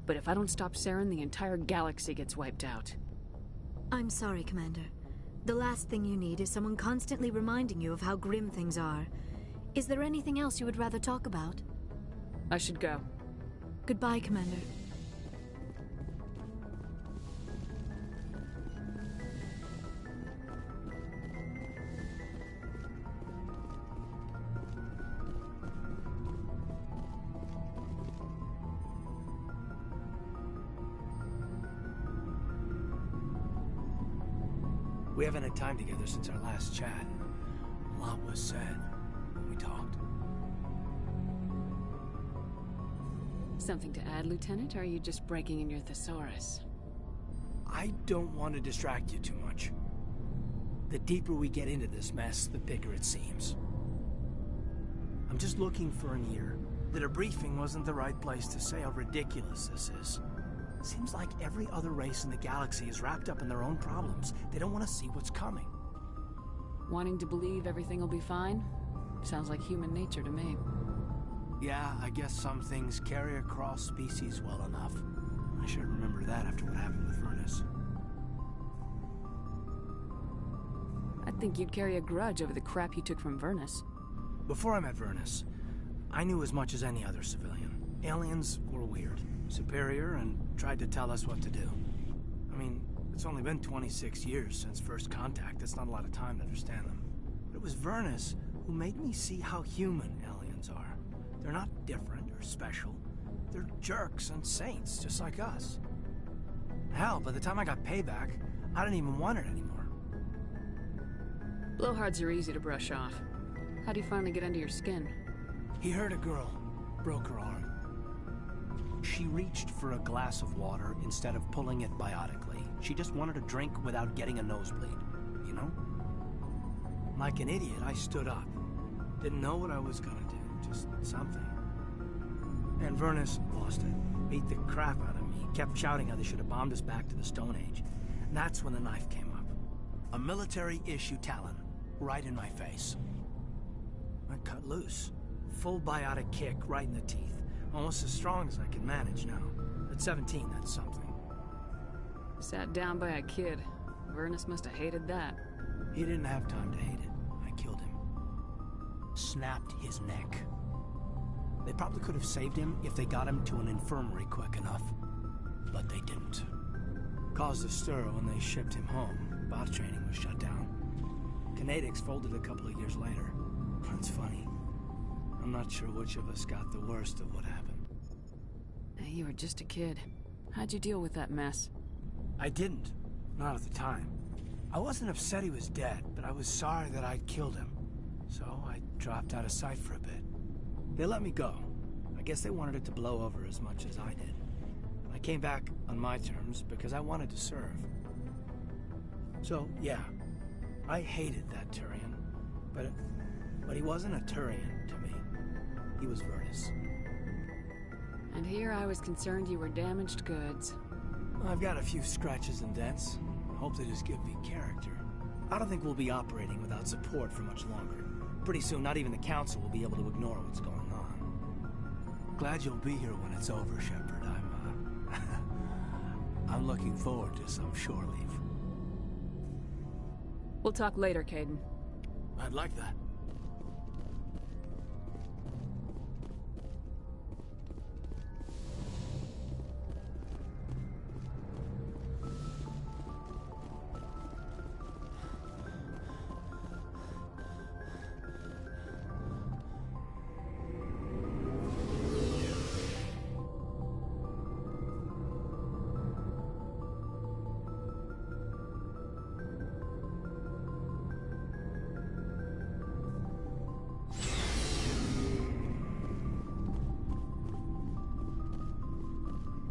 but if I don't stop Saren, the entire galaxy gets wiped out. I'm sorry, Commander. The last thing you need is someone constantly reminding you of how grim things are. Is there anything else you would rather talk about? I should go. Goodbye, Commander. We haven't had time together since our last chat. A lot was said when we talked. Something to add, Lieutenant, or are you just breaking in your thesaurus? I don't want to distract you too much. The deeper we get into this mess, the bigger it seems. I'm just looking for an ear. That a briefing wasn't the right place to say how ridiculous this is. Seems like every other race in the galaxy is wrapped up in their own problems. They don't want to see what's coming. Wanting to believe everything will be fine? Sounds like human nature to me. Yeah, I guess some things carry across species well enough. I should remember that after what happened with Vernus. I think you'd carry a grudge over the crap you took from Vernus. Before I met Vernus, I knew as much as any other civilian. Aliens were weird, superior, and tried to tell us what to do. I mean, it's only been 26 years since first contact. That's not a lot of time to understand them. But it was Vernus who made me see how human aliens are. They're not different or special. They're jerks and saints, just like us. Hell, by the time I got payback, I didn't even want it anymore. Blowhards are easy to brush off. How do you finally get under your skin? He hurt a girl. broke her arm. She reached for a glass of water instead of pulling it biotically. She just wanted a drink without getting a nosebleed, you know? Like an idiot, I stood up. Didn't know what I was gonna do, just something. And Vernus lost it. Beat the crap out of me. Kept shouting how they should have bombed us back to the Stone Age. And that's when the knife came up. A military-issue talon, right in my face. I cut loose. Full biotic kick right in the teeth. Almost as strong as I can manage now. At 17, that's something. Sat down by a kid. Vernus must have hated that. He didn't have time to hate it. I killed him. Snapped his neck. They probably could have saved him if they got him to an infirmary quick enough. But they didn't. Caused a stir when they shipped him home. Bot training was shut down. Kinetics folded a couple of years later. It's funny. I'm not sure which of us got the worst of what happened. Hey, you were just a kid. How'd you deal with that mess? I didn't. Not at the time. I wasn't upset he was dead, but I was sorry that I'd killed him. So I dropped out of sight for a bit. They let me go. I guess they wanted it to blow over as much as I did. I came back on my terms because I wanted to serve. So, yeah. I hated that Turian. But he wasn't a Turian to me. He was Vernus. And here I was concerned you were damaged goods. I've got a few scratches and dents. Hope they just give me character. I don't think we'll be operating without support for much longer. Pretty soon, not even the Council will be able to ignore what's going on. Glad you'll be here when it's over, Shepard. I'm looking forward to some shore leave. We'll talk later, Kaidan. I'd like that.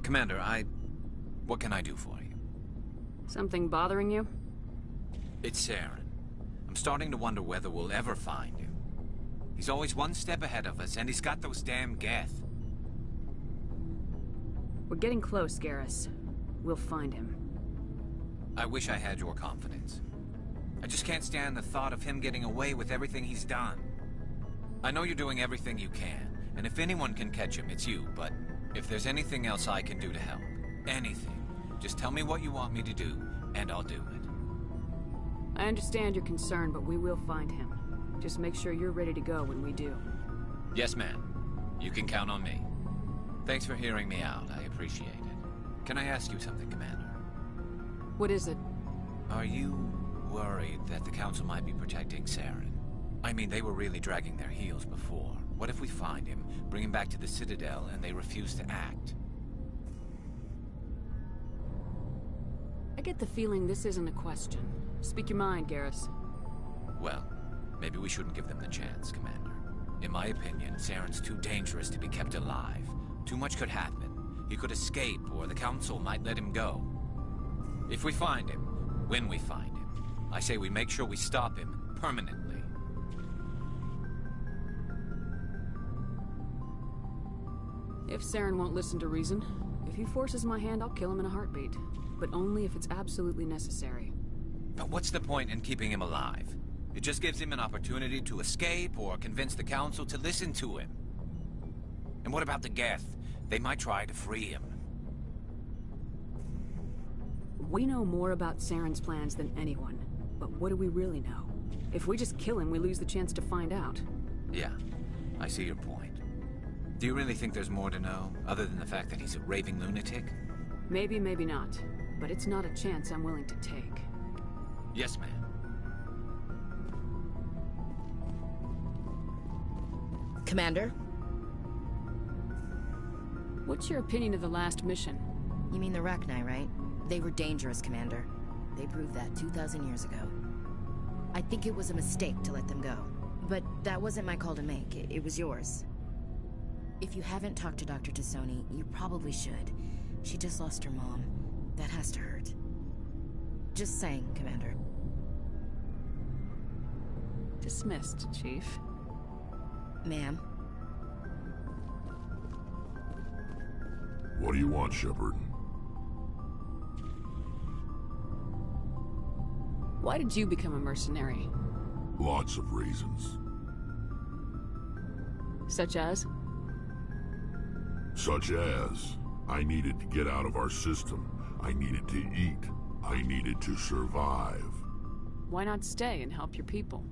Commander, what can I do for you? Something bothering you? It's Saren. I'm starting to wonder whether we'll ever find him. He's always one step ahead of us, and he's got those damn Geth. We're getting close, Garrus. We'll find him. I wish I had your confidence. I just can't stand the thought of him getting away with everything he's done. I know you're doing everything you can, and if anyone can catch him, it's you, but if there's anything else I can do to help, anything, just tell me what you want me to do, and I'll do it. I understand your concern, but we will find him. Just make sure you're ready to go when we do. Yes, ma'am. You can count on me. Thanks for hearing me out. I appreciate it. Can I ask you something, Commander? What is it? Are you worried that the Council might be protecting Saren? I mean, they were really dragging their heels before. What if we find him, bring him back to the Citadel, and they refuse to act? I get the feeling this isn't a question. Speak your mind, Garrus. Well, maybe we shouldn't give them the chance, Commander. In my opinion, Saren's too dangerous to be kept alive. Too much could happen. He could escape, or the Council might let him go. If we find him, when we find him, I say we make sure we stop him permanently. If Saren won't listen to reason, if he forces my hand, I'll kill him in a heartbeat. But only if it's absolutely necessary. But what's the point in keeping him alive? It just gives him an opportunity to escape or convince the Council to listen to him. And what about the Geth? They might try to free him. We know more about Saren's plans than anyone. But what do we really know? If we just kill him, we lose the chance to find out. Yeah, I see your point. Do you really think there's more to know, other than the fact that he's a raving lunatic? Maybe, maybe not. But it's not a chance I'm willing to take. Yes, ma'am. Commander? What's your opinion of the last mission? You mean the Rachni, right? They were dangerous, Commander. They proved that 2,000 years ago. I think it was a mistake to let them go. But that wasn't my call to make. It was yours. If you haven't talked to Dr. Tassoni, you probably should. She just lost her mom. That has to hurt. Just saying, Commander. Dismissed, Chief. Ma'am. What do you want, Shepard? Why did you become a mercenary? Lots of reasons. Such as? Such as, I needed to get out of our system. I needed to eat. I needed to survive. Why not stay and help your people?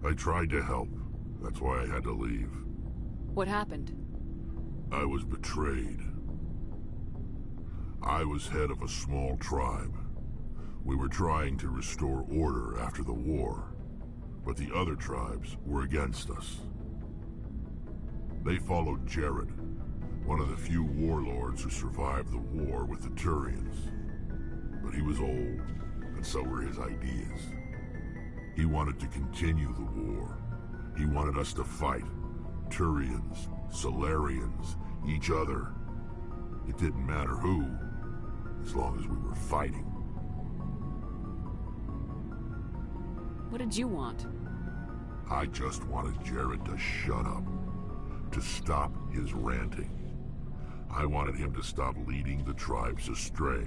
I tried to help. That's why I had to leave. What happened? I was betrayed. I was head of a small tribe. We were trying to restore order after the war, but the other tribes were against us. They followed Jared, one of the few warlords who survived the war with the Turians. But he was old, and so were his ideas. He wanted to continue the war. He wanted us to fight. Turians, Solarians, each other. It didn't matter who, as long as we were fighting. What did you want? I just wanted Jared to shut up, to stop his ranting. I wanted him to stop leading the tribes astray.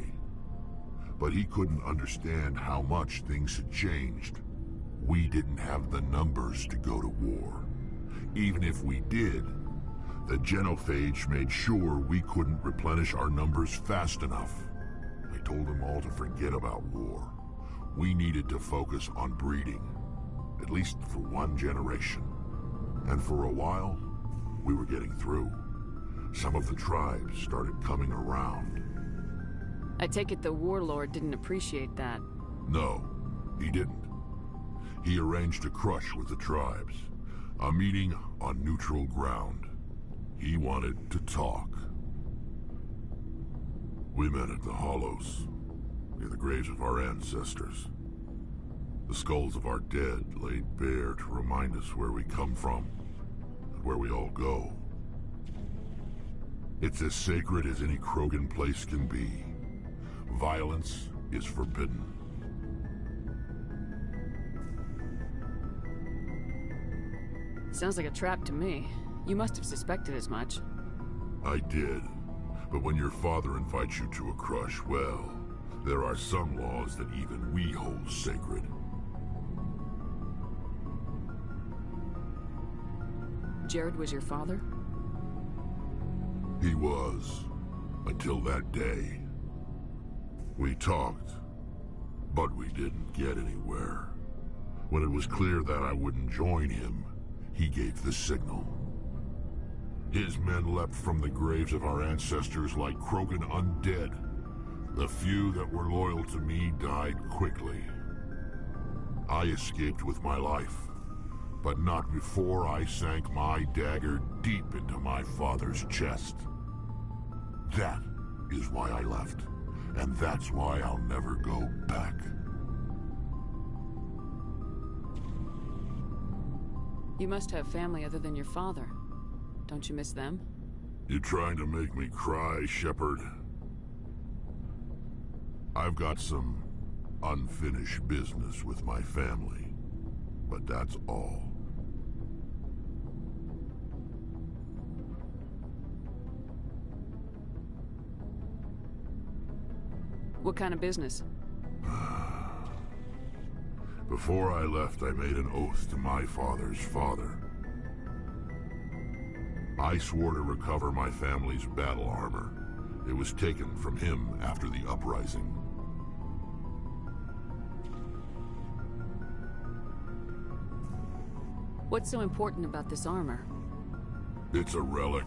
But he couldn't understand how much things had changed. We didn't have the numbers to go to war. Even if we did, the genophage made sure we couldn't replenish our numbers fast enough. I told them all to forget about war. We needed to focus on breeding, at least for one generation. And for a while, we were getting through. Some of the tribes started coming around. I take it the warlord didn't appreciate that. No, he didn't. He arranged a crush with the tribes. A meeting on neutral ground. He wanted to talk. We met at the Hollows, near the graves of our ancestors. The skulls of our dead laid bare to remind us where we come from, and where we all go. It's as sacred as any Krogan place can be. Violence is forbidden. Sounds like a trap to me. You must have suspected as much. I did. But when your father invites you to a crush, well, there are some laws that even we hold sacred. Jared was your father? He was. Until that day. We talked, but we didn't get anywhere. When it was clear that I wouldn't join him, he gave the signal. His men leapt from the graves of our ancestors like Krogan undead. The few that were loyal to me died quickly. I escaped with my life, but not before I sank my dagger deep into my father's chest. That is why I left, and that's why I'll never go back. You must have family other than your father. Don't you miss them? You trying to make me cry, Shepard? I've got some unfinished business with my family, but that's all. What kind of business? Before I left, I made an oath to my father's father. I swore to recover my family's battle armor. It was taken from him after the uprising. What's so important about this armor? It's a relic.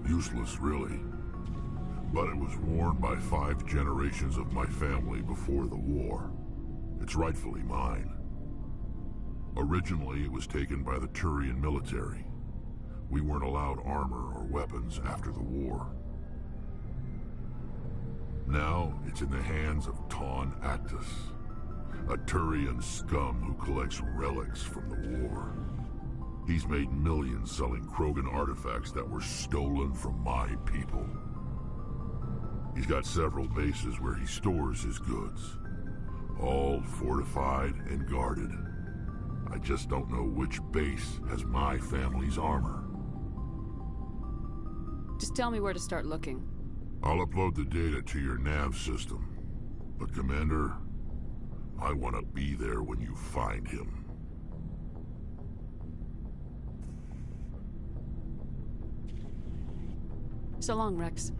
Useless, really. But it was worn by 5 generations of my family before the war. It's rightfully mine. Originally, it was taken by the Turian military. We weren't allowed armor or weapons after the war. Now, it's in the hands of Ton Actus, a Turian scum who collects relics from the war. He's made millions selling Krogan artifacts that were stolen from my people. He's got several bases where he stores his goods, all fortified and guarded. I just don't know which base has my family's armor. Just tell me where to start looking. I'll upload the data to your nav system. But Commander, I want to be there when you find him. So long, Rex.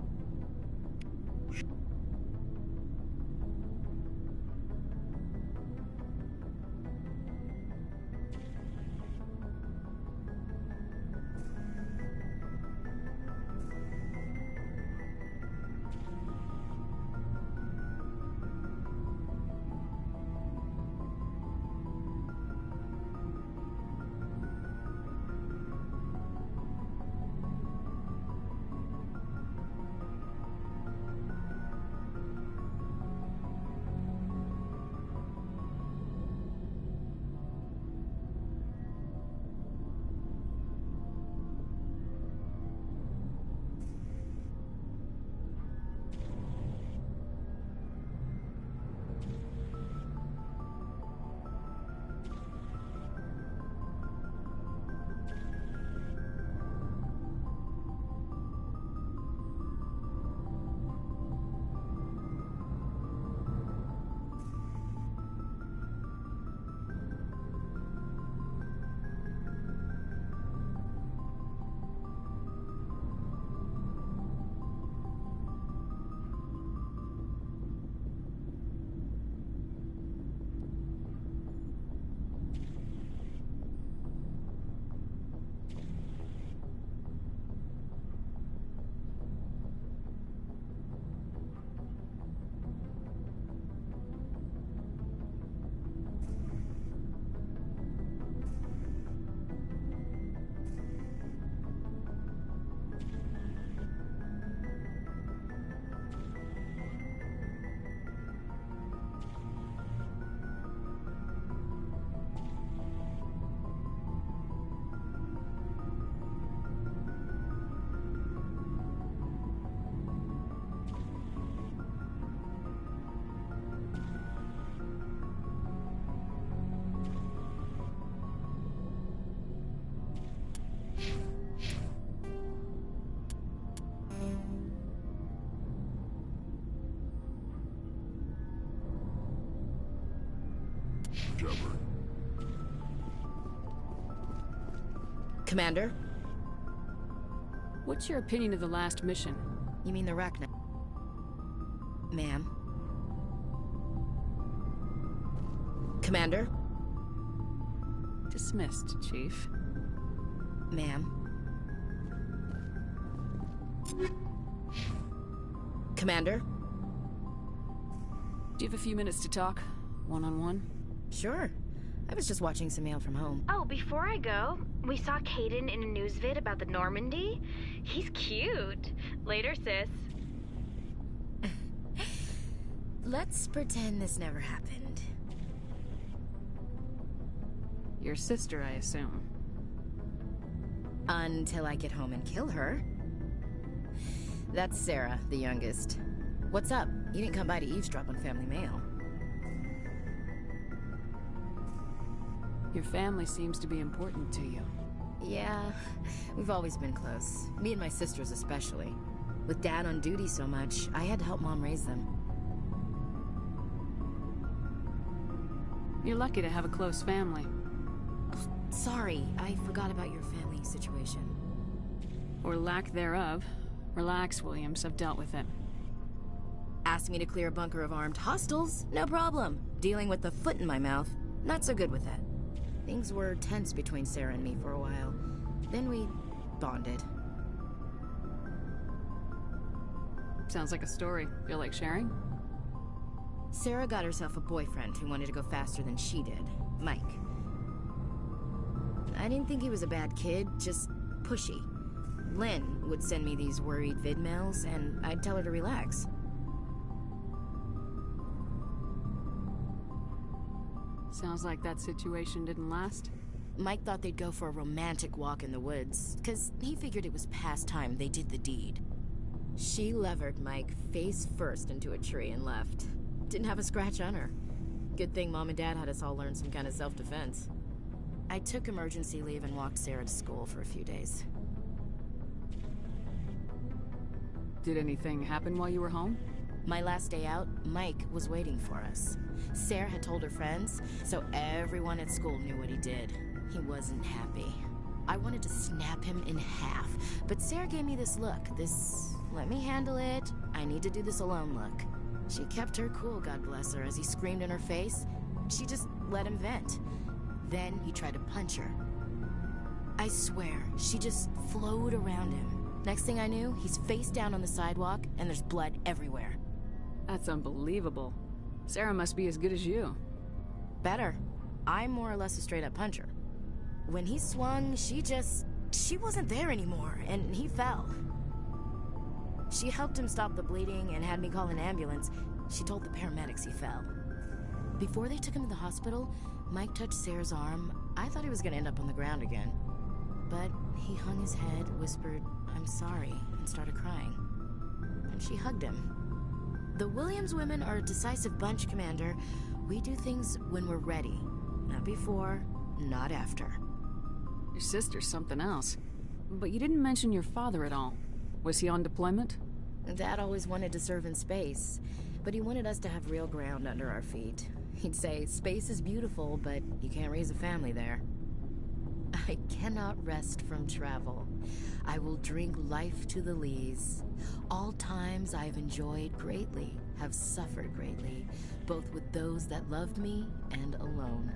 Commander? What's your opinion of the last mission? You mean the Rachni? Ma'am? Commander? Dismissed, Chief. Ma'am? Commander? Do you have a few minutes to talk? One-on-one? Sure. I was just watching some mail from home. Oh, before I go, we saw Kaidan in a news vid about the Normandy. He's cute. Later, sis. Let's pretend this never happened. Your sister, I assume. Until I get home and kill her. That's Sarah, the youngest. What's up? You didn't come by to eavesdrop on family mail. Your family seems to be important to you. Yeah, we've always been close. Me and my sisters especially. With Dad on duty so much, I had to help Mom raise them. You're lucky to have a close family. Sorry, I forgot about your family situation. Or lack thereof. Relax, Williams. I've dealt with it. Asked me to clear a bunker of armed hostiles? No problem. Dealing with the foot in my mouth? Not so good with that. Things were tense between Sarah and me for a while. Then we bonded. Sounds like a story. Feel like sharing? Sarah got herself a boyfriend who wanted to go faster than she did. Mike. I didn't think he was a bad kid, just pushy. Lynn would send me these worried vid mails, and I'd tell her to relax. Sounds like that situation didn't last. Mike thought they'd go for a romantic walk in the woods, because he figured it was past time they did the deed. She levered Mike face first into a tree and left. Didn't have a scratch on her. Good thing Mom and Dad had us all learn some kind of self-defense. I took emergency leave and walked Sarah to school for a few days. Did anything happen while you were home? My last day out, Mike was waiting for us. Sarah had told her friends, so everyone at school knew what he did. He wasn't happy. I wanted to snap him in half, but Sarah gave me this look, this let me handle it, I need to do this alone look. She kept her cool, God bless her, as he screamed in her face. She just let him vent. Then he tried to punch her. I swear, she just flowed around him. Next thing I knew, he's face down on the sidewalk, and there's blood everywhere. That's unbelievable. Sarah must be as good as you. Better. I'm more or less a straight-up puncher. When he swung, she wasn't there anymore, and he fell. She helped him stop the bleeding and had me call an ambulance. She told the paramedics he fell. Before they took him to the hospital, Mike touched Sarah's arm. I thought he was gonna end up on the ground again. But he hung his head, whispered, "I'm sorry," and started crying. And she hugged him. The Williams women are a decisive bunch, Commander. We do things when we're ready. Not before, not after. Your sister's something else. But you didn't mention your father at all. Was he on deployment? Dad always wanted to serve in space, but he wanted us to have real ground under our feet. He'd say, space is beautiful, but you can't raise a family there. I cannot rest from travel. I will drink life to the lees. All times I've enjoyed greatly, have suffered greatly, both with those that loved me and alone.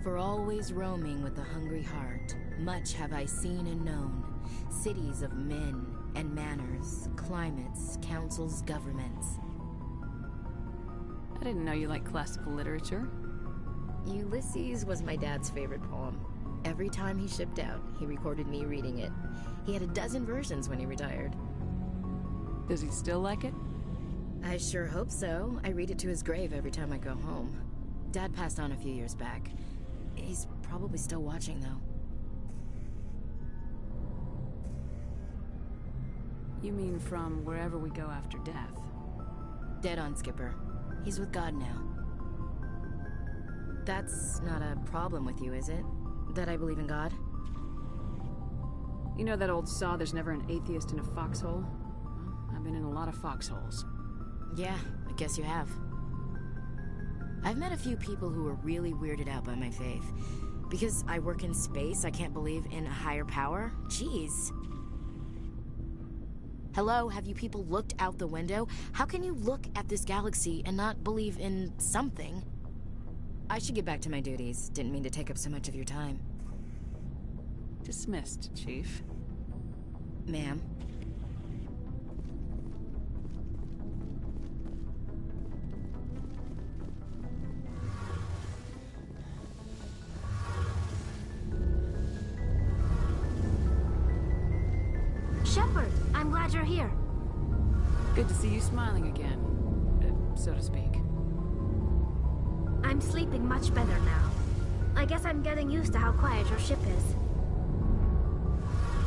For always roaming with a hungry heart, much have I seen and known, cities of men and manners, climates, councils, governments. I didn't know you liked classical literature. Ulysses was my dad's favorite poem. Every time he shipped out, he recorded me reading it. He had a dozen versions when he retired. Does he still like it? I sure hope so. I read it to his grave every time I go home. Dad passed on a few years back. He's probably still watching, though. You mean from wherever we go after death? Dead on, Skipper. He's with God now. That's not a problem with you, is it? That I believe in God? You know that old saw, there's never an atheist in a foxhole? I've been in a lot of foxholes. Yeah, I guess you have. I've met a few people who were really weirded out by my faith. Because I work in space, I can't believe in a higher power? Jeez. Hello, have you people looked out the window? How can you look at this galaxy and not believe in something? I should get back to my duties. Didn't mean to take up so much of your time. Dismissed, Chief. Ma'am. Shepard, I'm glad you're here. Good to see you smiling again, so to speak. I'm sleeping much better now. I guess I'm getting used to how quiet your ship is.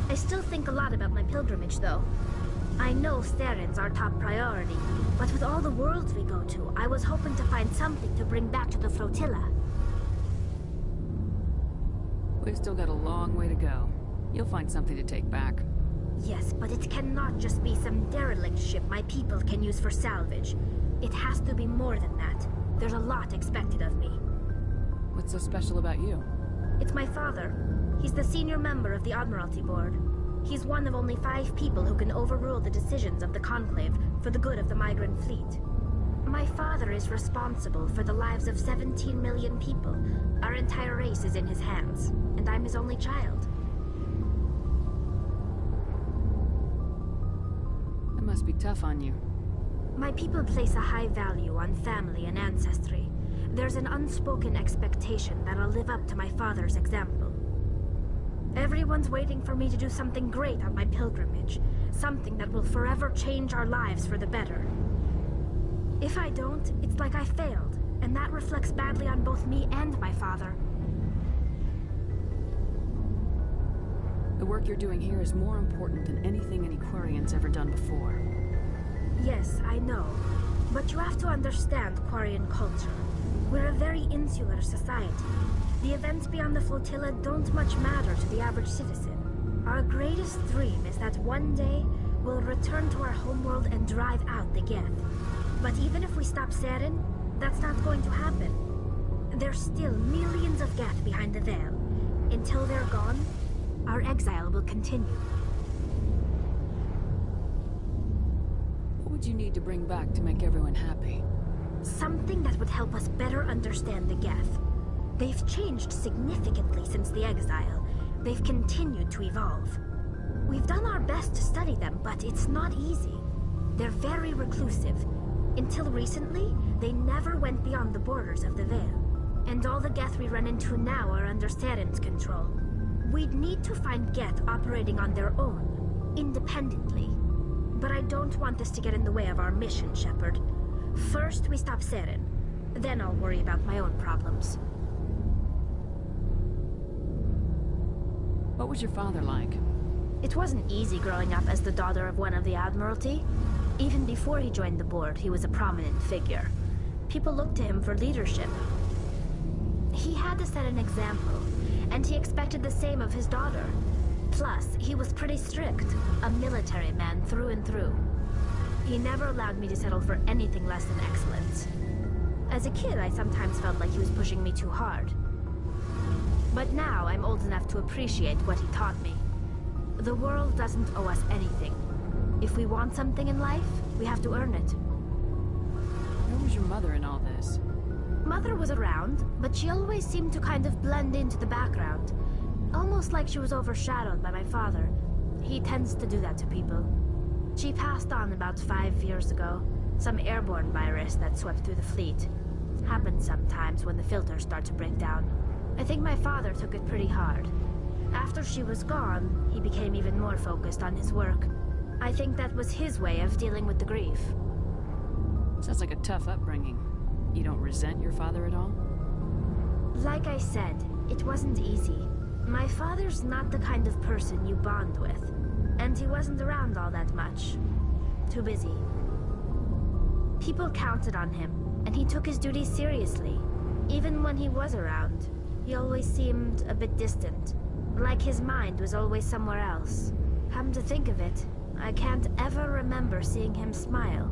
I still think a lot about my pilgrimage, though. I know Steren's our top priority, but with all the worlds we go to, I was hoping to find something to bring back to the flotilla. We've still got a long way to go. You'll find something to take back. Yes, but it cannot just be some derelict ship my people can use for salvage. It has to be more than that. There's a lot expected of me. What's so special about you? It's my father. He's the senior member of the Admiralty Board. He's one of only 5 people who can overrule the decisions of the Conclave for the good of the migrant fleet. My father is responsible for the lives of 17 million people. Our entire race is in his hands, and I'm his only child. That must be tough on you. My people place a high value on family and ancestry. There's an unspoken expectation that I'll live up to my father's example. Everyone's waiting for me to do something great on my pilgrimage. Something that will forever change our lives for the better. If I don't, it's like I failed, and that reflects badly on both me and my father. The work you're doing here is more important than anything any Quarian's ever done before. Yes, I know. But you have to understand Quarian culture. We're a very insular society. The events beyond the flotilla don't much matter to the average citizen. Our greatest dream is that one day we'll return to our homeworld and drive out the Geth. But even if we stop Saren, that's not going to happen. There's still millions of Geth behind the veil. Until they're gone, our exile will continue. What would you need to bring back to make everyone happy? Something that would help us better understand the Geth. They've changed significantly since the exile. They've continued to evolve. We've done our best to study them, but it's not easy. They're very reclusive. Until recently, they never went beyond the borders of the Veil. And all the Geth we run into now are under Saren's control. We'd need to find Geth operating on their own, independently. But I don't want this to get in the way of our mission, Shepard. First, we stop Saren. Then I'll worry about my own problems. What was your father like? It wasn't easy growing up as the daughter of one of the Admiralty. Even before he joined the board, he was a prominent figure. People looked to him for leadership. He had to set an example, and he expected the same of his daughter. Plus, he was pretty strict, a military man through and through. He never allowed me to settle for anything less than excellence. As a kid, I sometimes felt like he was pushing me too hard. But now I'm old enough to appreciate what he taught me. The world doesn't owe us anything. If we want something in life, we have to earn it. Where was your mother in all this? Mother was around, but she always seemed to kind of blend into the background. Almost like she was overshadowed by my father. He tends to do that to people. She passed on about 5 years ago. Some airborne virus that swept through the fleet. Happens sometimes when the filters start to break down. I think my father took it pretty hard. After she was gone, he became even more focused on his work. I think that was his way of dealing with the grief. Sounds like a tough upbringing. You don't resent your father at all? Like I said, it wasn't easy. My father's not the kind of person you bond with. And he wasn't around all that much. Too busy. People counted on him, and he took his duties seriously. Even when he was around, he always seemed a bit distant. Like his mind was always somewhere else. Come to think of it, I can't ever remember seeing him smile.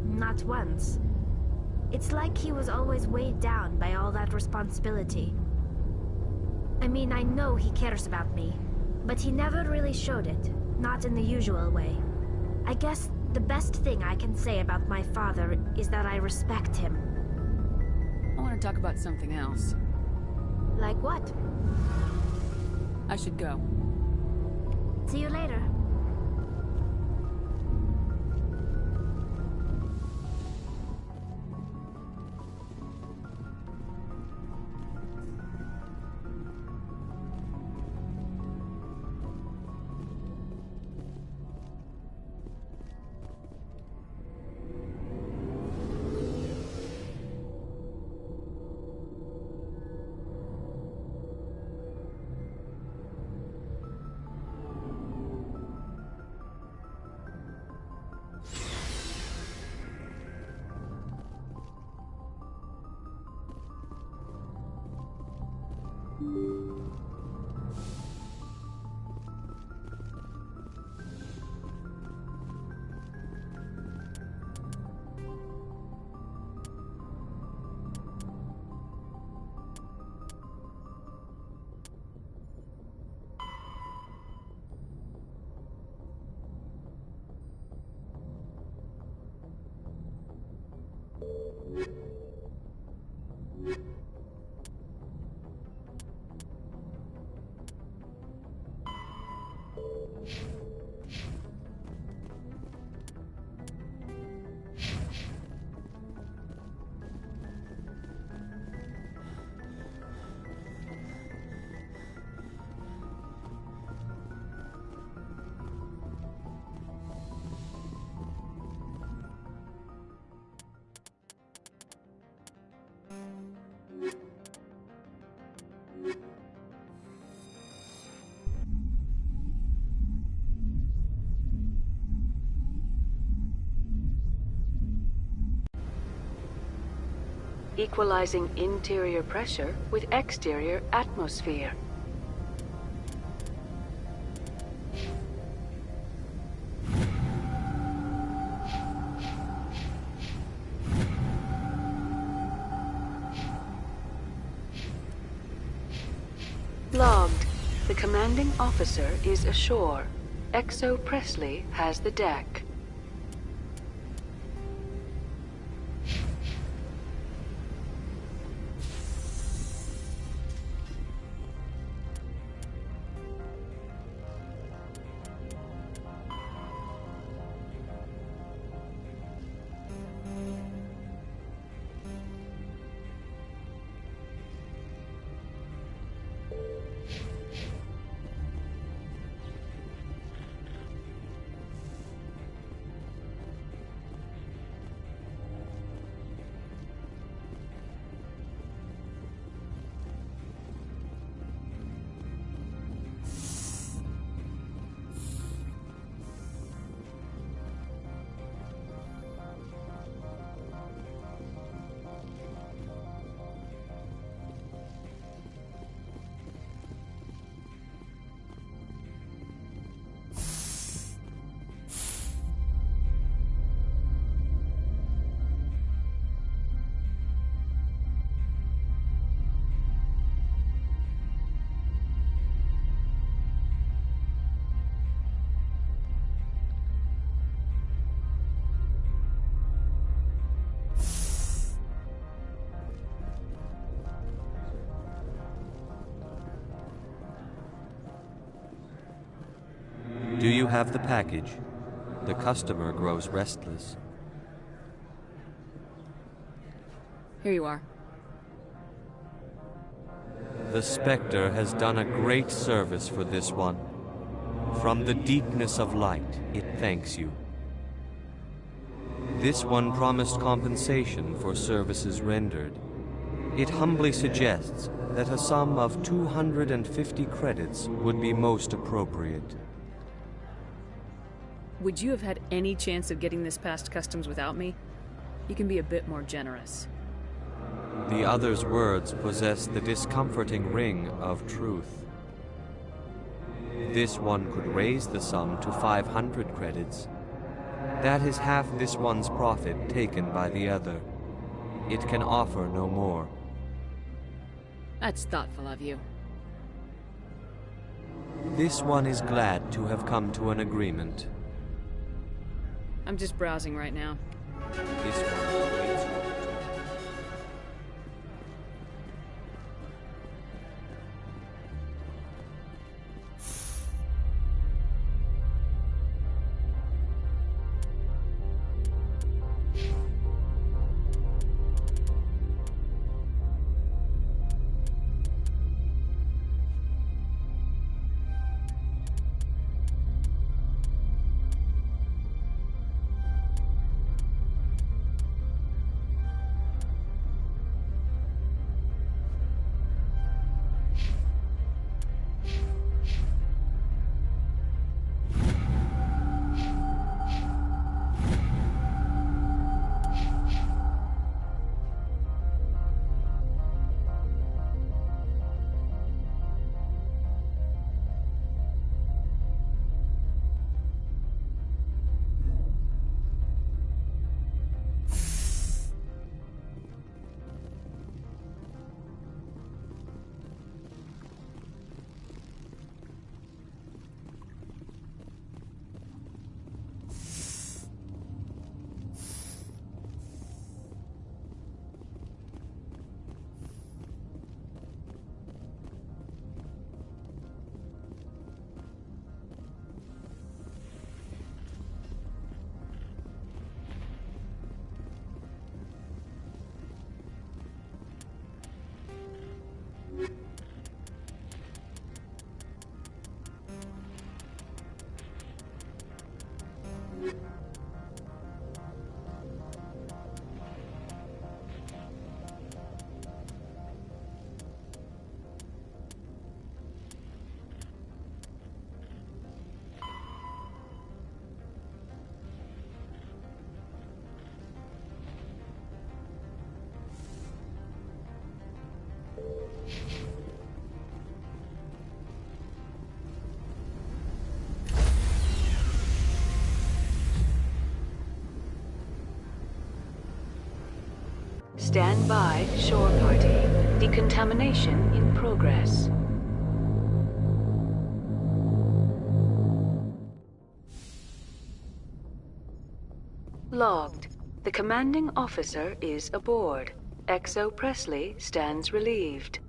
Not once. It's like he was always weighed down by all that responsibility. I mean, I know he cares about me, but he never really showed it, not in the usual way. I guess the best thing I can say about my father is that I respect him. I want to talk about something else. Like what? I should go. See you later. equalizing interior pressure with exterior atmosphere. Logged. The commanding officer is ashore. Exo Presley has the deck. Do you have the package? The customer grows restless. Here you are. The Spectre has done a great service for this one. From the deepness of light, it thanks you. This one promised compensation for services rendered. It humbly suggests that a sum of 250 credits would be most appropriate. Would you have had any chance of getting this past customs without me? You can be a bit more generous. The other's words possess the discomforting ring of truth. This one could raise the sum to 500 credits. That is half this one's profit taken by the other. It can offer no more. That's thoughtful of you. This one is glad to have come to an agreement. I'm just browsing right now. This one waits. Stand by, shore party. Decontamination in progress. Logged. The commanding officer is aboard. XO Presley stands relieved.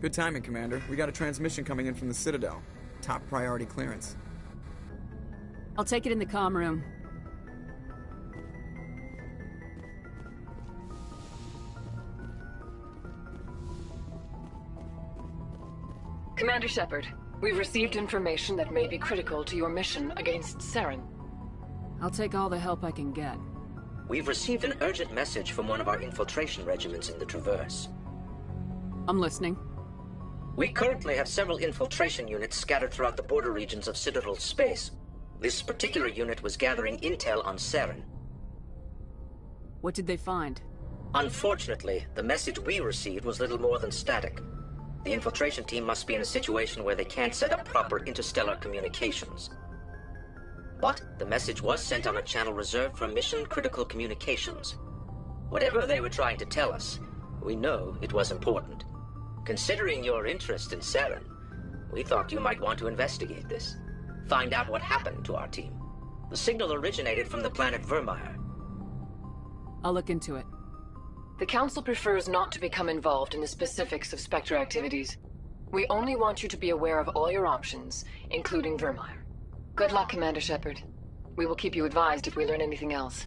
Good timing, Commander. We got a transmission coming in from the Citadel. Top priority clearance. I'll take it in the comm room. Commander Shepard, we've received information that may be critical to your mission against Saren. I'll take all the help I can get. We've received an urgent message from one of our infiltration regiments in the Traverse. I'm listening. We currently have several infiltration units scattered throughout the border regions of Citadel space. This particular unit was gathering intel on Saren. What did they find? Unfortunately, the message we received was little more than static. The infiltration team must be in a situation where they can't set up proper interstellar communications. But the message was sent on a channel reserved for mission-critical communications. Whatever they were trying to tell us, we know it was important. Considering your interest in Saren, we thought you might want to investigate this. Find out what happened to our team. The signal originated from the planet Vermeer. I'll look into it. The Council prefers not to become involved in the specifics of Spectre activities. We only want you to be aware of all your options, including Vermeer. Good luck, Commander Shepard. We will keep you advised if we learn anything else.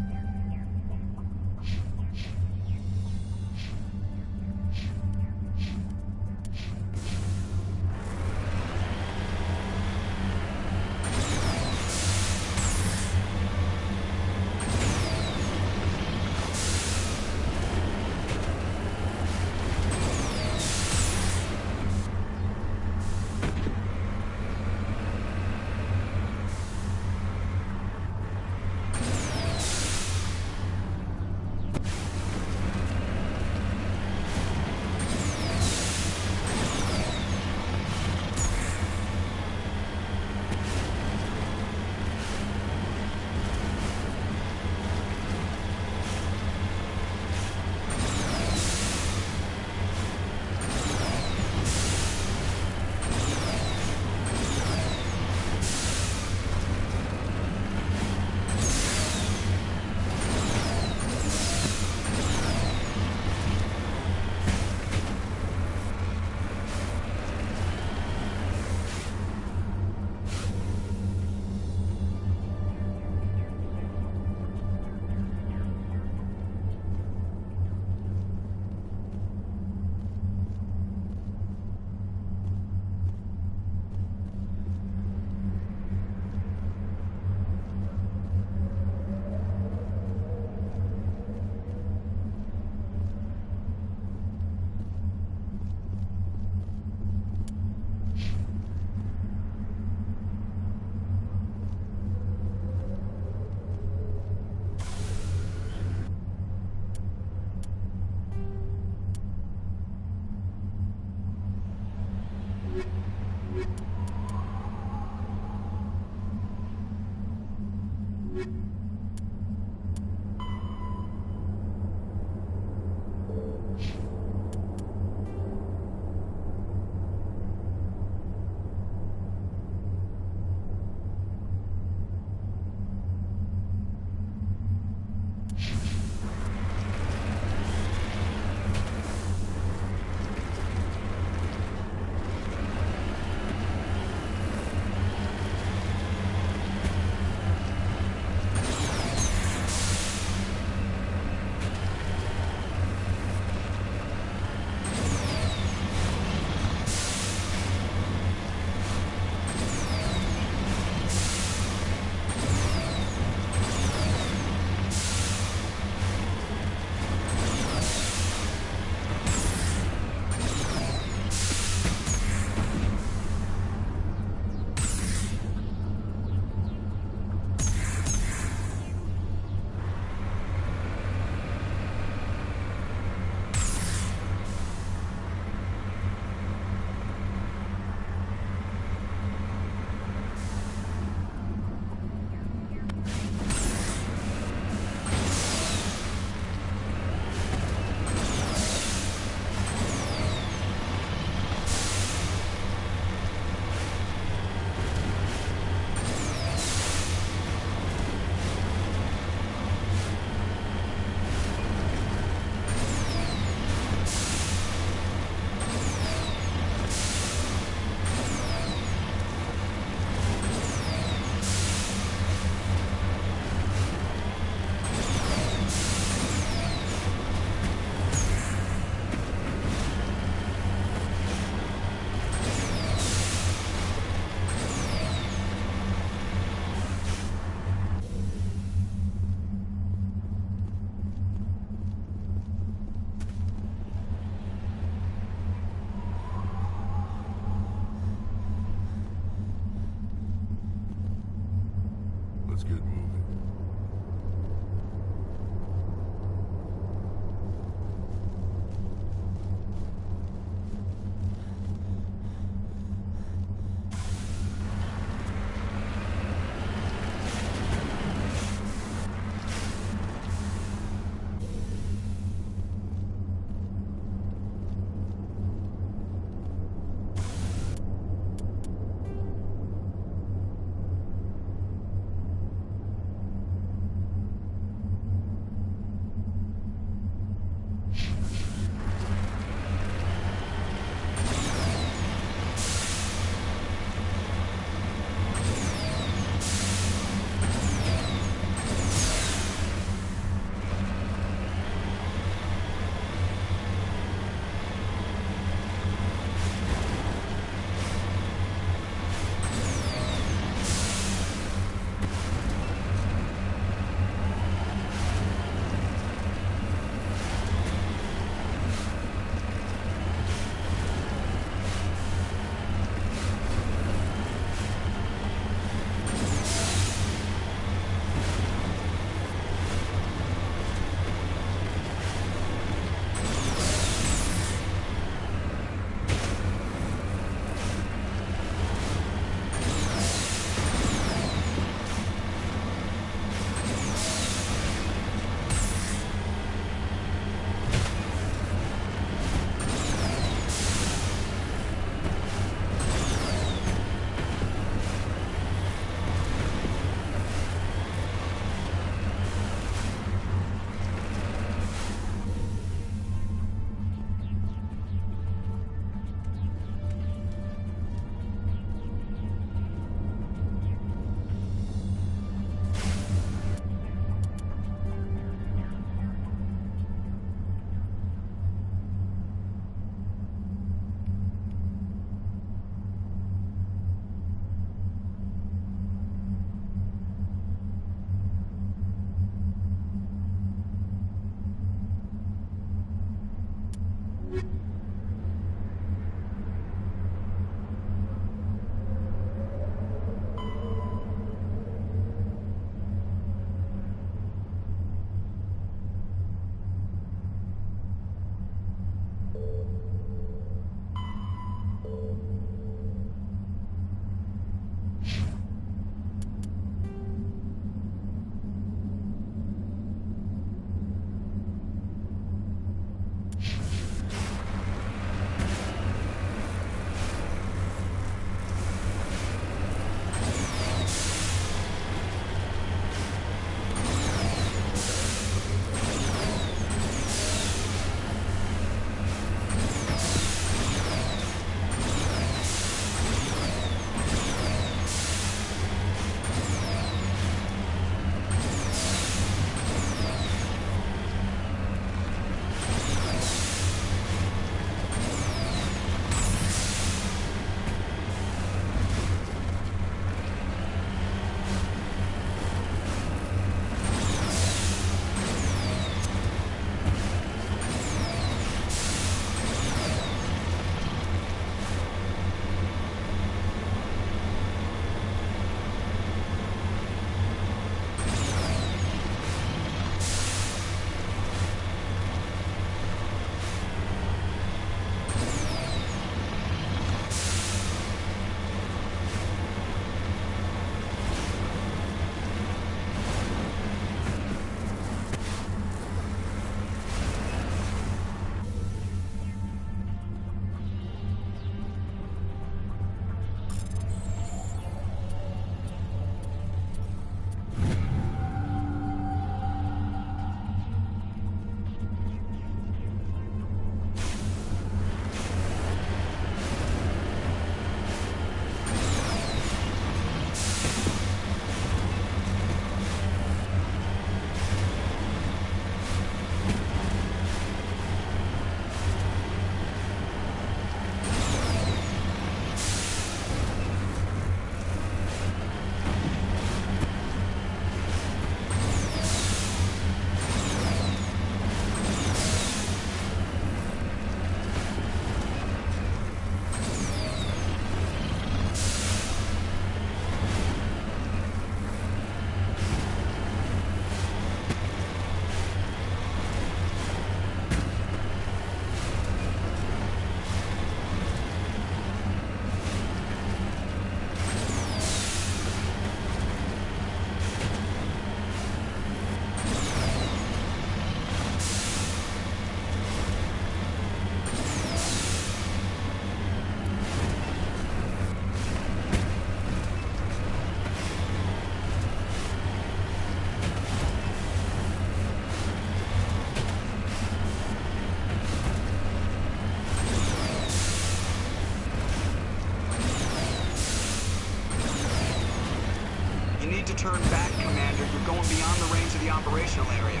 turn back, Commander. You're going beyond the range of the operational area.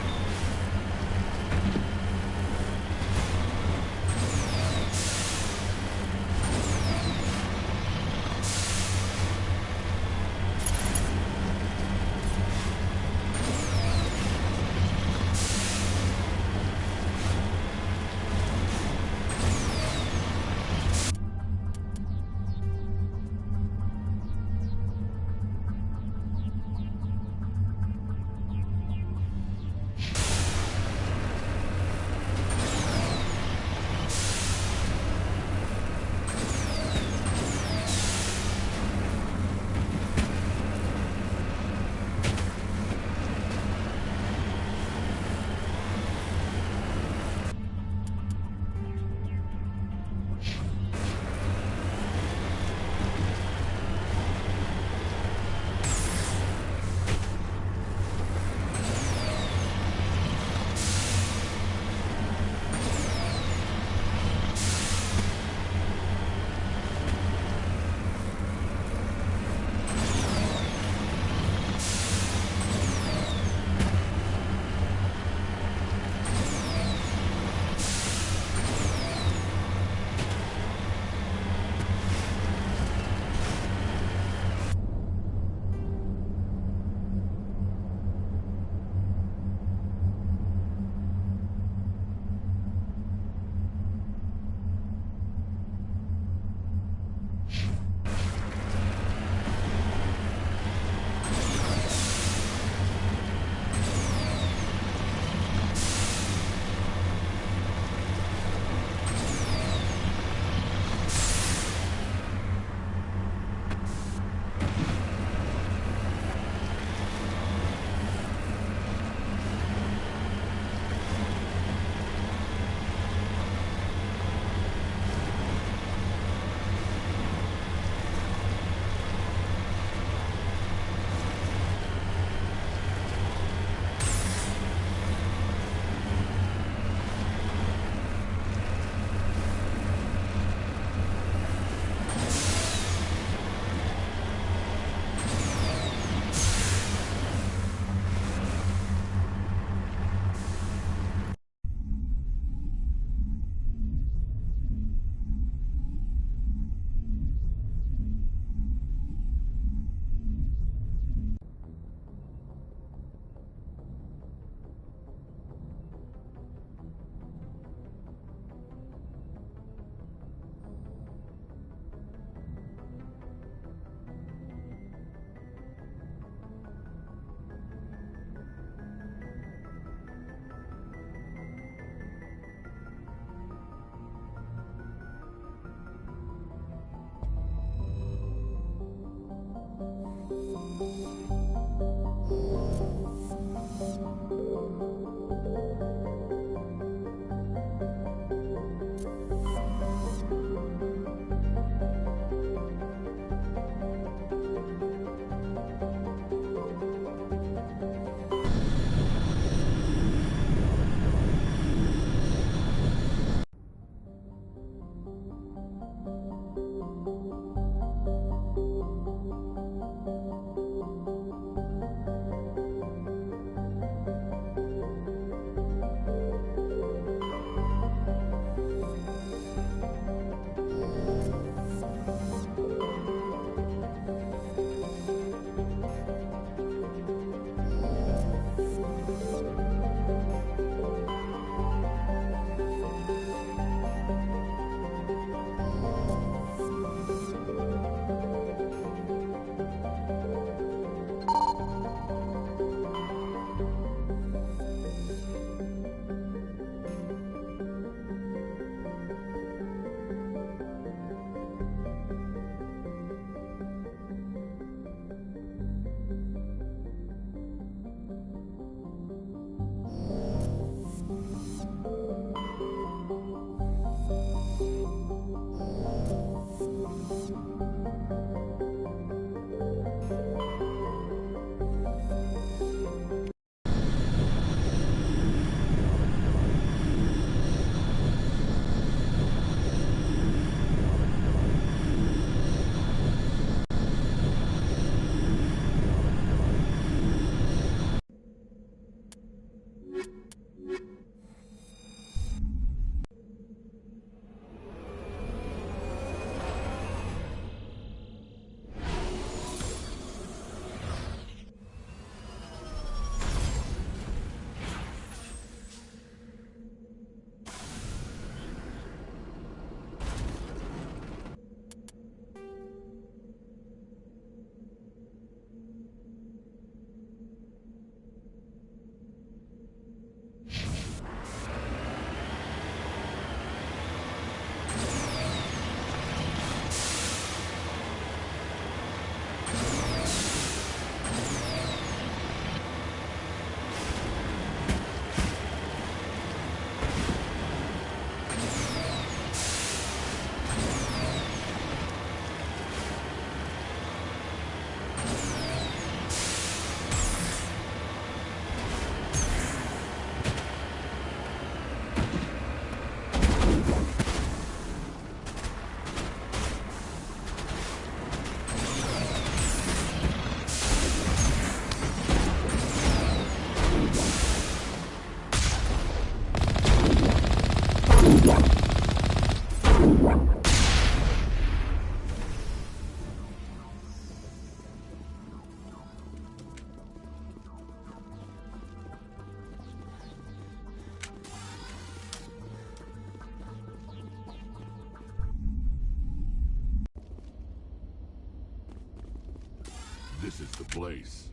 This is the place.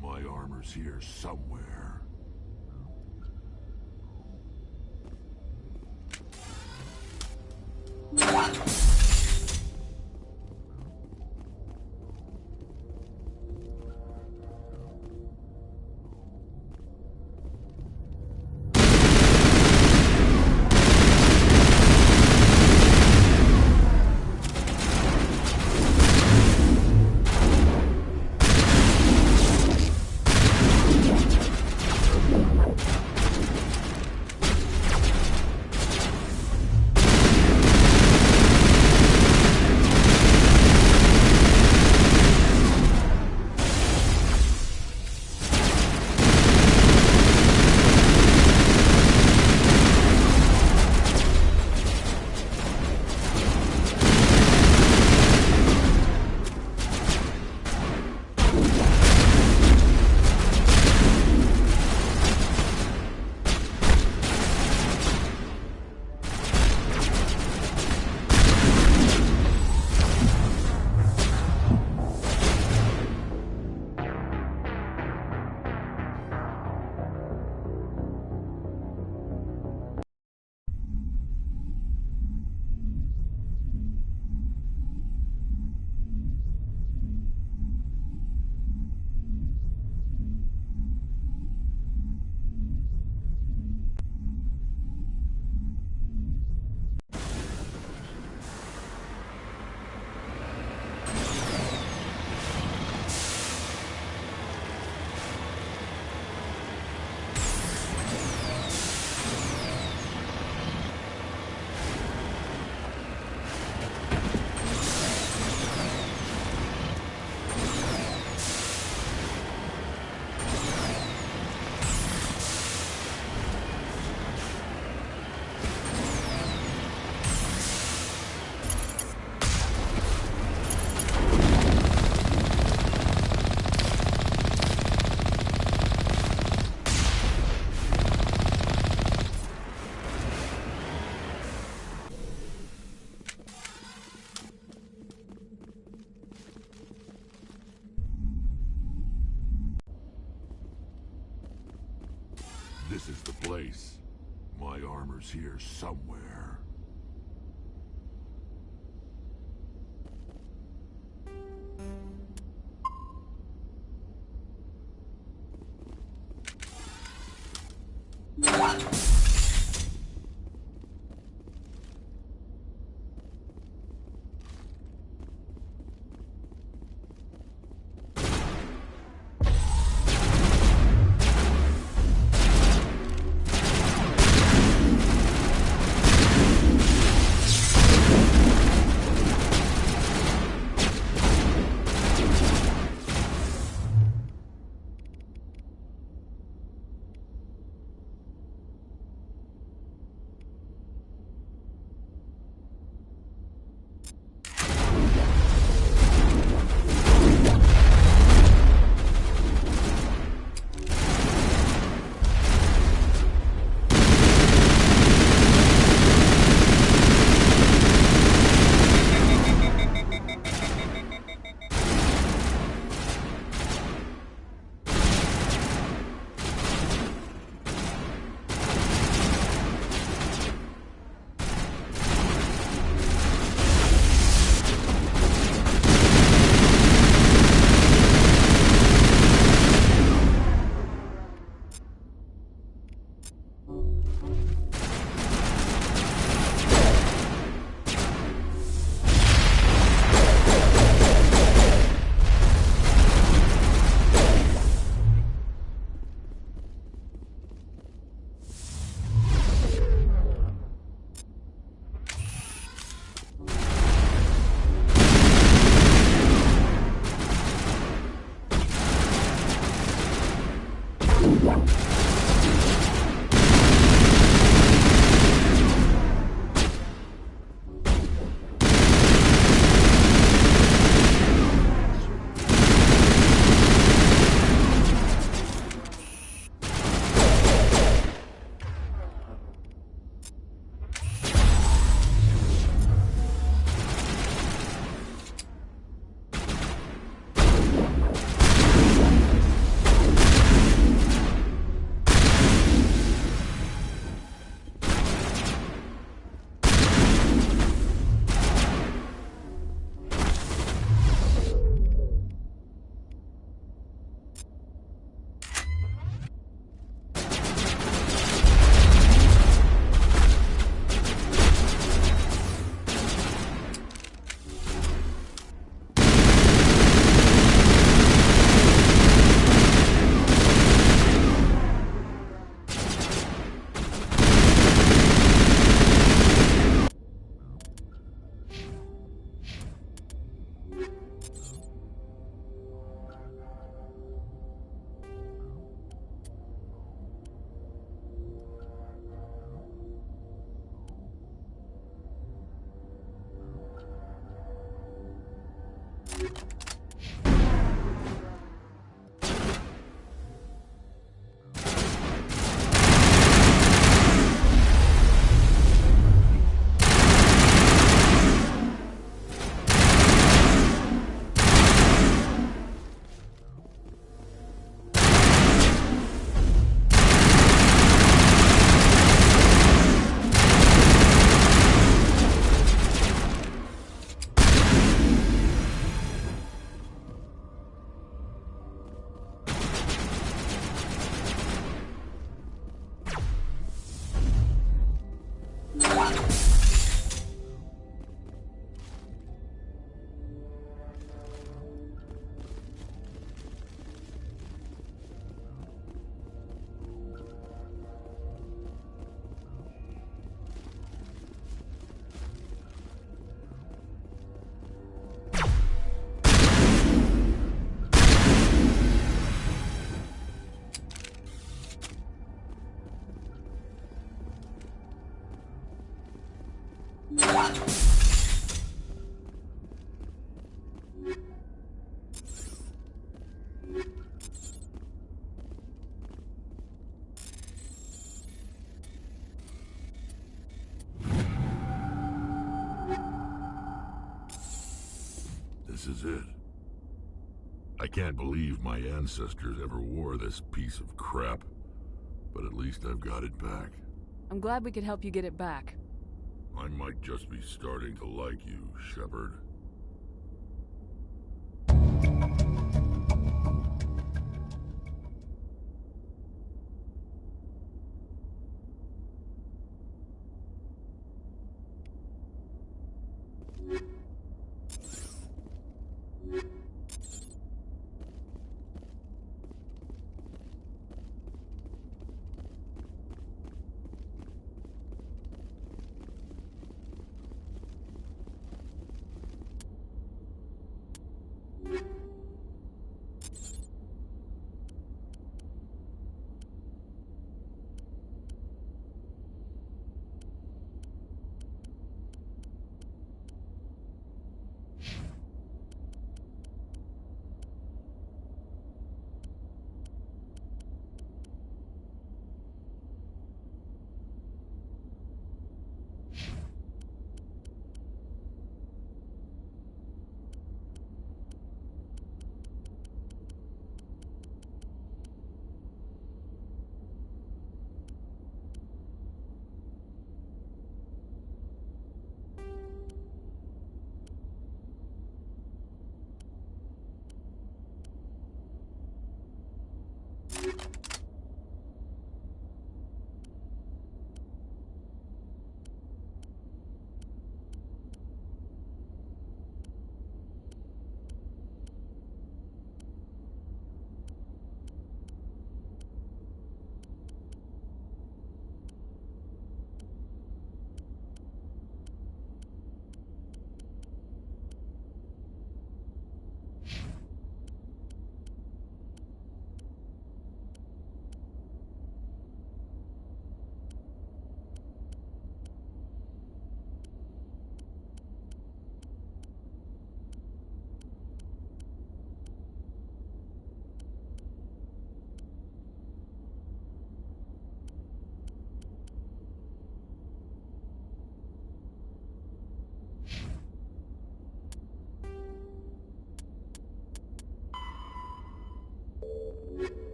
My armor's here somewhere. This is the place. My armor's here somewhere. This is it. I can't believe my ancestors ever wore this piece of crap, but at least I've got it back. I'm glad we could help you get it back. I might just be starting to like you, Shepard.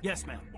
Yes, ma'am.